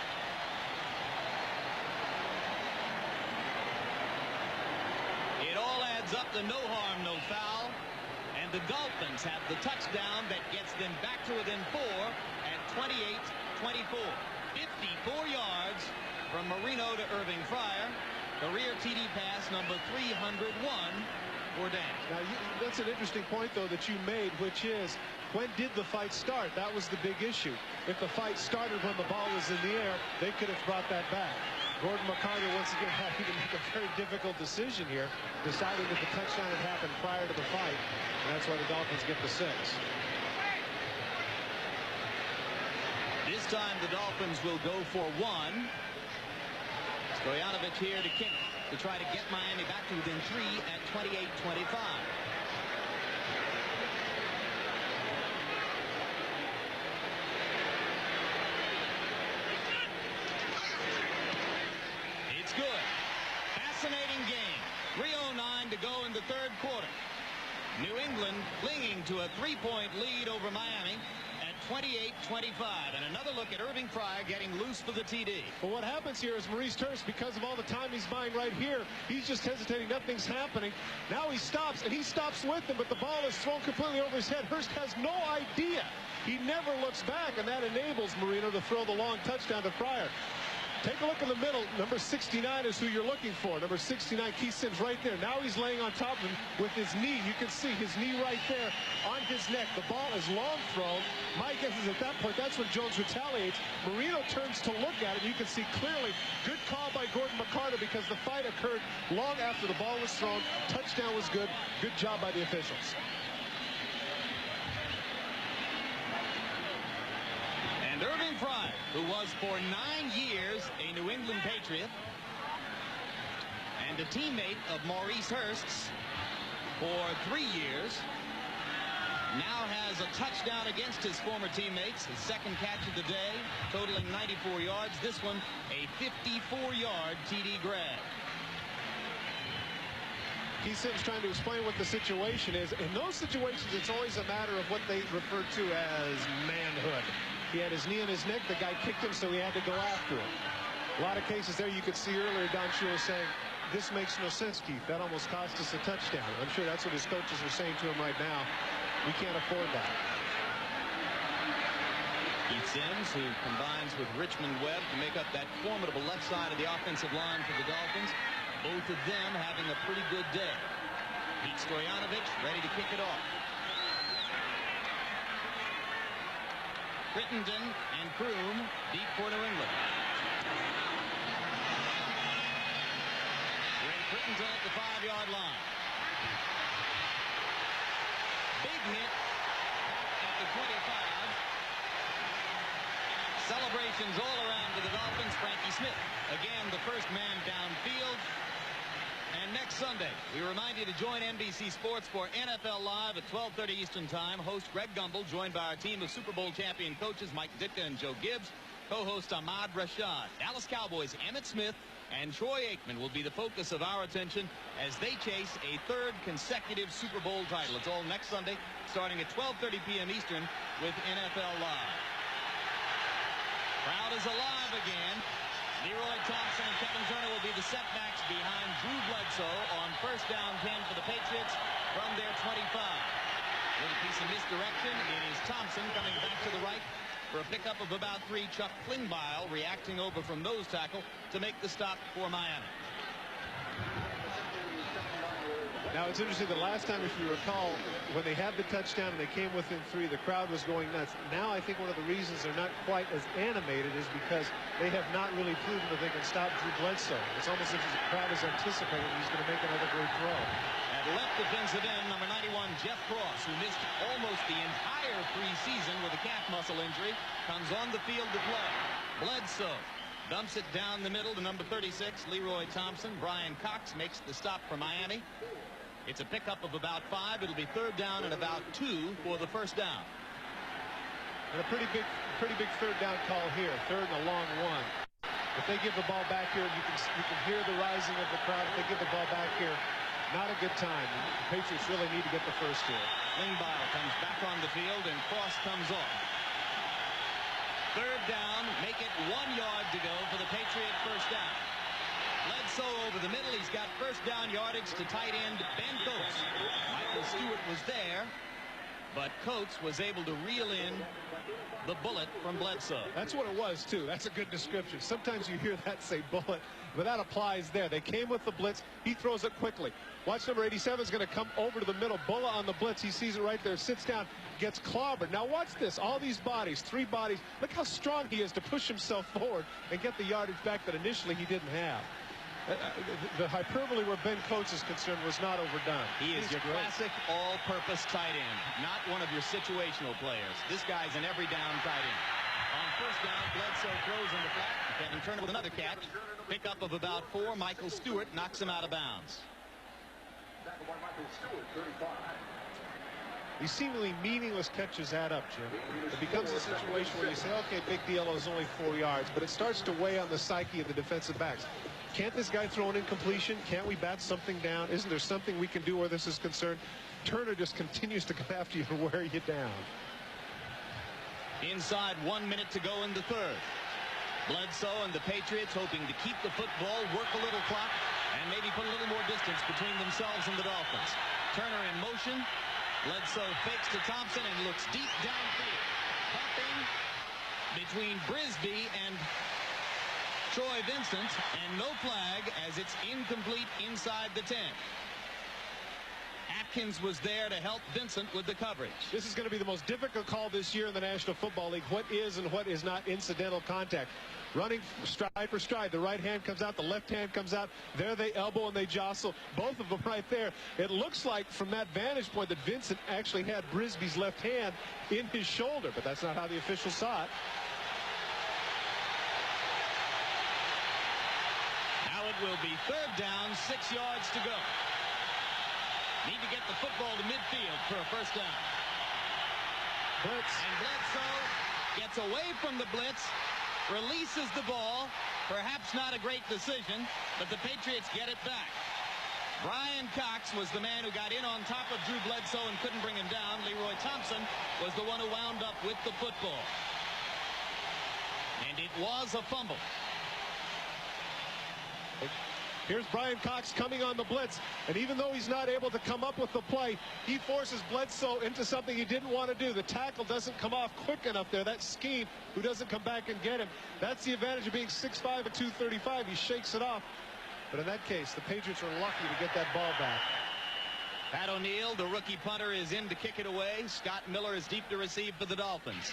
It all adds up to no harm, no foul. And the Dolphins have the touchdown that gets them back to within 4 at 28-24. 54 yards from Marino to Irving Fryer. Career TD pass number 301 for Dan. Now, that's an interesting point, though, that you made, which is, when did the fight start? That was the big issue. If the fight started when the ball was in the air, they could have brought that back. Gordon McCarter, once again, having to make a very difficult decision here, deciding that the touchdown had happened prior to the fight, and that's why the Dolphins get the 6. This time the Dolphins will go for 1. Stojanovic here to kick to try to get Miami back to within 3 at 28-25. It's good. Fascinating game. 3:09 to go in the third quarter. New England clinging to a 3-point lead over Miami at 28-25. And another look at Irving Fryer getting loose for the TD. But what happens here is Maurice Hurst, because of all the time he's buying right here, he's just hesitating. Nothing's happening. Now he stops, and he stops with him, but the ball is thrown completely over his head. Hurst has no idea. He never looks back, and that enables Marino to throw the long touchdown to Fryer. Take a look in the middle. Number 69 is who you're looking for. Number 69, Keith Sims, right there. Now he's laying on top of him with his knee. You can see his knee right there on his neck. The ball is long thrown. My guess is at that point, that's when Jones retaliates. Marino turns to look at it. You can see clearly, good call by Gordon McCarter, because the fight occurred long after the ball was thrown. Touchdown was good. Good job by the officials. And Irving Fryer, who was for 9 years a New England Patriot and a teammate of Maurice Hurst's for 3 years, now has a touchdown against his former teammates. His second catch of the day, totaling 94 yards. This one, a 54-yard TD grab. Keith Sims trying to explain what the situation is. In those situations, it's always a matter of what they refer to as manhood. He had his knee in his neck. The guy kicked him, so he had to go after him. A lot of cases there you could see earlier Don Shula saying, this makes no sense, Keith. That almost cost us a touchdown. I'm sure that's what his coaches are saying to him right now. We can't afford that. Keith Sims, who combines with Richmond Webb to make up that formidable left side of the offensive line for the Dolphins. Both of them having a pretty good day. Pete Stoyanovich ready to kick it off. Crittenden and Kroom deep for New England. Ray Crittenden at the 5-yard line. Big hit at the 25. Celebrations all around for the Dolphins. Frankie Smith again the first man downfield. And next Sunday, we remind you to join NBC Sports for NFL Live at 12:30 Eastern Time. Host Greg Gumbel, joined by our team of Super Bowl champion coaches Mike Ditka and Joe Gibbs. Co-host Ahmad Rashad. Dallas Cowboys Emmitt Smith and Troy Aikman will be the focus of our attention as they chase a third consecutive Super Bowl title. It's all next Sunday, starting at 12:30 p.m. Eastern with NFL Live. Crowd is alive again. Leroy Thompson and Kevin Turner will be the setbacks behind Drew Bledsoe on first down 10 for the Patriots from their 25. Little piece of misdirection. It is Thompson coming back to the right for a pickup of about 3. Chuck Klingbeil reacting over from nose tackle to make the stop for Miami. Now, it's interesting, the last time, if you recall, when they had the touchdown and they came within 3, the crowd was going nuts. Now I think one of the reasons they're not quite as animated is because they have not really proven that they can stop Drew Bledsoe. It's almost as if the crowd is anticipating he's going to make another great throw. At left defensive end, number 91, Jeff Cross, who missed almost the entire preseason with a calf muscle injury, comes on the field to play. Bledsoe dumps it down the middle to number 36, Leroy Thompson. Brian Cox makes the stop for Miami. It's a pickup of about 5. It'll be third down and about 2 for the first down. And a pretty big third down call here. Third and a long one. If they give the ball back here, you can hear the rising of the crowd. If they give the ball back here, not a good time. The Patriots really need to get the first here. Klingbeil comes back on the field and Cross comes off. Third down, make it 1 yard to go for the Patriot first down. Bledsoe over the middle. He's got first down yardage to tight end Ben Coates. Michael Stewart was there, but Coates was able to reel in the bullet from Bledsoe. That's what it was, too. That's a good description. Sometimes you hear that say bullet, but that applies there. They came with the blitz. He throws it quickly. Watch number 87 is going to come over to the middle. Bulla on the blitz. He sees it right there. Sits down. Gets clobbered. Now watch this. All these bodies, 3 bodies. Look how strong he is to push himself forward and get the yardage back that initially he didn't have. The hyperbole where Ben Coates is concerned was not overdone. He is your classic all-purpose tight end, not one of your situational players. This guy's an every down tight end. On first down, Bledsoe throws in the flat. Kevin Turner with another catch. Pickup of about 4. Michael Stewart knocks him out of bounds. These seemingly meaningless catches add up, Jim. It becomes a situation where you say, okay, big deal, it was only 4 yards, but it starts to weigh on the psyche of the defensive backs. Can't this guy throw an incompletion? Can't we bat something down? Isn't there something we can do where this is concerned? Turner just continues to come after you and wear you down. Inside 1 minute to go in the third. Bledsoe and the Patriots hoping to keep the football, work a little clock, and maybe put a little more distance between themselves and the Dolphins. Turner in motion. Bledsoe fakes to Thompson and looks deep downfield. Pumping between Brisby and Troy Vincent, and no flag as it's incomplete inside the 10. Atkins was there to help Vincent with the coverage. This is going to be the most difficult call this year in the National Football League. What is and what is not incidental contact. Running stride for stride. The right hand comes out. The left hand comes out. There they elbow and they jostle. Both of them right there. It looks like from that vantage point that Vincent actually had Brisby's left hand in his shoulder, but that's not how the officials saw it. Now it will be third down, 6 yards to go. Need to get the football to midfield for a first down. Blitz. And Bledsoe gets away from the blitz, releases the ball. Perhaps not a great decision, but the Patriots get it back. Brian Cox was the man who got in on top of Drew Bledsoe and couldn't bring him down. Leroy Thompson was the one who wound up with the football. And it was a fumble. Here's Brian Cox coming on the blitz, and even though he's not able to come up with the play, he forces Bledsoe into something he didn't want to do. The tackle doesn't come off quick enough there. That scheme, who doesn't come back and get him. That's the advantage of being 6'5" at 235. He shakes it off. But in that case, the Patriots are lucky to get that ball back. Pat O'Neill, the rookie punter, is in to kick it away. Scott Miller is deep to receive for the Dolphins.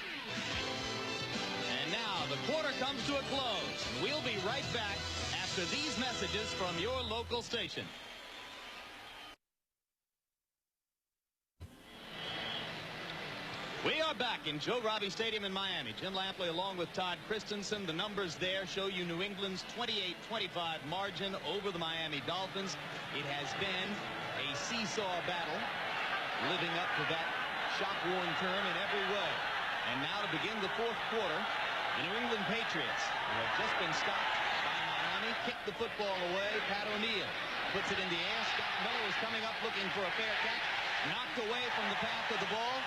And now the quarter comes to a close. We'll be right back after these messages from your local station. We are back in Joe Robbie Stadium in Miami. Jim Lampley along with Todd Christensen. The numbers there show you New England's 28-25 margin over the Miami Dolphins. It has been a seesaw battle, living up to that shock-worn term in every way. And now to begin the fourth quarter, the New England Patriots, who have just been stopped by Miami, kick the football away. Pat O'Neill puts it in the air. Scott Miller is coming up looking for a fair catch. Knocked away from the path of the ball.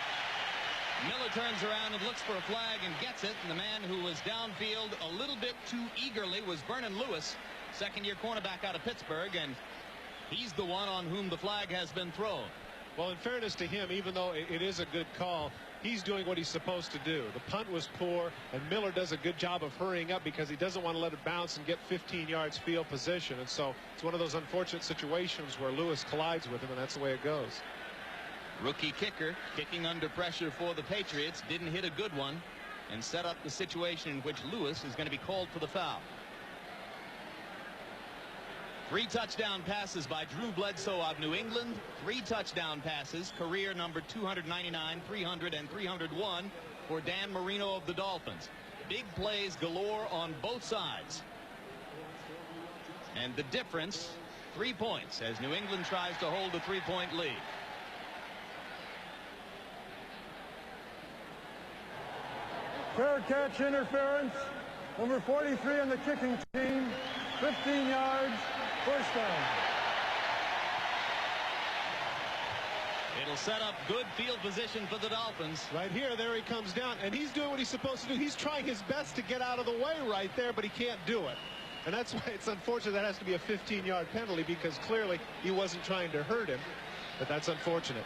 Miller turns around and looks for a flag and gets it. And the man who was downfield a little bit too eagerly was Vernon Lewis, second-year cornerback out of Pittsburgh, and he's the one on whom the flag has been thrown. Well, in fairness to him, even though it is a good call, he's doing what he's supposed to do. The punt was poor, and Miller does a good job of hurrying up because he doesn't want to let it bounce and get 15 yards field position. And so it's one of those unfortunate situations where Lewis collides with him, and that's the way it goes. Rookie kicker kicking under pressure for the Patriots, didn't hit a good one and set up the situation in which Lewis is going to be called for the foul. 3 touchdown passes by Drew Bledsoe of New England. 3 touchdown passes, career number 299, 300, and 301 for Dan Marino of the Dolphins. Big plays galore on both sides. And the difference, 3 points, as New England tries to hold a 3-point lead. Fair catch interference. Number 43 on the kicking team. 15 yards. First down. It'll set up good field position for the Dolphins. Right here, there he comes down, and he's doing what he's supposed to do. He's trying his best to get out of the way right there, but he can't do it. And that's why it's unfortunate that has to be a 15-yard penalty, because clearly he wasn't trying to hurt him, but that's unfortunate.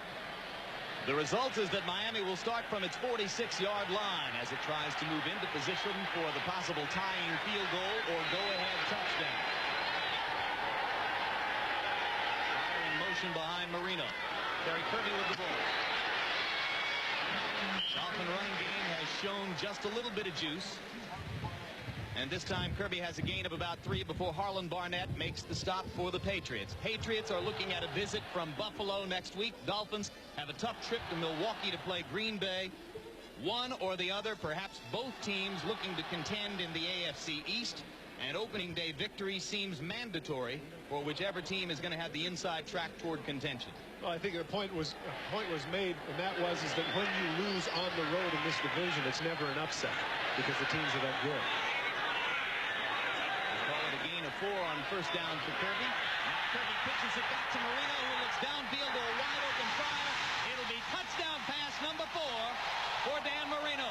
The result is that Miami will start from its 46-yard line as it tries to move into position for the possible tying field goal or go-ahead touchdown. Fire in motion behind Marino. Terry Kirby with the ball. Dolphin running game has shown just a little bit of juice. And this time Kirby has a gain of about 3 before Harlan Barnett makes the stop for the Patriots. Patriots are looking at a visit from Buffalo next week. Dolphins have a tough trip to Milwaukee to play Green Bay. One or the other, perhaps both teams, looking to contend in the AFC East. And opening day victory seems mandatory for whichever team is going to have the inside track toward contention. Well, I think a point was made, and that was that when you lose on the road in this division, it's never an upset because the teams are that good. 4 on first down for Kirby. Now Kirby pitches it back to Marino, who looks downfield to a wide open fire. It'll be touchdown pass number 4 for Dan Marino.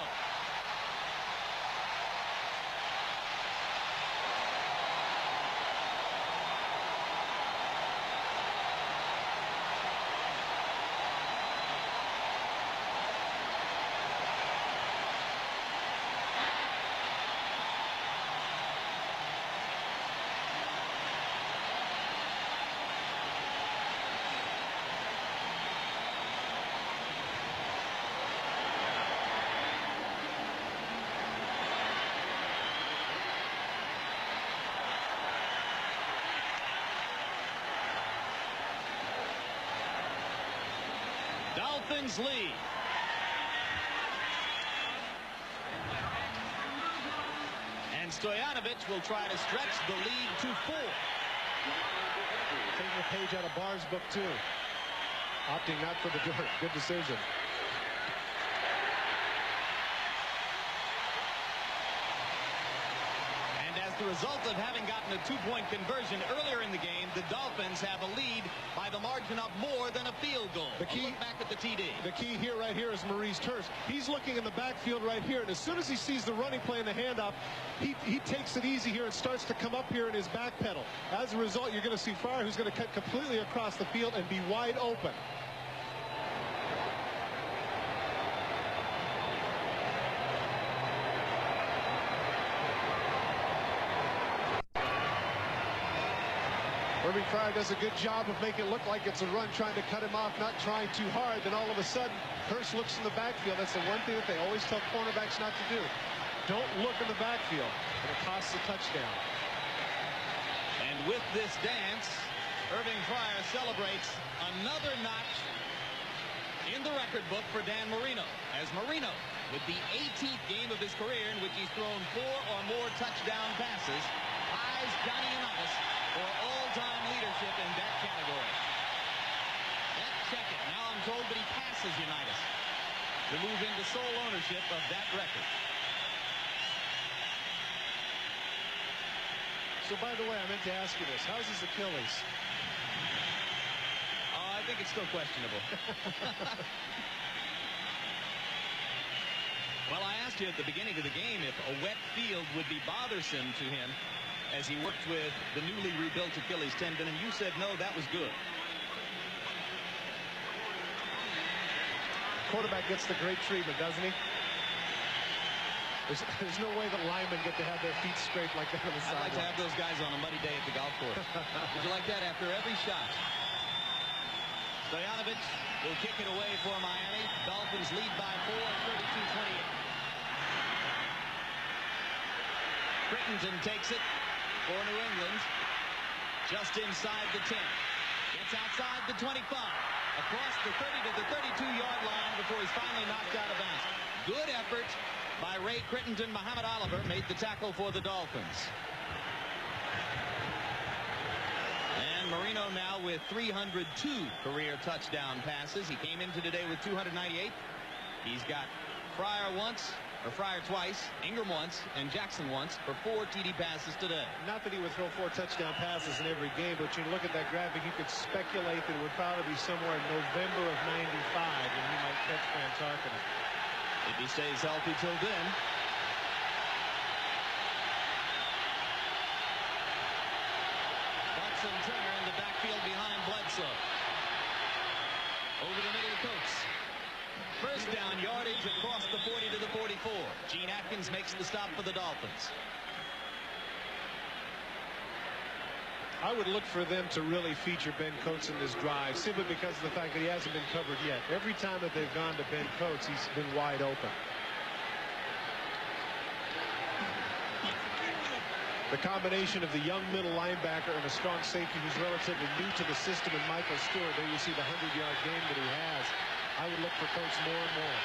Dolphins lead. And Stoyanovich will try to stretch the lead to 4. Taking a page out of Barr's book, too. Opting not for the dirt. Good decision. And as the result of having gotten a two-point conversion earlier in the game, the Dolphins have a lead by the margin of more than a field goal. The key, look back at the TD. The key here, right here, is Maurice Hurst. He's looking in the backfield right here, and as soon as he sees the running play and the handoff, he takes it easy here and starts to come up here in his back pedal. As a result, you're going to see Fryer, who's going to cut completely across the field and be wide open. Irving Fryer does a good job of making it look like it's a run, trying to cut him off, not trying too hard. Then all of a sudden, Hurst looks in the backfield. That's the one thing that they always tell cornerbacks not to do. Don't look in the backfield, and it costs a touchdown. And with this dance, Irving Fryer celebrates another notch in the record book for Dan Marino, as Marino, with the 18th game of his career in which he's thrown 4 or more touchdown passes, ties Johnny Unitas for all-time leadership in that category. Let's check it. Now I'm told that he passes Unitas to move into sole ownership of that record. So, by the way, I meant to ask you this. How's his Achilles? I think it's still questionable. Well, I asked you at the beginning of the game if a wet field would be bothersome to him as he worked with the newly rebuilt Achilles tendon, and you said no, that was good. Quarterback gets the great treatment, doesn't he? There's no way that linemen get to have their feet scraped like that on the sideline. I'd like to have those guys on a muddy day at the golf course. Would you like that after every shot? Stojanovic will kick it away for Miami. Dolphins lead by 4, 32-28. Crittenden takes it for New England, just inside the 10. Gets outside the 25, across the 30 to the 32-yard line before he's finally knocked out of bounds. Good effort by Ray Crittenden. Muhammad Oliver made the tackle for the Dolphins. And Marino now with 302 career touchdown passes. He came into today with 298. He's got Fryer twice, Ingram once, and Jackson once for 4 TD passes today. Not that he would throw 4 touchdown passes in every game, but you look at that graphic, you could speculate that it would probably be somewhere in November of '95 when he might catch Van Tarkenton. If he stays healthy till then. Bucks and Turner in the backfield behind Bledsoe. Over the middle of Coates. First down yardage across the 40 to the 44. Gene Atkins makes the stop for the Dolphins. I would look for them to really feature Ben Coates in this drive, simply because of the fact that he hasn't been covered yet. Every time that they've gone to Ben Coates, he's been wide open. The combination of the young middle linebacker and a strong safety who's relatively new to the system in Michael Stewart. There you see the 100-yard game that he has. I would look for Coates more and more.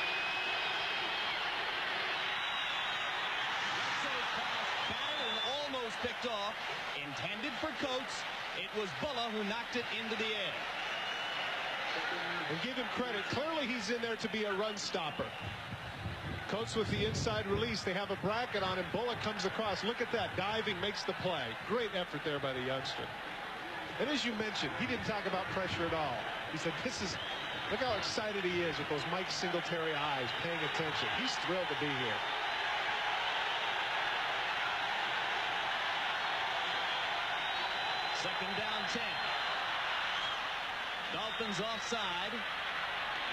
Almost picked off, intended for Coates. It was Bulla who knocked it into the air. And give him credit. Clearly he's in there to be a run stopper. Coates with the inside release. They have a bracket on him. Bulla comes across. Look at that. Diving makes the play. Great effort there by the youngster. And as you mentioned, he didn't talk about pressure at all. He said, look how excited he is with those Mike Singletary eyes paying attention. He's thrilled to be here. Second down 10. Dolphins offside.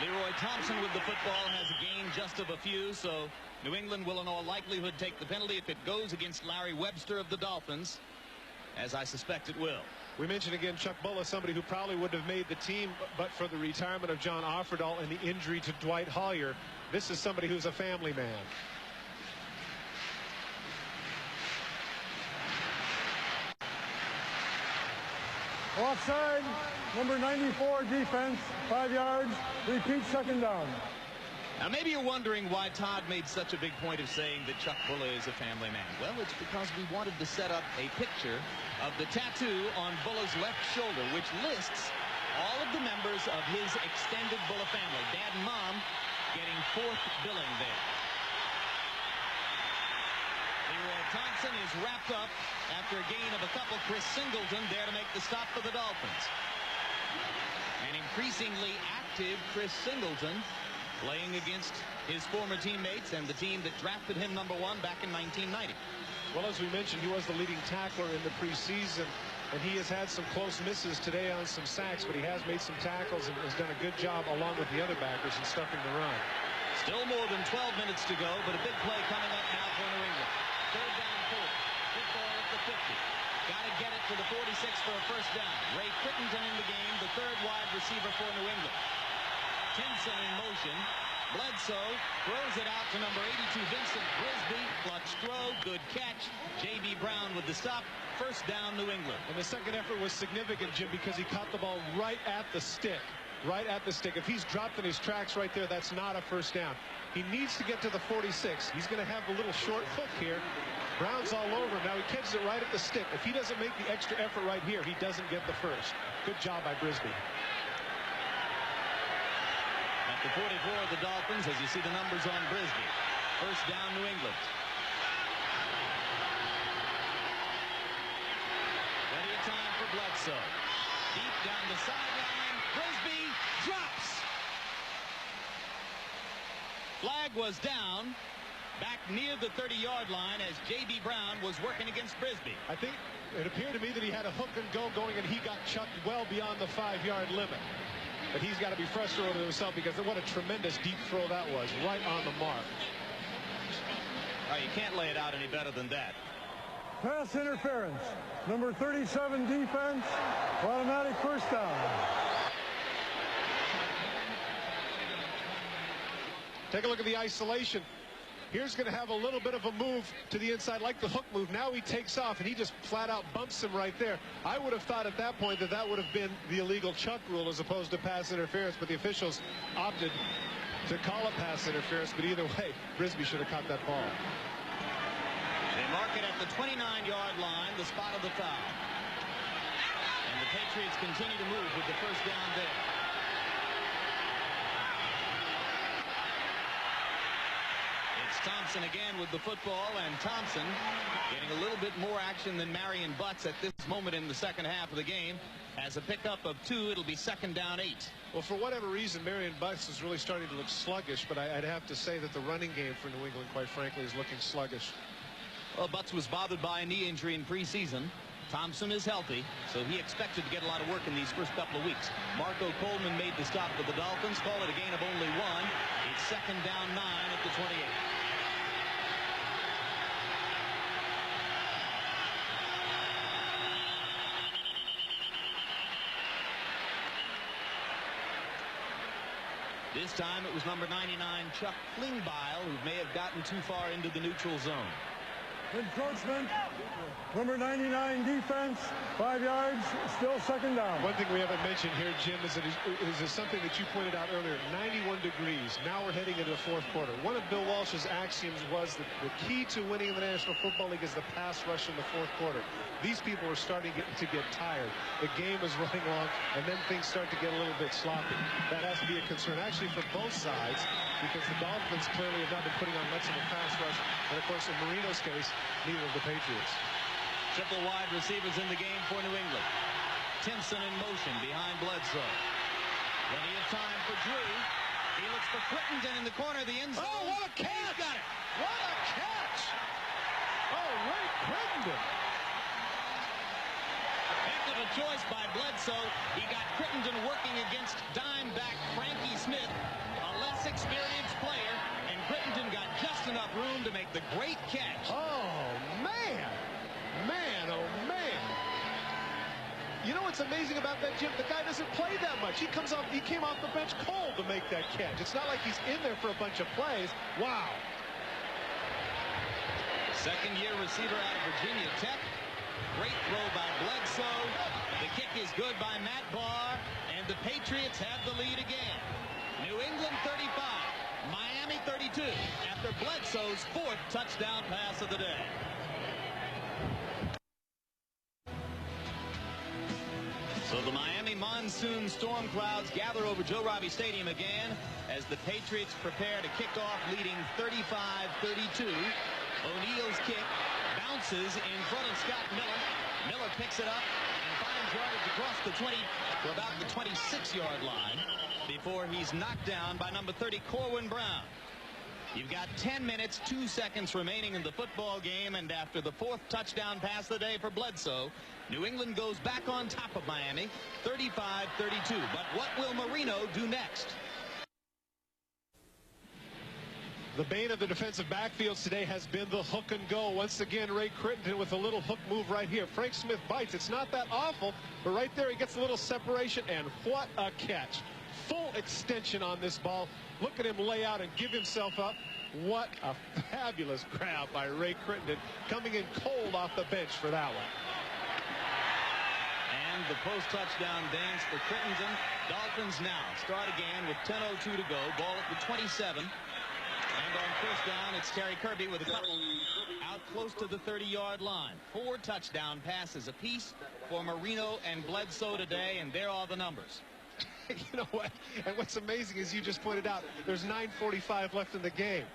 Leroy Thompson with the football has a gain just of a few, so New England will in all likelihood take the penalty if it goes against Larry Webster of the Dolphins, as I suspect it will. We mentioned again Chuck Bulla, somebody who probably would have made the team but for the retirement of John Offerdahl and the injury to Dwight Hollier. This is somebody who's a family man. Offside, number 94 defense, 5 yards, repeat second down. Now maybe you're wondering why Todd made such a big point of saying that Chuck Bulla is a family man. Well, it's because we wanted to set up a picture of the tattoo on Bulla's left shoulder, which lists all of the members of his extended Bulla family. Dad and Mom getting 4th billing there. Leroy Thompson is wrapped up after a gain of a couple. Chris Singleton there to make the stop for the Dolphins. An increasingly active Chris Singleton playing against his former teammates and the team that drafted him #1 back in 1990. Well, as we mentioned, he was the leading tackler in the preseason, and he has had some close misses today on some sacks, but he has made some tackles and has done a good job along with the other backers in stuffing the run. Still more than 12 minutes to go, but a big play coming up now for New England. 3rd down 4. Football at the 50. Got to get it to the 46 for a first down. Ray Crittenden in the game, the 3rd wide receiver for New England. Tinson in motion. Bledsoe throws it out to number 82, Vincent Brisby. Clutch throw, good catch. J.B. Brown with the stop. First down, New England. And the second effort was significant, Jim, because he caught the ball right at the stick. Right at the stick. If he's dropped in his tracks right there, that's not a first down. He needs to get to the 46. He's going to have a little short hook here. Brown's all over him. Now he catches it right at the stick. If he doesn't make the extra effort right here, he doesn't get the first. Good job by Brisby. At the 44 of the Dolphins, as you see the numbers on Brisby. First down, New England. Plenty of time for Bledsoe. Deep down the sideline. Brisby drops. Flag was down back near the 30-yard line as J.B. Brown was working against Brisby. I think it appeared to me that he had a hook and go going, and he got chucked well beyond the 5-yard limit. But he's got to be frustrated with himself because what a tremendous deep throw that was, right on the mark. You can't lay it out any better than that. Pass interference. Number 37 defense. Automatic first down. Take a look at the isolation. Here's going to have a little bit of a move to the inside, like the hook move. Now he takes off, and he just flat out bumps him right there. I would have thought at that point that that would have been the illegal chuck rule as opposed to pass interference, but the officials opted to call it pass interference. But either way, Brisby should have caught that ball. They mark it at the 29-yard line, the spot of the foul. And the Patriots continue to move with the first down there. Thompson again with the football, and Thompson getting a little bit more action than Marion Butts at this moment in the second half of the game. As a pickup of 2, it'll be 2nd down 8. Well, for whatever reason, Marion Butts is really starting to look sluggish, but I'd have to say that the running game for New England, quite frankly, is looking sluggish. Well, Butts was bothered by a knee injury in preseason. Thompson is healthy, so he expected to get a lot of work in these first couple of weeks. Marco Coleman made the stop for the Dolphins, call it a gain of only 1. It's 2nd down 9 at the 28. This time it was number 99, Chuck Klingbeil, who may have gotten too far into the neutral zone. Encroachment. Number 99 defense. 5 yards. Still 2nd down. One thing we haven't mentioned here, Jim, is something that you pointed out earlier. 91 degrees. Now we're heading into the 4th quarter. One of Bill Walsh's axioms was that the key to winning in the National Football League is the pass rush in the 4th quarter. These people are starting to get tired. The game is running long, and then things start to get a little bit sloppy. That has to be a concern, actually, for both sides, because the Dolphins clearly have not been putting on much of a pass rush. And, of course, in Marino's case, neither of the Patriots. Triple wide receivers in the game for New England. Tinson in motion behind Bledsoe. Plenty of time for Drew. He looks for Crittenden in the corner of the end zone. Oh, what a catch! He's got it. What a catch! Oh, Ray Crittenden. Heck of a choice by Bledsoe. He got Crittenden working against dime back Frankie Smith, a less experienced player, and Crittenden got just enough room to make the great catch. Oh, man. Man, oh, man. You know what's amazing about that, Jim? The guy doesn't play that much. He came off the bench cold to make that catch. It's not like he's in there for a bunch of plays. Wow. Second-year receiver out of Virginia Tech. Great throw by Bledsoe. The kick is good by Matt Barr, and the Patriots have the lead again. New England 35, Miami 32, after Bledsoe's 4th touchdown pass of the day. So the Miami monsoon storm clouds gather over Joe Robbie Stadium again as the Patriots prepare to kick off, leading 35-32. O'Neill's kick bounces in front of Scott Miller. Miller picks it up and finds yardage across the 20 to about the 26-yard line before he's knocked down by number 30, Corwin Brown. You've got 10 minutes, 2 seconds remaining in the football game, and after the 4th touchdown pass of the day for Bledsoe, New England goes back on top of Miami, 35-32. But what will Marino do next? The bane of the defensive backfields today has been the hook and go. Once again, Ray Crittenden with a little hook move right here. Frank Smith bites. It's not that awful, but right there he gets a little separation, and what a catch. Full extension on this ball. Look at him lay out and give himself up. What a fabulous grab by Ray Crittenden, coming in cold off the bench for that one. And the post-touchdown dance for Crittenden. Dolphins now start again with 10:02 to go. Ball at the 27. And on first down, it's Terry Kirby with a couple out close to the 30-yard line. 4 touchdown passes apiece for Marino and Bledsoe today, and there are the numbers. You know what? And what's amazing is you just pointed out there's 9:45 left in the game.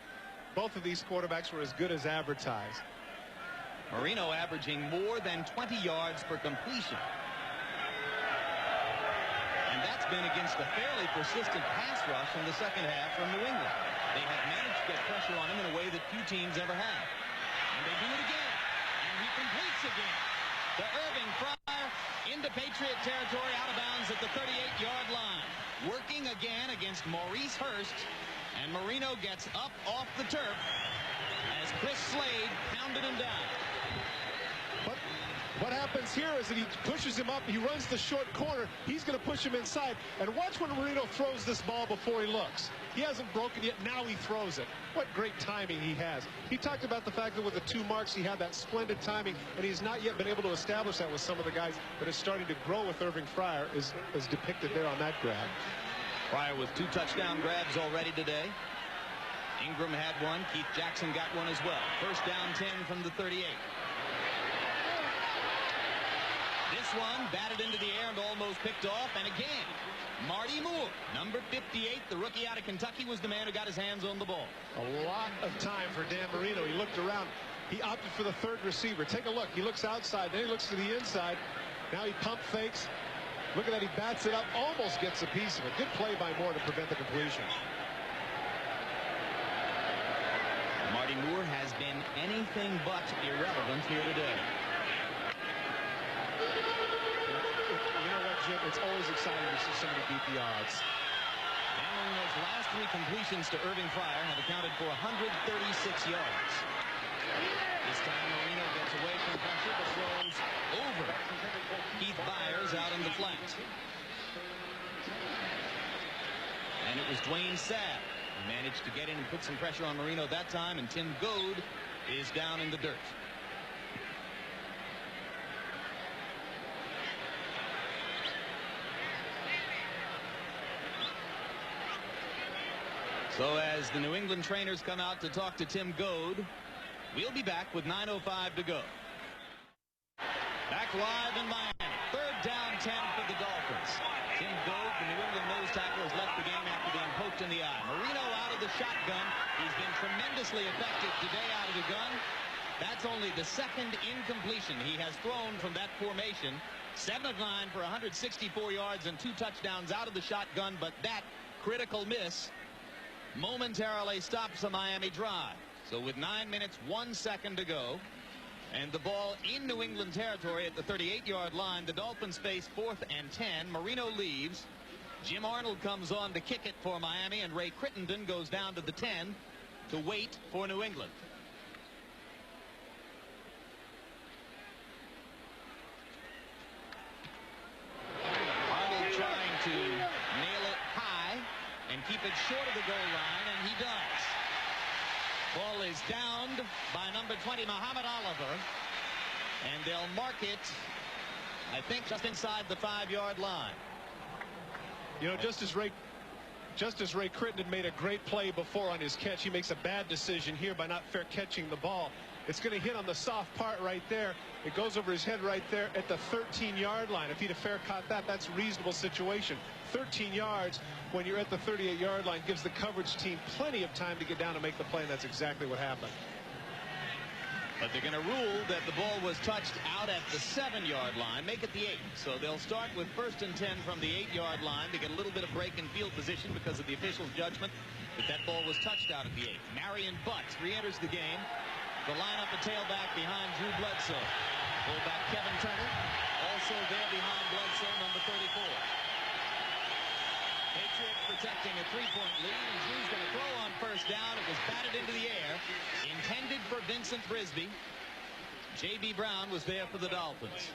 Both of these quarterbacks were as good as advertised. Marino averaging more than 20 yards per completion. And that's been against a fairly persistent pass rush in the second half from New England. They have managed to get pressure on him in a way that few teams ever have. And they do it again. And he completes again. To Irving Fryer into Patriot territory, out of bounds at the 38-yard line. Working again against Maurice Hurst. And Marino gets up off the turf as Chris Slade pounded him down. But what happens here is that he pushes him up. He runs the short corner. He's going to push him inside. And watch when Marino throws this ball before he looks. He hasn't broken yet. Now he throws it. What great timing he has. He talked about the fact that with the 2 marks, he had that splendid timing, and he's not yet been able to establish that with some of the guys, but is starting to grow with Irving Fryer, as depicted there on that grab. Fryer with 2 touchdown grabs already today. Ingram had one. Keith Jackson got one as well. First down 10 from the 38. This one batted into the air and almost picked off. And again, Marty Moore, number 58, the rookie out of Kentucky, was the man who got his hands on the ball. A lot of time for Dan Marino. He looked around. He opted for the 3rd receiver. Take a look. He looks outside. Then he looks to the inside. Now he pump fakes. Look at that. He bats it up. Almost gets a piece of it. Good play by Moore to prevent the completion. Marty Moore has been anything but irrelevant here today. You know what, Jim? It's always exciting to see somebody beat the odds. And those last 3 completions to Irving Fryer have accounted for 136 yards. This time Marino gets away from pressure but throws over Keith Byers out in the flat. And it was Dwayne Sabb who managed to get in and put some pressure on Marino that time, and Tim Goad is down in the dirt. So as the New England trainers come out to talk to Tim Goad, we'll be back with 9:05 to go. Back live in Miami. 3rd down 10 for the Dolphins. Tim Goad, the New England nose tackle, has left the game after being poked in the eye. Marino out of the shotgun. He's been tremendously effective today out of the gun. That's only the 2nd incompletion he has thrown from that formation. 7 of 9 for 164 yards and 2 touchdowns out of the shotgun, but that critical miss momentarily stops the Miami drive. So with 9 minutes, 1 second to go, and the ball in New England territory at the 38-yard line, the Dolphins face 4th and 10. Marino leaves. Jim Arnold comes on to kick it for Miami, and Ray Crittenden goes down to the 10 to wait for New England. Arnold trying to nail it high and keep it short of the goal line, and he does. Ball is downed by number 20, Muhammad Oliver, and they'll mark it, I think, just inside the 5-yard line. You know, just as Ray Crittenden made a great play before on his catch, he makes a bad decision here by not fair catching the ball. It's going to hit on the soft part right there. It goes over his head right there at the 13-yard line. If he'd have fair caught that, that's a reasonable situation. 13 yards when you're at the 38-yard line gives the coverage team plenty of time to get down and make the play, and that's exactly what happened. But they're going to rule that the ball was touched out at the 7-yard line, make it the 8. So they'll start with 1st and 10 from the 8-yard line to get a little bit of break in field position because of the official's judgment that ball was touched out at the 8. Marion Butts re-enters the game. The lineup a tailback behind Drew Bledsoe. Fullback Kevin Turner also there behind Bledsoe, number 34. Patriots protecting a 3-point lead, and Drew's going to throw on 1st down. It was batted into the air, intended for Vincent Frisbee. J.B. Brown was there for the Dolphins.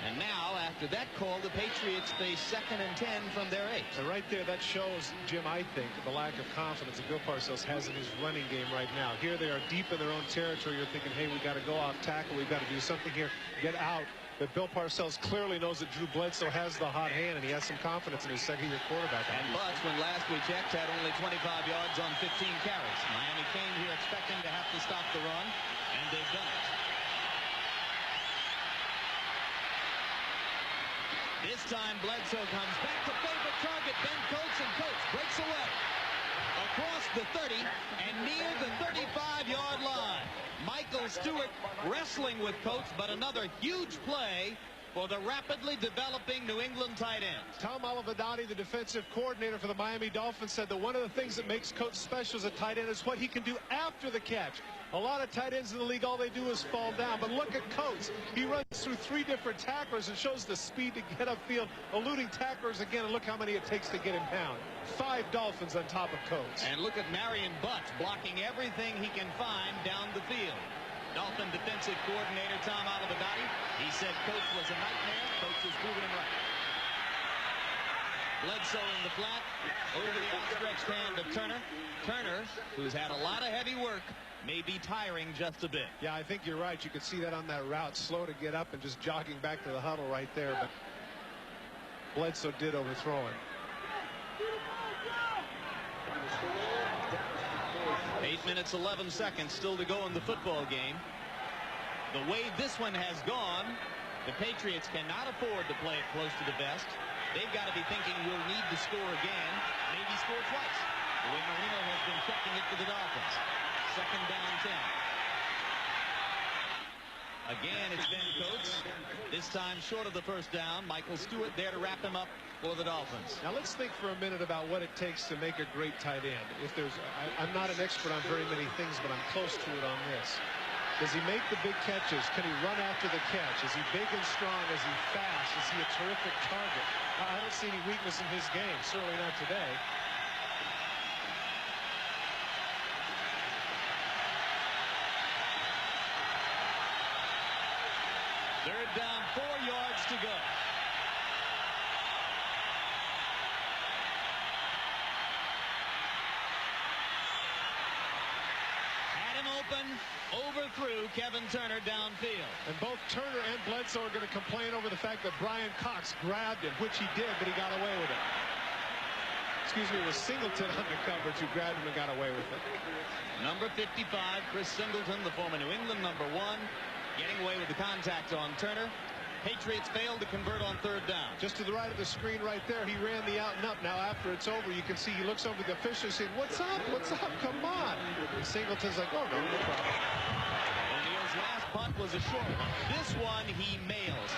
And now, after that call, the Patriots face 2nd and 10 from their 8. And right there, that shows, Jim, I think, the lack of confidence that Bill Parcells has in his running game right now. Here they are deep in their own territory. You're thinking, hey, we got to go off tackle. We've got to do something here, get out. But Bill Parcells clearly knows that Drew Bledsoe has the hot hand, and he has some confidence in his second-year quarterback. And Butts, when last we checked, had only 25 yards on 15 carries. Miami came here expecting to have to stop the run, and they've done it. This time Bledsoe comes back to favorite target Ben Coates, and Coates breaks away across the 30 and near the 35-yard line. Michael Stewart wrestling with Coates, but another huge play for the rapidly developing New England tight end. Tom Olivadotti, the defensive coordinator for the Miami Dolphins, said that one of the things that makes Coates special as a tight end is what he can do after the catch. A lot of tight ends in the league, all they do is fall down. But look at Coates. He runs through 3 different tacklers and shows the speed to get upfield, eluding tacklers again, and look how many it takes to get him down. 5 Dolphins on top of Coates. And look at Marion Butts blocking everything he can find down the field. Dolphin defensive coordinator Tom Olivadotti, he said Coates was a nightmare. Coates has proven him right. Bledsoe in the flat, over the outstretched hand of Turner. Turner, who's had a lot of heavy work, may be tiring just a bit. Yeah, I think you're right. You could see that on that route. Slow to get up and just jogging back to the huddle right there. But Bledsoe did overthrow him. 8 minutes, 11 seconds still to go in the football game. The way this one has gone, the Patriots cannot afford to play it close to the vest. They've got to be thinking we'll need to score again, maybe score twice. The way Marino has been checking it for the Dolphins. 2nd down 10. Again, it's Ben Coates. This time short of the 1st down. Michael Stewart there to wrap him up for the Dolphins. Now let's think for a minute about what it takes to make a great tight end. If there's, I'm not an expert on very many things, but I'm close to it on this. Does he make the big catches? Can he run after the catch? Is he big and strong? Is he fast? Is he a terrific target? I don't see any weakness in his game. Certainly not today. Third down, 4 yards to go. Had him open, overthrew Kevin Turner downfield. And both Turner and Bledsoe are going to complain over the fact that Brian Cox grabbed him, which he did, but he got away with it. Excuse me, it was Singleton on the coverage who grabbed him and got away with it. Number 55, Chris Singleton, the former New England number 1. Getting away with the contact on Turner. Patriots failed to convert on 3rd down. Just to the right of the screen right there, he ran the out and up. Now after it's over, you can see he looks over the official saying, what's up? What's up? Come on. And Singleton's like, oh, no problem. O'Neill's last punt was a short one. This one he mails.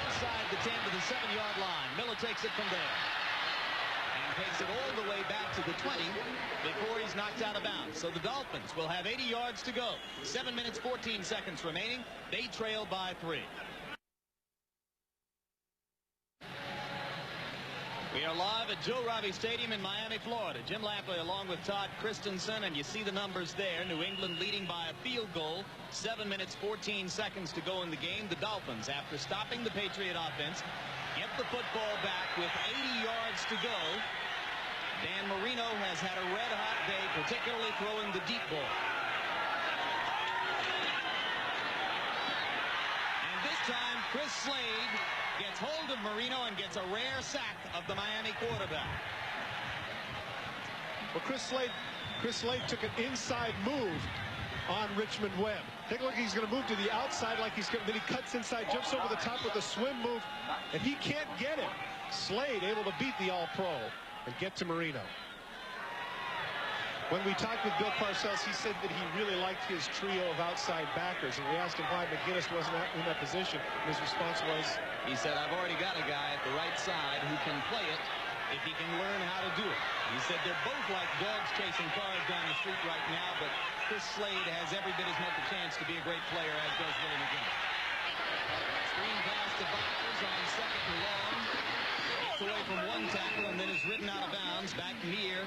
Inside the 10 to the 7-yard line. Miller takes it from there. Takes it all the way back to the 20 before he's knocked out of bounds. So the Dolphins will have 80 yards to go. 7 minutes, 14 seconds remaining. They trail by 3. We are live at Joe Robbie Stadium in Miami, Florida. Jim Lampley along with Todd Christensen, and you see the numbers there. New England leading by a field goal. 7 minutes, 14 seconds to go in the game. The Dolphins, after stopping the Patriot offense, get the football back with 80 yards to go. Dan Marino has had a red-hot day, particularly throwing the deep ball. And this time, Chris Slade gets hold of Marino and gets a rare sack of the Miami quarterback. Well, Chris Slade took an inside move on Richmond Webb. Take a look, he's going to move to the outside like he's going to, then he cuts inside, jumps over the top with a swim move, and he can't get him. Slade able to beat the All-Pro and get to Marino. When we talked with Bill Parcells, he said that he really liked his trio of outside backers, and we asked him why McGinnis wasn't in that position. And his response was, he said, I've already got a guy at the right side who can play it if he can learn how to do it. He said they're both like dogs chasing cars down the street right now, but Chris Slade has every bit as much a chance to be a great player as does Willie McGinnis. Screen pass to Byers on second and long. Gets away from one tackle and then is ridden out of bounds back near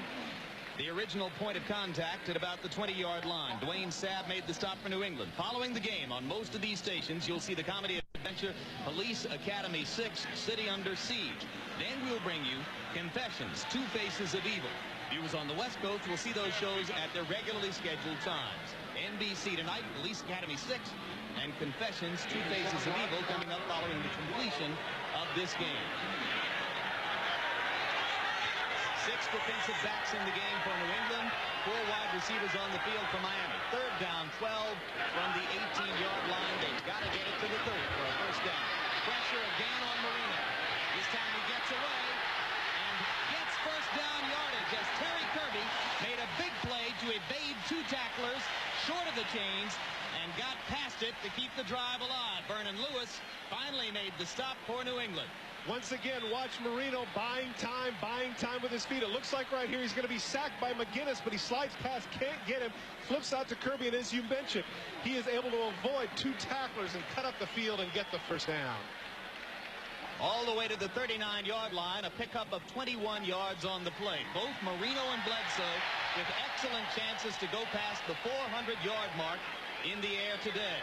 the original point of contact at about the 20-yard line. Dwayne Sabb made the stop for New England. Following the game on most of these stations, you'll see the comedy adventure Police Academy 6, City Under Siege. Then we'll bring you Confessions, Two Faces of Evil. Viewers on the West Coast will see those shows at their regularly scheduled times. NBC tonight, Police Academy 6 and Confessions, Two Faces of Evil coming up following the completion of this game. 6 defensive backs in the game for New England. 4 wide receivers on the field for Miami. Third down, 12 from the 18-yard line. They've got to get it to the 30 for a first down. Pressure again on Marino. This time he gets away and gets first down yardage as Terry Kirby made a big play to evade 2 tacklers short of the chains and got past it to keep the drive alive. Vernon Lewis finally made the stop for New England. Once again, watch Marino buying time with his feet. It looks like right here he's going to be sacked by McGinnis, but he slides past, can't get him, flips out to Kirby, and as you mentioned, he is able to avoid 2 tacklers and cut up the field and get the first down. All the way to the 39-yard line, a pickup of 21 yards on the play. Both Marino and Bledsoe with excellent chances to go past the 400-yard mark in the air today.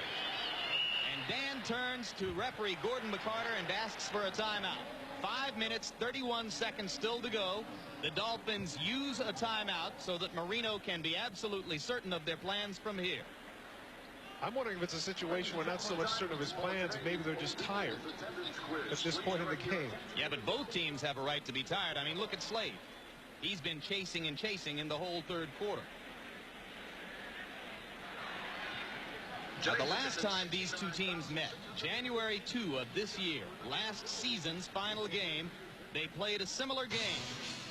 And Dan turns to referee Gordon McCarter and asks for a timeout. 5 minutes, 31 seconds still to go. The Dolphins use a timeout so that Marino can be absolutely certain of their plans from here. I'm wondering if it's a situation where not so much certain of his plans, maybe they're just tired at this point in the game. Yeah, but both teams have a right to be tired. I mean, look at Slade. He's been chasing and chasing in the whole third quarter. Now, the last time these two teams met, January 2 of this year, last season's final game, they played a similar game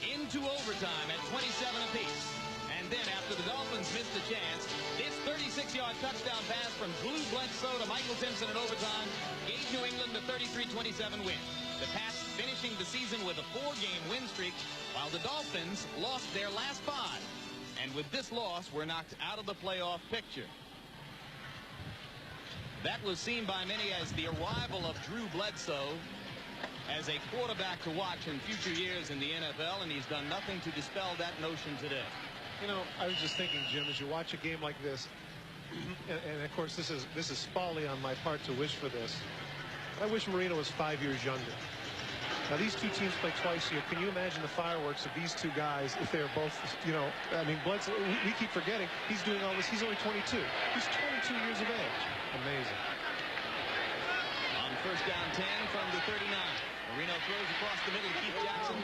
into overtime at 27 apiece. And then after the Dolphins missed a chance, this 36-yard touchdown pass from Blue Bledsoe to Michael Timpson in overtime gave New England a 33-27 win. The Pats finishing the season with a 4-game win streak, while the Dolphins lost their last 5. And with this loss, we're knocked out of the playoff picture. That was seen by many as the arrival of Drew Bledsoe as a quarterback to watch in future years in the NFL, and he's done nothing to dispel that notion today. You know, I was just thinking, Jim, as you watch a game like this, and of course this is folly on my part to wish for this. I wish Marino was 5 years younger. Now these two teams play twice a year. Can you imagine the fireworks of these two guys if they're both, you know, I mean, Bledsoe, we keep forgetting he's doing all this. He's only 22. He's 22 years of age. Amazing. On first down 10 from the 39. Marino throws across the middle to Keith Jackson.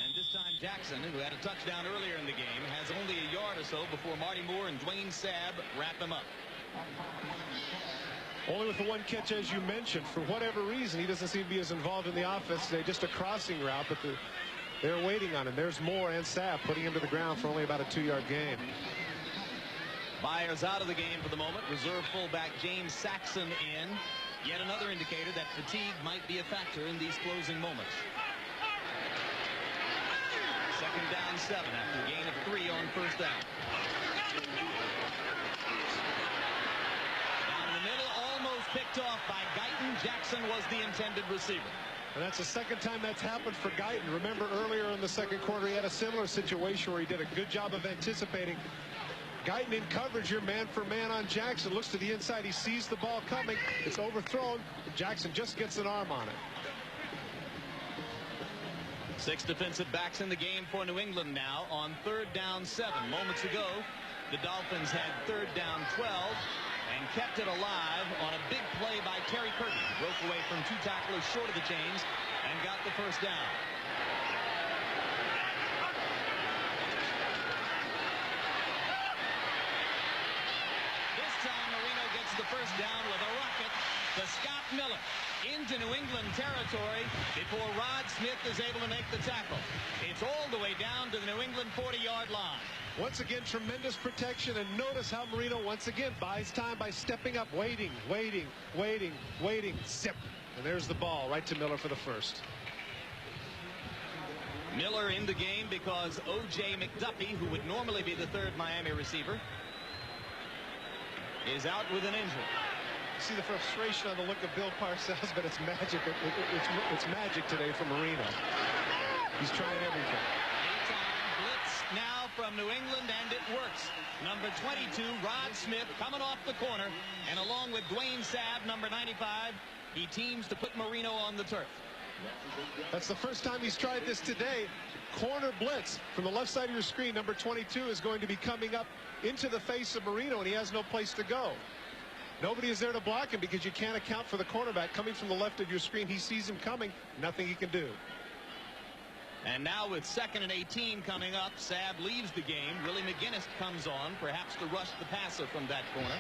And this time Jackson, who had a touchdown earlier in the game, has only a yard or so before Marty Moore and Dwayne Sabb wrap him up. Only with the one catch, as you mentioned. For whatever reason, he doesn't seem to be as involved in the offense today. Just a crossing route, but they're waiting on him. There's Moore and Sabb putting him to the ground for only about a 2-yard gain. Byers out of the game for the moment. Reserve fullback James Saxon in. Yet another indicator that fatigue might be a factor in these closing moments. Second down 7 after a gain of 3 on first down. Down the middle, almost picked off by Guyton. Jackson was the intended receiver. And that's the second time that's happened for Guyton. Remember earlier in the second quarter, he had a similar situation where he did a good job of anticipating. Guyton in coverage, your man for man on Jackson. Looks to the inside. He sees the ball coming. It's overthrown. Jackson just gets an arm on it. 6 defensive backs in the game for New England now on third down 7. Moments ago, the Dolphins had third down 12 and kept it alive on a big play by Terry Kirby. Broke away from 2 tacklers short of the chains and got the first down. The first down with a rocket to Scott Miller into New England territory before Rod Smith is able to make the tackle. It's all the way down to the New England 40-yard line. Once again, tremendous protection, and notice how Marino once again buys time by stepping up, waiting, zip. And there's the ball right to Miller for the first. Miller in the game because O.J. McDuffie, who would normally be the third Miami receiver, is out with an injury. You see the frustration on the look of Bill Parcells, but it's magic. It's magic today for Marino. He's trying everything. Blitz now from New England, and it works. Number 22, Rod Smith, coming off the corner, and along with Dwayne Sabb, number 95, he teams to put Marino on the turf. That's the first time he's tried this today. Corner blitz from the left side of your screen. Number 22 is going to be coming up into the face of Marino, and he has no place to go. Nobody is there to block him because you can't account for the cornerback coming from the left of your screen. He sees him coming. Nothing he can do. And now with 2nd and 18 coming up, Sabb leaves the game. Willie McGinnis comes on, perhaps to rush the passer from that corner.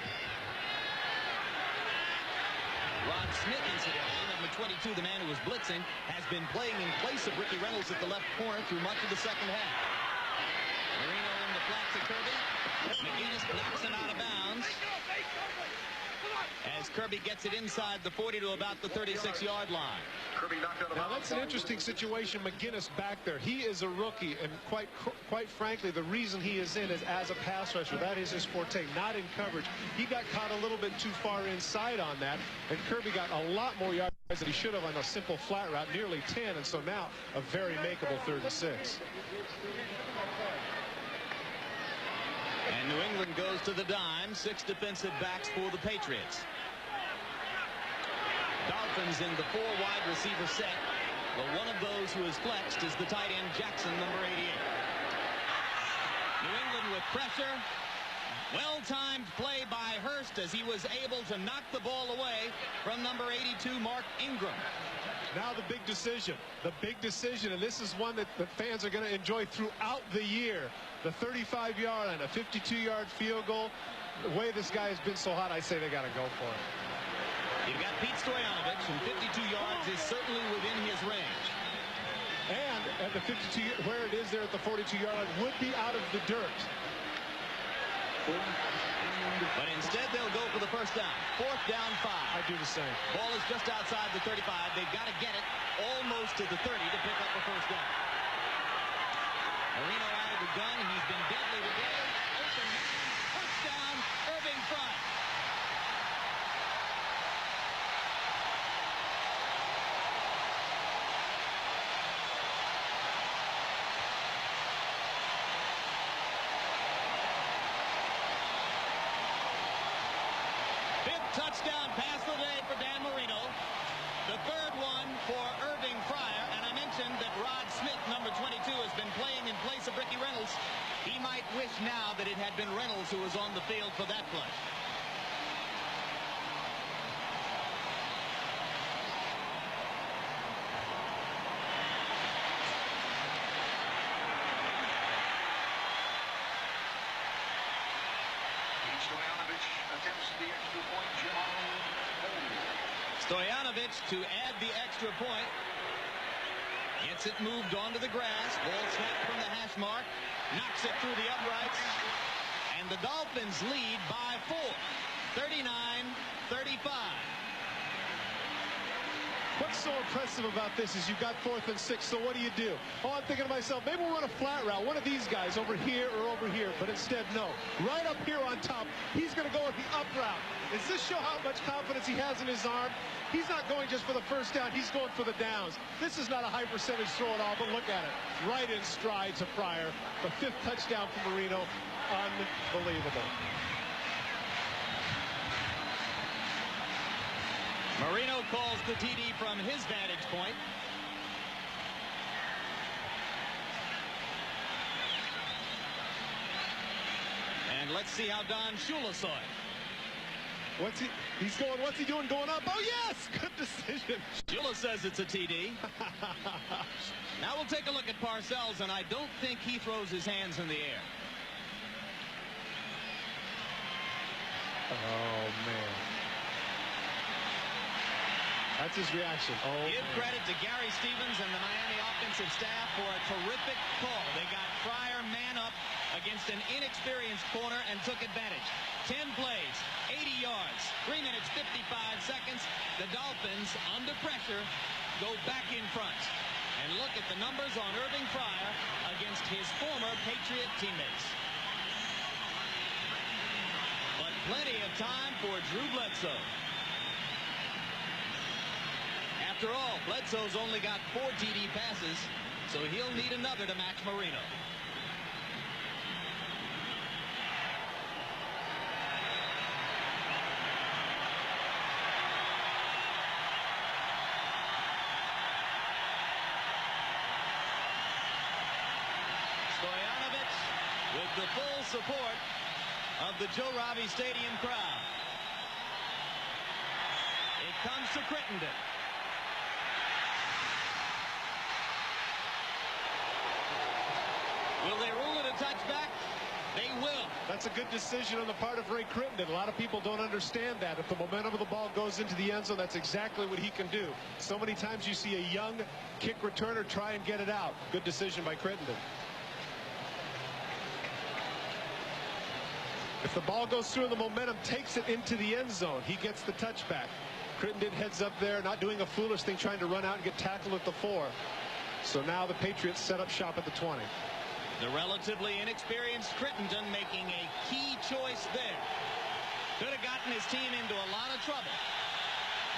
Rod Smith, incidentally, number 22, the man who was blitzing, has been playing in place of Ricky Reynolds at the left corner through much of the second half. Marino in the flat to Kirby. McGinnis knocks him out of bounds as Kirby gets it inside the 40 to about the 36-yard line. Now that's an interesting situation. McGinnis back there. He is a rookie, and quite frankly, the reason he is in is as a pass rusher. That is his forte, not in coverage. He got caught a little bit too far inside on that, and Kirby got a lot more yards than he should have on a simple flat route, nearly 10, and so now a very makeable 3rd and 6. And New England goes to the dime. 6 defensive backs for the Patriots. Dolphins in the 4 wide receiver set. Well, one of those who is flexed is the tight end Jackson, number 88. New England with pressure. Well-timed play by Hurst as he was able to knock the ball away from number 82, Mark Ingram. Now the big decision, and this is one that the fans are going to enjoy throughout the year. The 35-yard line, a 52-yard field goal. The way this guy has been so hot, I say they got to go for it. You've got Pete Stoyanovich, and 52 yards is certainly within his range. And at the 52, where it is there at the 42-yard line, would be out of the dirt. But instead, they'll go for the first down. 4th down, 5. I do the same. Ball is just outside the 35. They've got to get it almost to the 30 to pick up the first down. Marino out of the gun. He's been deadly today. Open man. Touchdown, Irving Fryer. Touchdown pass of the day for Dan Marino. The 3rd one for Irving Fryer. And I mentioned that Rod Smith, number 22, has been playing in place of Ricky Reynolds. He might wish now that it had been Reynolds who was on the field for that play. Stoyanovich to add the extra point. Gets it moved onto the grass. Ball snapped from the hash mark. Knocks it through the uprights. And the Dolphins lead by 4. 39-35. What's so impressive about this is you've got 4th and 6, so what do? Oh, I'm thinking to myself, maybe we'll run a flat route, one of these guys over here or over here, but instead, no. Right up here on top, he's going to go with the up route. Does this show how much confidence he has in his arm? He's not going just for the first down, he's going for the downs. This is not a high percentage throw at all, but look at it. Right in stride to Fryer. The 5th touchdown for Marino. Unbelievable. Marino calls the TD from his vantage point. And let's see how Don Shula saw it. What's he doing going up? Oh, yes! Good decision. Shula says it's a TD. Now we'll take a look at Parcells, and I don't think he throws his hands in the air. Oh, man. That's his reaction. Oh, Give credit to Gary Stevens and the Miami offensive staff for a terrific call. They got Fryer man up against against an inexperienced corner and took advantage. 10 plays, 80 yards, 3 minutes, 55 seconds. The Dolphins, under pressure, go back in front. And look at the numbers on Irving Fryer against his former Patriot teammates. But plenty of time for Drew Bledsoe. After all, Bledsoe's only got 4 TD passes, so he'll need another to match Marino. With the full support of the Joe Robbie Stadium crowd. It comes to Crittenden. Will they rule it a touchback? They will. That's a good decision on the part of Ray Crittenden. A lot of people don't understand that. If the momentum of the ball goes into the end zone, that's exactly what he can do. So many times you see a young kick returner try and get it out. Good decision by Crittenden. If the ball goes through and the momentum takes it into the end zone, he gets the touchback. Crittenden heads up there, not doing a foolish thing, trying to run out and get tackled at the 4. So now the Patriots set up shop at the 20. The relatively inexperienced Crittenden making a key choice there. Could have gotten his team into a lot of trouble.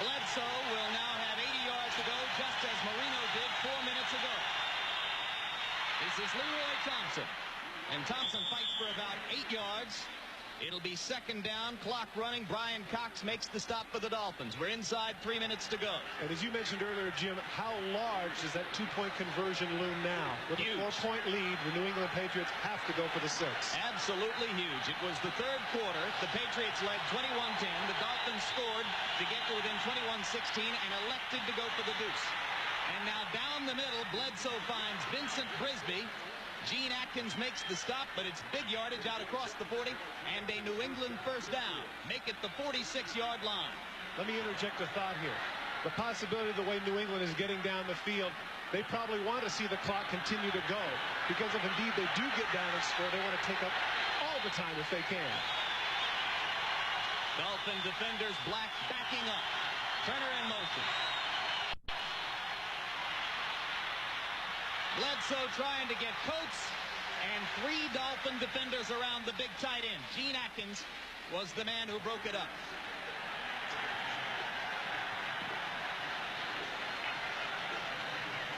Bledsoe will now have 80 yards to go, just as Marino did 4 minutes ago. This is Leroy Thompson. And Thompson fights for about 8 yards. It'll be second down, clock running. Brian Cox makes the stop for the Dolphins. We're inside 3 minutes to go. And as you mentioned earlier, Jim, how large does that 2-point conversion loom now? With Huge. a 4-point lead, the New England Patriots have to go for the 6. Absolutely huge. It was the third quarter. The Patriots led 21-10. The Dolphins scored to get to within 21-16 and elected to go for the deuce. And now down the middle, Bledsoe finds Vincent Brisby. Gene Atkins makes the stop, but it's big yardage out across the 40 and a New England first down. Make it the 46-yard line. Let me interject a thought here. The possibility of the way New England is getting down the field, they probably want to see the clock continue to go, because if indeed they do get down and score, they want to take up all the time if they can. Dolphin defenders Black backing up. Turner in motion. Bledsoe trying to get Coates, and 3 Dolphin defenders around the big tight end. Gene Atkins was the man who broke it up.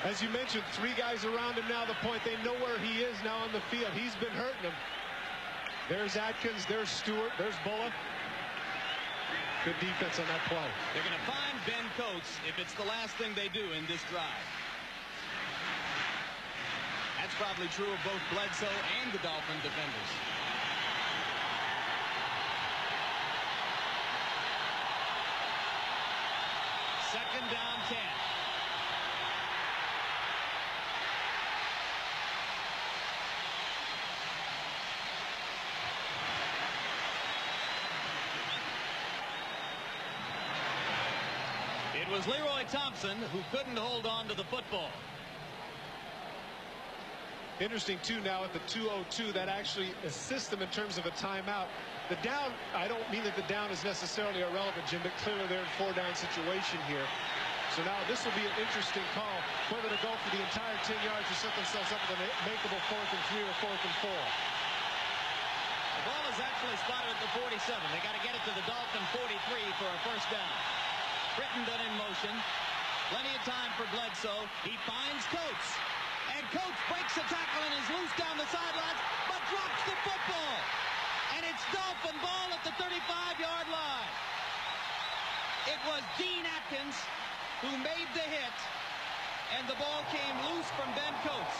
As you mentioned, 3 guys around him now. The point, they know where he is now on the field. He's been hurting them. There's Atkins, there's Stewart, there's Bullock. Good defense on that play. They're going to find Ben Coates if it's the last thing they do in this drive. That's probably true of both Bledsoe and the Dolphin defenders. Second down 10. It was Leroy Thompson who couldn't hold on to the football. Interesting, too, now at the 2:02, that actually assists them in terms of a timeout. The down, I don't mean that the down is necessarily irrelevant, Jim, but clearly they're in 4-down situation here. So now this will be an interesting call, whether to go for the entire 10 yards or set themselves up with a makeable 4th and 3 or 4th and 4. The ball is actually spotted at the 47. They got to get it to the Dolphin 43 for a first down. Crittenden in motion. Plenty of time for Bledsoe. He finds Coates. And Coates breaks the tackle and is loose down the sidelines, but drops the football. And it's Dolphin ball at the 35-yard line. It was Gene Atkins who made the hit, and the ball came loose from Ben Coates.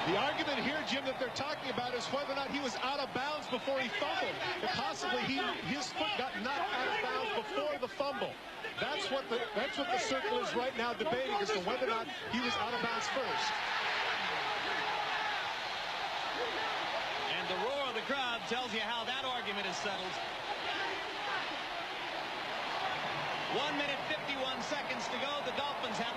The argument here, Jim, that they're talking about is whether or not he was out of bounds before he fumbled. And possibly his foot got knocked out of bounds before the fumble. That's what the circle is right now debating, as to whether or not he was out of bounds first. And the roar of the crowd tells you how that argument is settled. 1 minute, 51 seconds to go. The Dolphins have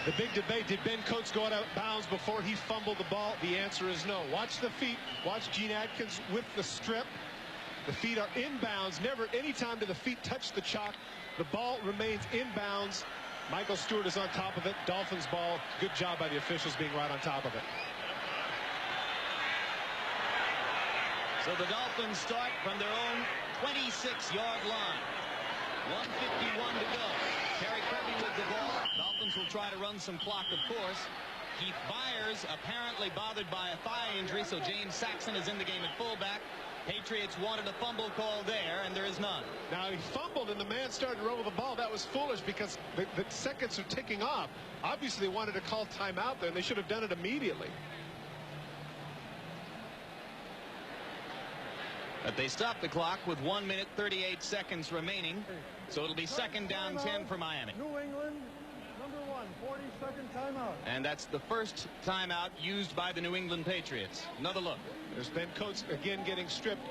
The big debate, did Ben Coates go out of bounds before he fumbled the ball? The answer is no. Watch the feet. Watch Gene Atkins with the strip. The feet are inbounds. Never any time do the feet touch the chalk. The ball remains inbounds. Michael Stewart is on top of it. Dolphins ball. Good job by the officials being right on top of it. So the Dolphins start from their own 26-yard line. 1:51 to go. Terry Kirby with the ball. Dolphins will try to run some clock, of course. Keith Byers apparently bothered by a thigh injury, so James Saxon is in the game at fullback. Patriots wanted a fumble call there, and there is none. Now he fumbled, and the man started to run with the ball. That was foolish because the seconds are ticking off. Obviously, they wanted to call timeout there, and they should have done it immediately. But they stopped the clock with 1 minute 38 seconds remaining. So it'll be second down 10 for Miami. New England, number 1, 40-second timeout. And that's the first timeout used by the New England Patriots. Another look. There's Ben Coates again getting stripped.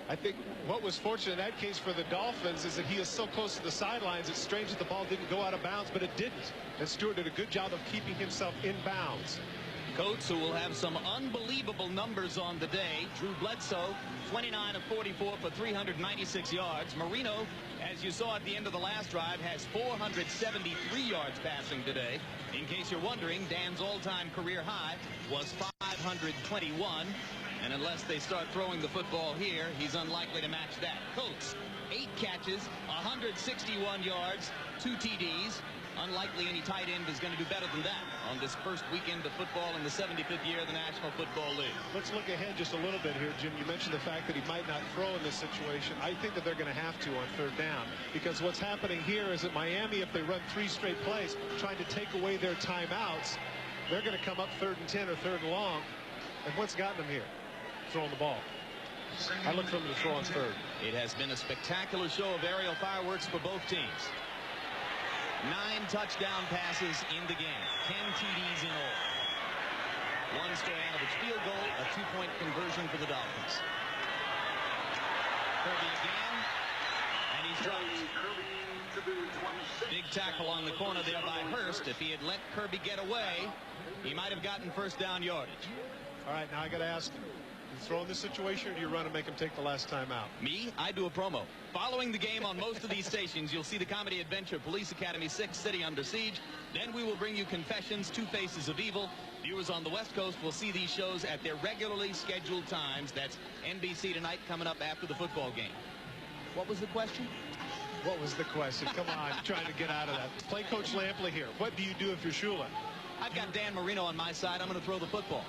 I think what was fortunate in that case for the Dolphins is that he is so close to the sidelines. It's strange that the ball didn't go out of bounds, but it didn't. And Stewart did a good job of keeping himself in bounds. Coates, who will have some unbelievable numbers on the day. Drew Bledsoe, 29 of 44 for 396 yards. Marino, as you saw at the end of the last drive, has 473 yards passing today. In case you're wondering, Dan's all-time career high was 521. And unless they start throwing the football here, he's unlikely to match that. Coates, 8 catches, 161 yards, 2 TDs. Unlikely any tight end is going to do better than that on this first weekend of football in the 75th year of the National Football League. Let's look ahead just a little bit here, Jim. You mentioned the fact that he might not throw in this situation. I think that they're going to have to on third down, because what's happening here is that Miami, if they run 3 straight plays trying to take away their timeouts, they're going to come up 3rd and 10 or 3rd and long. And what's gotten them here? Throwing the ball. I look for them to throw on third. It has been a spectacular show of aerial fireworks for both teams. 9 touchdown passes in the game. 10 TDs in all. 1 Stoyanovich field goal, a 2-point conversion for the Dolphins. Kirby again, and he's dropped. Big tackle on the corner there by Hurst. If he had let Kirby get away, he might have gotten first down yardage. All right, now I got to ask you. You throw in this situation, or do you run and make him take the last time out? Me? I do a promo. Following the game on most of these stations, you'll see the comedy adventure Police Academy 6, City Under Siege. Then we will bring you Confessions, Two Faces of Evil. Viewers on the West Coast will see these shows at their regularly scheduled times. That's NBC tonight, coming up after the football game. What was the question? What was the question? Come on, trying to get out of that. Play Coach Lampley here. What do you do if you're Shula? I've got Dan Marino on my side. I'm going to throw the football.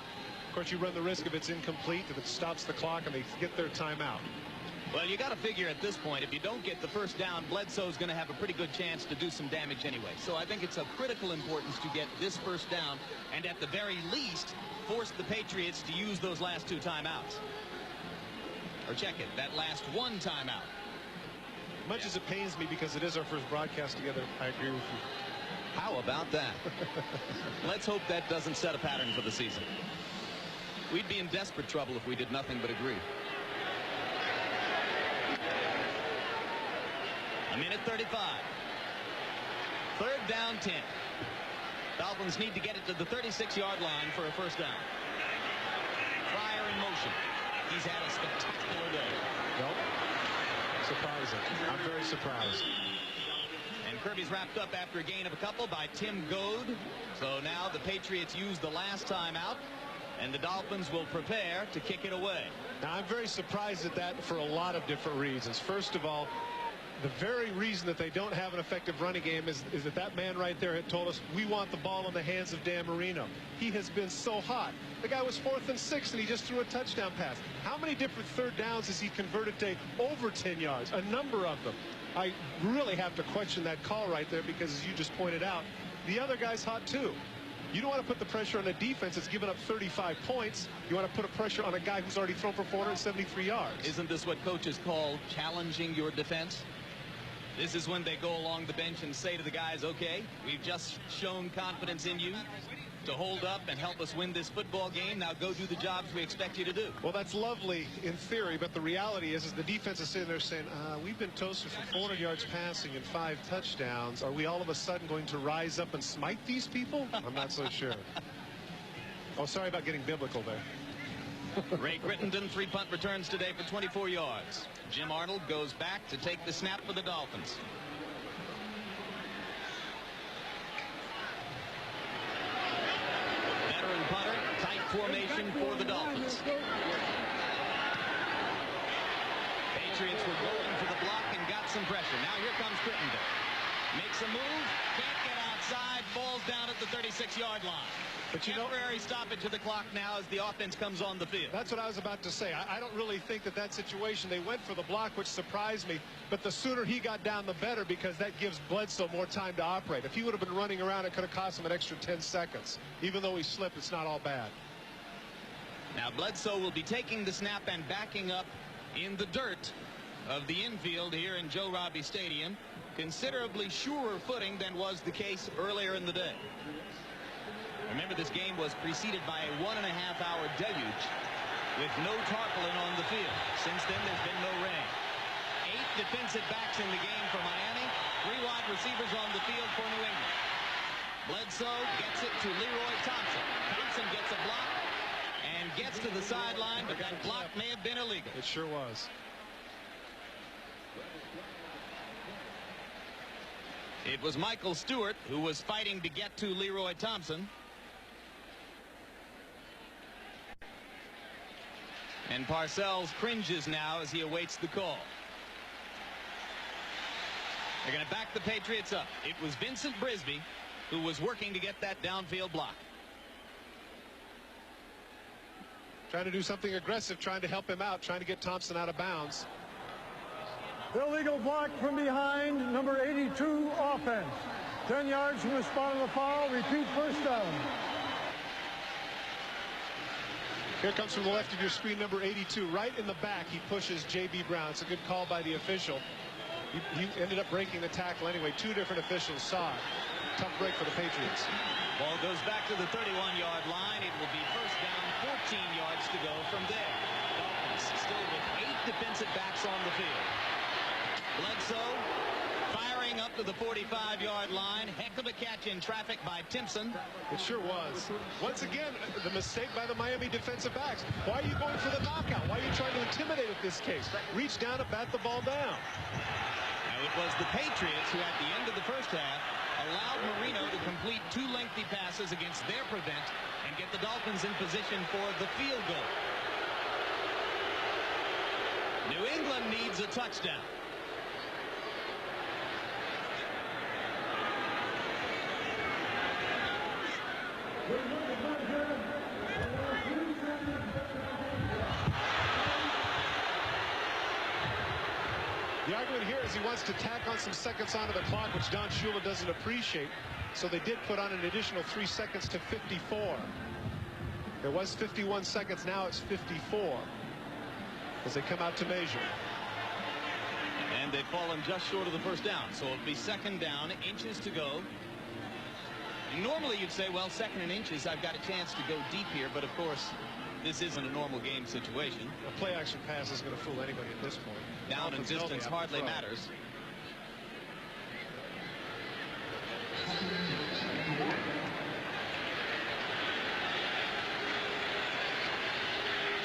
Of course, you run the risk if it's incomplete, if it stops the clock and they get their timeout. Well, you got to figure at this point, if you don't get the first down, Bledsoe's going to have a pretty good chance to do some damage anyway. So I think it's of critical importance to get this first down and at the very least force the Patriots to use those last 2 timeouts. Or check it, that last 1 timeout. Much as it pains me because it is our first broadcast together, I agree with you. How about that? Let's hope that doesn't set a pattern for the season. We'd be in desperate trouble if we did nothing but agree. A minute 35. 3rd down 10. Dolphins need to get it to the 36-yard line for a first down. Fryer in motion. He's had a spectacular day. Nope. Surprising. I'm very surprised. And Kirby's wrapped up after a gain of a couple by Tim Goad. So now the Patriots use the last time out, and the Dolphins will prepare to kick it away. Now, I'm very surprised at that for a lot of different reasons. First of all, the very reason that they don't have an effective running game is that man right there had told us, we want the ball in the hands of Dan Marino. He has been so hot. The guy was 4th and 6, and he just threw a touchdown pass. How many different third downs has he converted to over 10 yards? A number of them. I really have to question that call right there because, as you just pointed out, the other guy's hot too. You don't want to put the pressure on a defense that's given up 35 points. You want to put a pressure on a guy who's already thrown for 473 yards. Isn't this what coaches call challenging your defense? This is when they go along the bench and say to the guys, okay, we've just shown confidence in you. to hold up and help us win this football game. Now go do the jobs we expect you to do. Well, that's lovely in theory, but the reality is the defense is sitting there saying, we've been toasted for 400 yards passing and 5 touchdowns. Are we all of a sudden going to rise up and smite these people? I'm not so sure. Oh, sorry about getting biblical there. Ray Crittenden, 3 punt returns today for 24 yards. Jim Arnold goes back to take the snap for the Dolphins. Veteran punter, tight formation for the Dolphins. Patriots were going for the block and got some pressure. Now here comes Crittenden. Makes a move, can't get outside, falls down at the 36-yard line. But temporary stoppage of the clock now as the offense comes on the field. That's what I was about to say. I don't really think that situation, they went for the block, which surprised me. But the sooner he got down, the better, because that gives Bledsoe more time to operate. If he would have been running around, it could have cost him an extra 10 seconds. Even though he slipped, it's not all bad. Now Bledsoe will be taking the snap and backing up in the dirt of the infield here in Joe Robbie Stadium. Considerably surer footing than was the case earlier in the day. Remember, this game was preceded by a 1.5-hour deluge with no tarpaulin on the field. Since then, there's been no rain. 8 defensive backs in the game for Miami. 3 wide receivers on the field for New England. Bledsoe gets it to Leroy Thompson. Thompson gets a block and gets to the sideline, but that block may have been illegal. It sure was. It was Michael Stewart who was fighting to get to Leroy Thompson. And Parcells cringes now as he awaits the call. They're going to back the Patriots up. It was Vincent Brisby who was working to get that downfield block. Trying to do something aggressive, trying to help him out, trying to get Thompson out of bounds. Illegal block from behind, number 82 offense. 10 yards from the spot of the foul. Repeat first down. Here comes from the left of your screen, number 82. Right in the back, he pushes J.B. Brown. It's a good call by the official. He ended up breaking the tackle anyway. 2 different officials saw it. Tough break for the Patriots. Ball goes back to the 31-yard line. It will be first down, 14 yards to go from there. Dolphins still with 8 defensive backs on the field. Bledsoe firing up to the 45-yard line. Heck of a catch in traffic by Timpson. It sure was. Once again, the mistake by the Miami defensive backs. Why are you going for the knockout? Why are you trying to intimidate at this case? Reach down and bat the ball down. Now it was the Patriots who at the end of the first half allowed Marino to complete 2 lengthy passes against their prevent and get the Dolphins in position for the field goal. New England needs a touchdown. The argument here is he wants to tack on some seconds onto the clock, which Don Shula doesn't appreciate. So they did put on an additional 3 seconds to 54. There was 51 seconds. Now it's 54 as they come out to measure. And they've fallen just short of the first down. So it'll be second down, inches to go. And normally you'd say, well, second and inches, I've got a chance to go deep here. But of course, this isn't a normal game situation. A play action pass isn't going to fool anybody at this point. Down and distance hardly matters.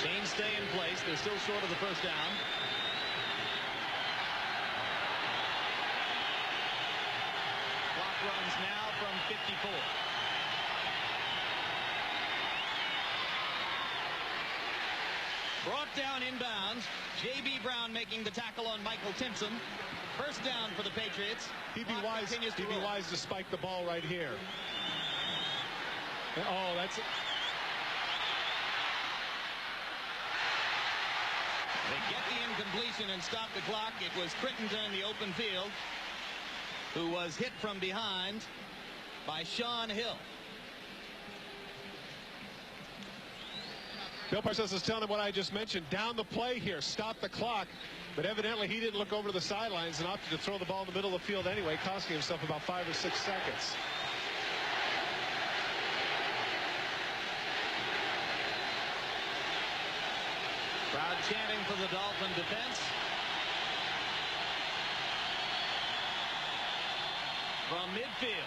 Chains stay in place. They're still short of the first down. Clock runs now from 54. Brought down inbounds. J.B. Brown making the tackle on Michael Timpson. First down for the Patriots. He'd be wise to spike the ball right here. Oh, that's it. They get the incompletion and stop the clock. It was Crittenden in the open field who was hit from behind by Sean Hill. Bill Parcells is telling him what I just mentioned. Down the play here. Stop the clock. But evidently he didn't look over to the sidelines and opted to throw the ball in the middle of the field anyway, costing himself about 5 or 6 seconds. Crowd chanting for the Dolphin defense. From midfield.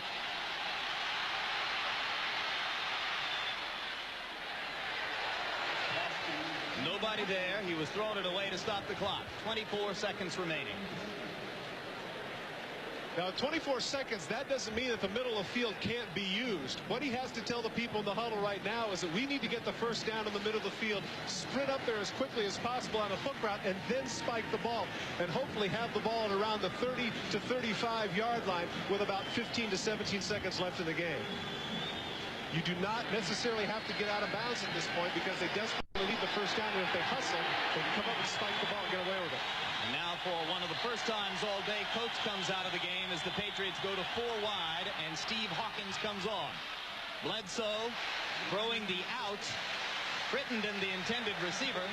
Nobody there. He was throwing it away to stop the clock. 24 seconds remaining. Now, 24 seconds, that doesn't mean that the middle of the field can't be used. What he has to tell the people in the huddle right now is that we need to get the first down in the middle of the field, sprint up there as quickly as possible on a hook route, and then spike the ball, and hopefully have the ball at around the 30 to 35-yard line with about 15 to 17 seconds left in the game. You do not necessarily have to get out of bounds at this point because they desperately need the first down, and if they hustle, they can come up and spike the ball and get away with it. And now for one of the first times all day, Coates comes out of the game as the Patriots go to 4 wide, and Steve Hawkins comes on. Bledsoe throwing the out. Crittenden the intended receiver.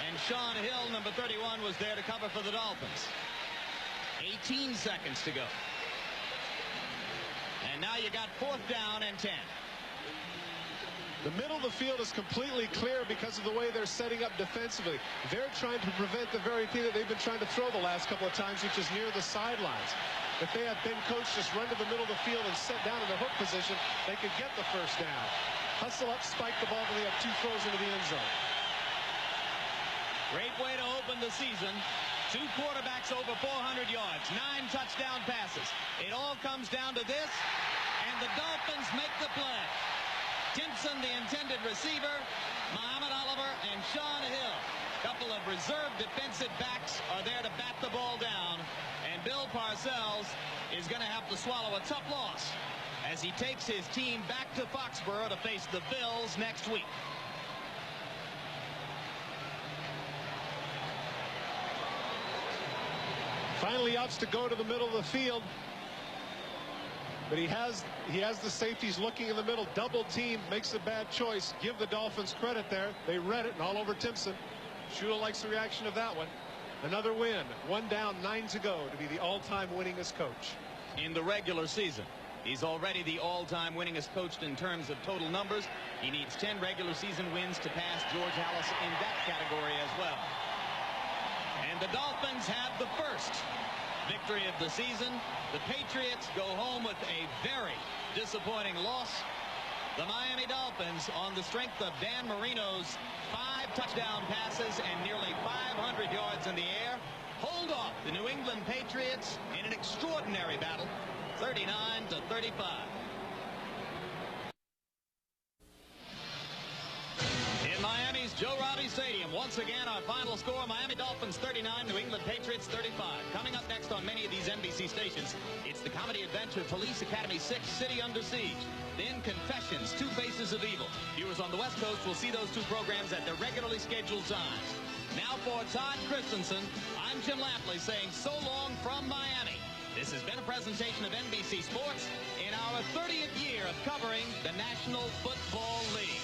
And Sean Hill, number 31, was there to cover for the Dolphins. 18 seconds to go. And now you got 4th down and 10. The middle of the field is completely clear because of the way they're setting up defensively. They're trying to prevent the very thing that they've been trying to throw the last couple of times, which is near the sidelines. If they had been coached just run to the middle of the field and set down in the hook position, they could get the first down. Hustle up, spike the ball, and they have 2 throws into the end zone. Great way to open the season. 2 quarterbacks over 400 yards, 9 touchdown passes. It all comes down to this, and the Dolphins make the play. Timpson, the intended receiver, Muhammad Oliver, and Sean Hill. A couple of reserve defensive backs are there to bat the ball down. And Bill Parcells is going to have to swallow a tough loss as he takes his team back to Foxborough to face the Bills next week. Finally opts to go to the middle of the field. But he has the safeties looking in the middle. Double team, makes a bad choice. Give the Dolphins credit there. They read it, and all over Timpson. Shula likes the reaction of that one. Another win. 1 down, 9 to go to be the all-time winningest coach. In the regular season, he's already the all-time winningest coach in terms of total numbers. He needs 10 regular season wins to pass George Halas in that category as well. And the Dolphins have the first victory of the season. The Patriots go home with a very disappointing loss. The Miami Dolphins, on the strength of Dan Marino's 5 touchdown passes and nearly 500 yards in the air, hold off the New England Patriots in an extraordinary battle, 39 to 35. In Miami's Joe Robbie Stadium, once again our final score, Miami Dolphins 39, New England Patriots 35. Coming up next on many of these NBC stations, it's the comedy adventure Police Academy 6, City Under Siege. Then Confessions, 2 Faces of Evil. Viewers on the West Coast will see those 2 programs at their regularly scheduled times. Now for Todd Christensen, I'm Jim Lampley saying so long from Miami. This has been a presentation of NBC Sports in our 30th year of covering the National Football League.